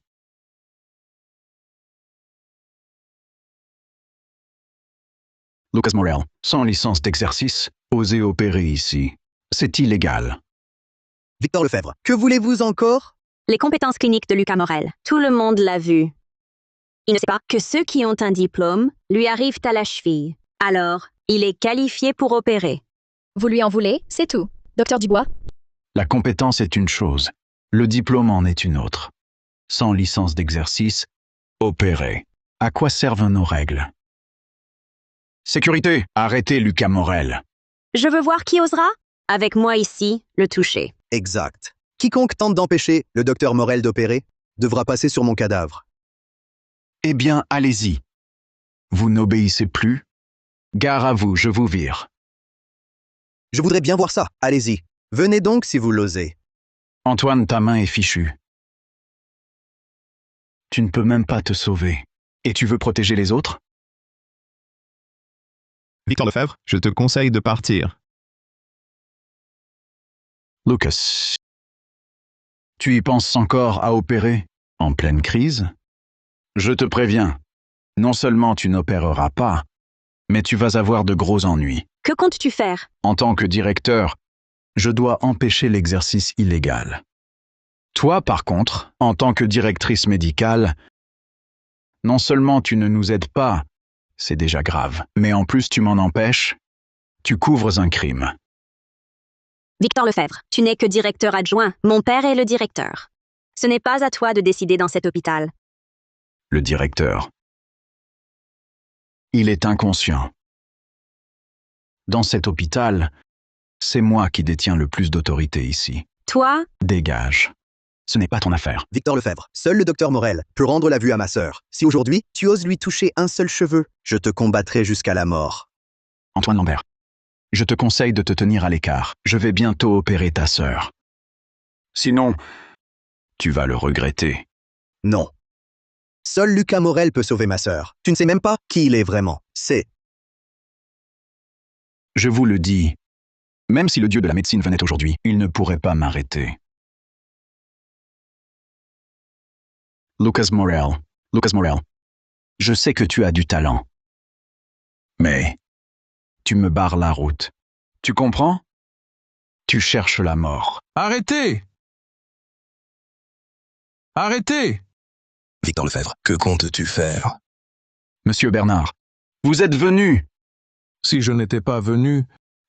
Lucas Morel, sans licence d'exercice, osez opérer ici. C'est illégal. Victor Lefebvre, que voulez-vous encore? Les compétences cliniques de Lucas Morel. Tout le monde l'a vu. Il ne sait pas que ceux qui ont un diplôme lui arrivent à la cheville. Alors, il est qualifié pour opérer. Vous lui en voulez, c'est tout. Docteur Dubois? La compétence est une chose, le diplôme en est une autre. Sans licence d'exercice, opérer. À quoi servent nos règles? Sécurité, arrêtez Lucas Morel. Je veux voir qui osera, avec moi ici, le toucher. Exact. Quiconque tente d'empêcher le docteur Morel d'opérer devra passer sur mon cadavre. Eh bien, allez-y. Vous n'obéissez plus? Gare à vous, je vous vire. Je voudrais bien voir ça. Allez-y. Venez donc si vous l'osez. Antoine, ta main est fichue. Tu ne peux même pas te sauver. Et tu veux protéger les autres? Victor Lefebvre, je te conseille de partir. Lucas, tu y penses encore à opérer en pleine crise? Je te préviens, non seulement tu n'opéreras pas, mais tu vas avoir de gros ennuis. Que comptes-tu faire? En tant que directeur, je dois empêcher l'exercice illégal. Toi, par contre, en tant que directrice médicale, non seulement tu ne nous aides pas, c'est déjà grave, mais en plus tu m'en empêches, tu couvres un crime. Victor Lefebvre, tu n'es que directeur adjoint. Mon père est le directeur. Ce n'est pas à toi de décider dans cet hôpital. Le directeur. Il est inconscient. Dans cet hôpital, c'est moi qui détiens le plus d'autorité ici. Toi? Dégage. Ce n'est pas ton affaire. Victor Lefebvre, seul le docteur Morel peut rendre la vue à ma sœur. Si aujourd'hui, tu oses lui toucher un seul cheveu, je te combattrai jusqu'à la mort. Antoine Lambert. Je te conseille de te tenir à l'écart. Je vais bientôt opérer ta sœur. Sinon, tu vas le regretter. Non. Seul Lucas Morel peut sauver ma sœur. Tu ne sais même pas qui il est vraiment. C'est... Je vous le dis, même si le dieu de la médecine venait aujourd'hui, il ne pourrait pas m'arrêter. Lucas Morel, je sais que tu as du talent. Mais tu me barres la route. Tu comprends? Tu cherches la mort. Arrêtez! Arrêtez! Victor Lefebvre, que comptes-tu faire? Monsieur Bernard, vous êtes venu! Si je n'étais pas venu,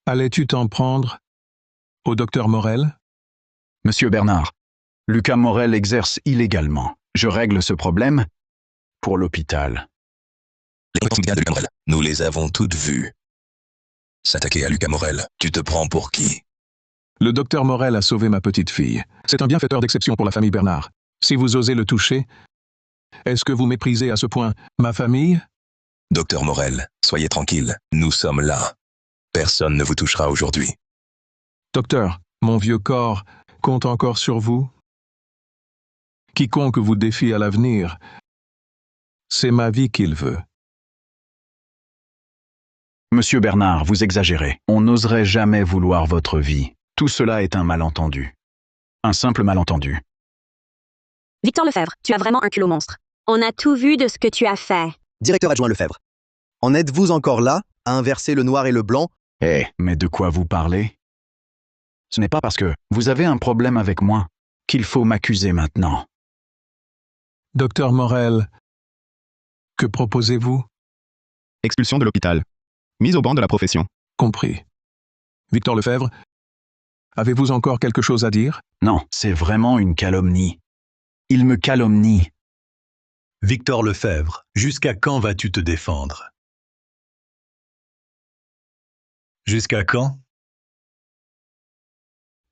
allais-tu t'en prendre au docteur Morel? Monsieur Bernard, Lucas Morel exerce illégalement. Je règle ce problème pour l'hôpital. Les conséquences de Lucas Morel, nous les avons toutes vues. S'attaquer à Lucas Morel, tu te prends pour qui? Le docteur Morel a sauvé ma petite fille. C'est un bienfaiteur d'exception pour la famille Bernard. Si vous osez le toucher, est-ce que vous méprisez à ce point ma famille? Docteur Morel, soyez tranquille, nous sommes là. Personne ne vous touchera aujourd'hui. Docteur, mon vieux corps compte encore sur vous. Quiconque vous défie à l'avenir, c'est ma vie qu'il veut. Monsieur Bernard, vous exagérez. On n'oserait jamais vouloir votre vie. Tout cela est un malentendu. Un simple malentendu. Victor Lefebvre, tu as vraiment un culot monstre. On a tout vu de ce que tu as fait. Directeur adjoint Lefebvre. En êtes-vous encore là, à inverser le noir et le blanc? Mais de quoi vous parlez? Ce n'est pas parce que vous avez un problème avec moi qu'il faut m'accuser maintenant. Docteur Morel, que proposez-vous? Expulsion de l'hôpital. Mise au banc de la profession. Compris. Victor Lefebvre, avez-vous encore quelque chose à dire? Non, c'est vraiment une calomnie. Il me calomnie. Victor Lefebvre, jusqu'à quand vas-tu te défendre? Jusqu'à quand?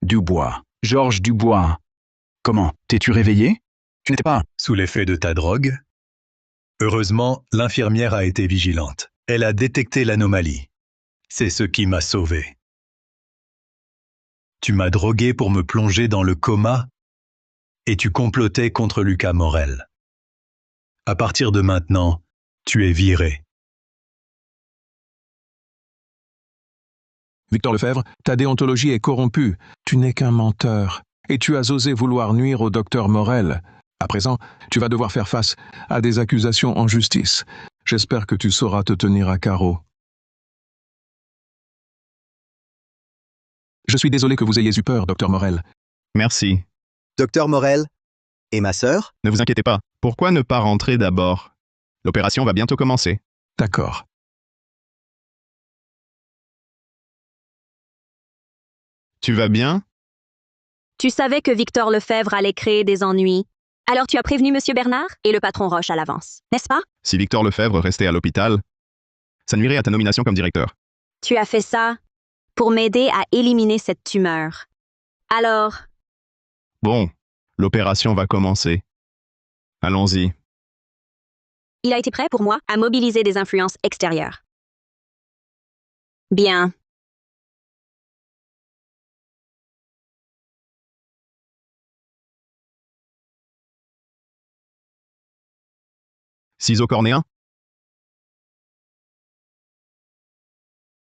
Dubois. Georges Dubois. Comment? T'es-tu réveillé? Tu n'étais pas... Sous l'effet de ta drogue? Heureusement, l'infirmière a été vigilante. Elle a détecté l'anomalie. C'est ce qui m'a sauvé. Tu m'as drogué pour me plonger dans le coma et tu complotais contre Lucas Morel. À partir de maintenant, tu es viré. Victor Lefebvre, ta déontologie est corrompue. Tu n'es qu'un menteur. Et tu as osé vouloir nuire au docteur Morel. À présent, tu vas devoir faire face à des accusations en justice. J'espère que tu sauras te tenir à carreau. Je suis désolé que vous ayez eu peur, docteur Morel. Merci. Docteur Morel, et ma sœur? Ne vous inquiétez pas. Pourquoi ne pas rentrer d'abord? L'opération va bientôt commencer. D'accord. Tu vas bien? Tu savais que Victor Lefebvre allait créer des ennuis. Alors tu as prévenu Monsieur Bernard et le patron Roche à l'avance, n'est-ce pas? Si Victor Lefebvre restait à l'hôpital, ça nuirait à ta nomination comme directeur. Tu as fait ça pour m'aider à éliminer cette tumeur. Alors... Bon, l'opération va commencer. Allons-y. Il a été prêt pour moi à mobiliser des influences extérieures. Bien. Ciseaux cornéens?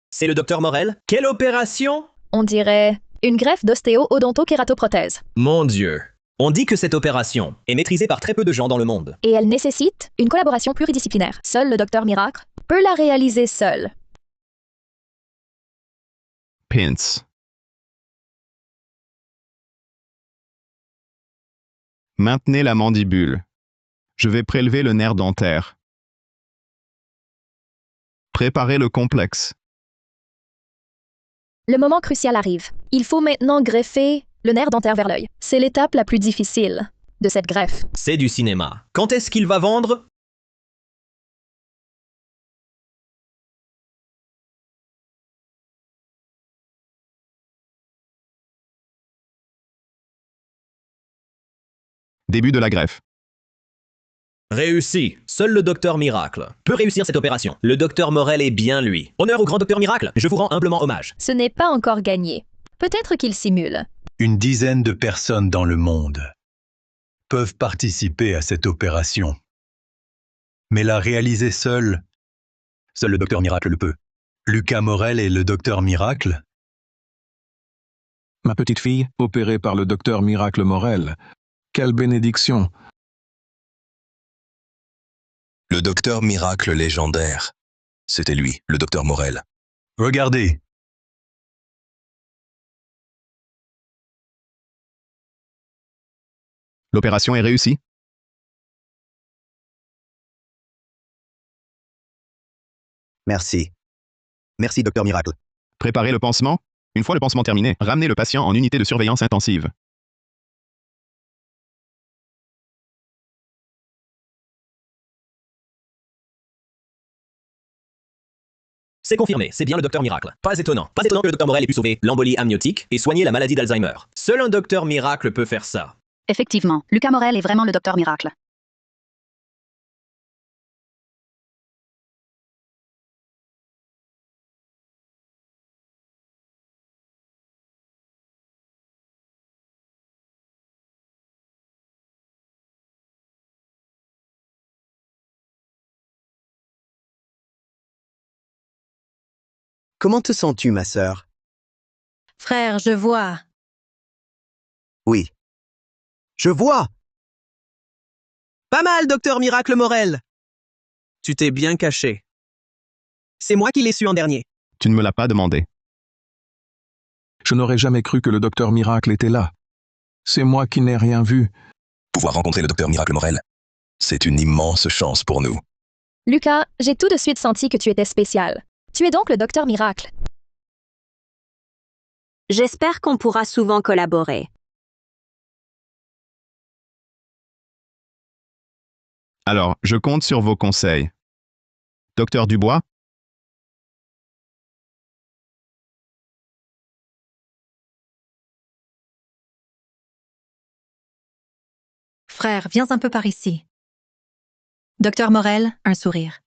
C'est le docteur Morel? Quelle opération? On dirait une greffe d'ostéo-odonto-kératoprothèse. Mon Dieu. On dit que cette opération est maîtrisée par très peu de gens dans le monde. Et elle nécessite une collaboration pluridisciplinaire. Seul le docteur Miracle peut la réaliser seul. Pince. Maintenez la mandibule. Je vais prélever le nerf dentaire. Préparez le complexe. Le moment crucial arrive. Il faut maintenant greffer le nerf dentaire vers l'œil. C'est l'étape la plus difficile de cette greffe. C'est du cinéma. Quand est-ce qu'il va vendre? Début de la greffe. Réussi. Seul le docteur Miracle peut réussir cette opération. Le docteur Morel est bien lui. Honneur au grand docteur Miracle. Je vous rends humblement hommage. Ce n'est pas encore gagné. Peut-être qu'il simule. Une dizaine de personnes dans le monde peuvent participer à cette opération. Mais la réaliser seul le docteur Miracle le peut. Lucas Morel est le docteur Miracle. Ma petite fille, opérée par le docteur Miracle Morel. Quelle bénédiction! Le docteur Miracle légendaire. C'était lui, le docteur Morel. Regardez. L'opération est réussie. Merci. Merci, docteur Miracle. Préparez le pansement. Une fois le pansement terminé, ramenez le patient en unité de surveillance intensive. C'est confirmé, c'est bien le docteur Miracle. Pas étonnant que le docteur Morel ait pu sauver l'embolie amniotique et soigner la maladie d'Alzheimer. Seul un docteur Miracle peut faire ça. Effectivement, Lucas Morel est vraiment le docteur Miracle. Comment te sens-tu, ma sœur? Frère, je vois. Oui. Je vois! Pas mal, docteur Miracle Morel. Tu t'es bien caché. C'est moi qui l'ai su en dernier. Tu ne me l'as pas demandé. Je n'aurais jamais cru que le docteur Miracle était là. C'est moi qui n'ai rien vu. Pouvoir rencontrer le docteur Miracle Morel, c'est une immense chance pour nous. Lucas, j'ai tout de suite senti que tu étais spécial. Tu es donc le docteur Miracle. J'espère qu'on pourra souvent collaborer. Alors, je compte sur vos conseils. Docteur Dubois? Frère, viens un peu par ici. Docteur Morel, un sourire.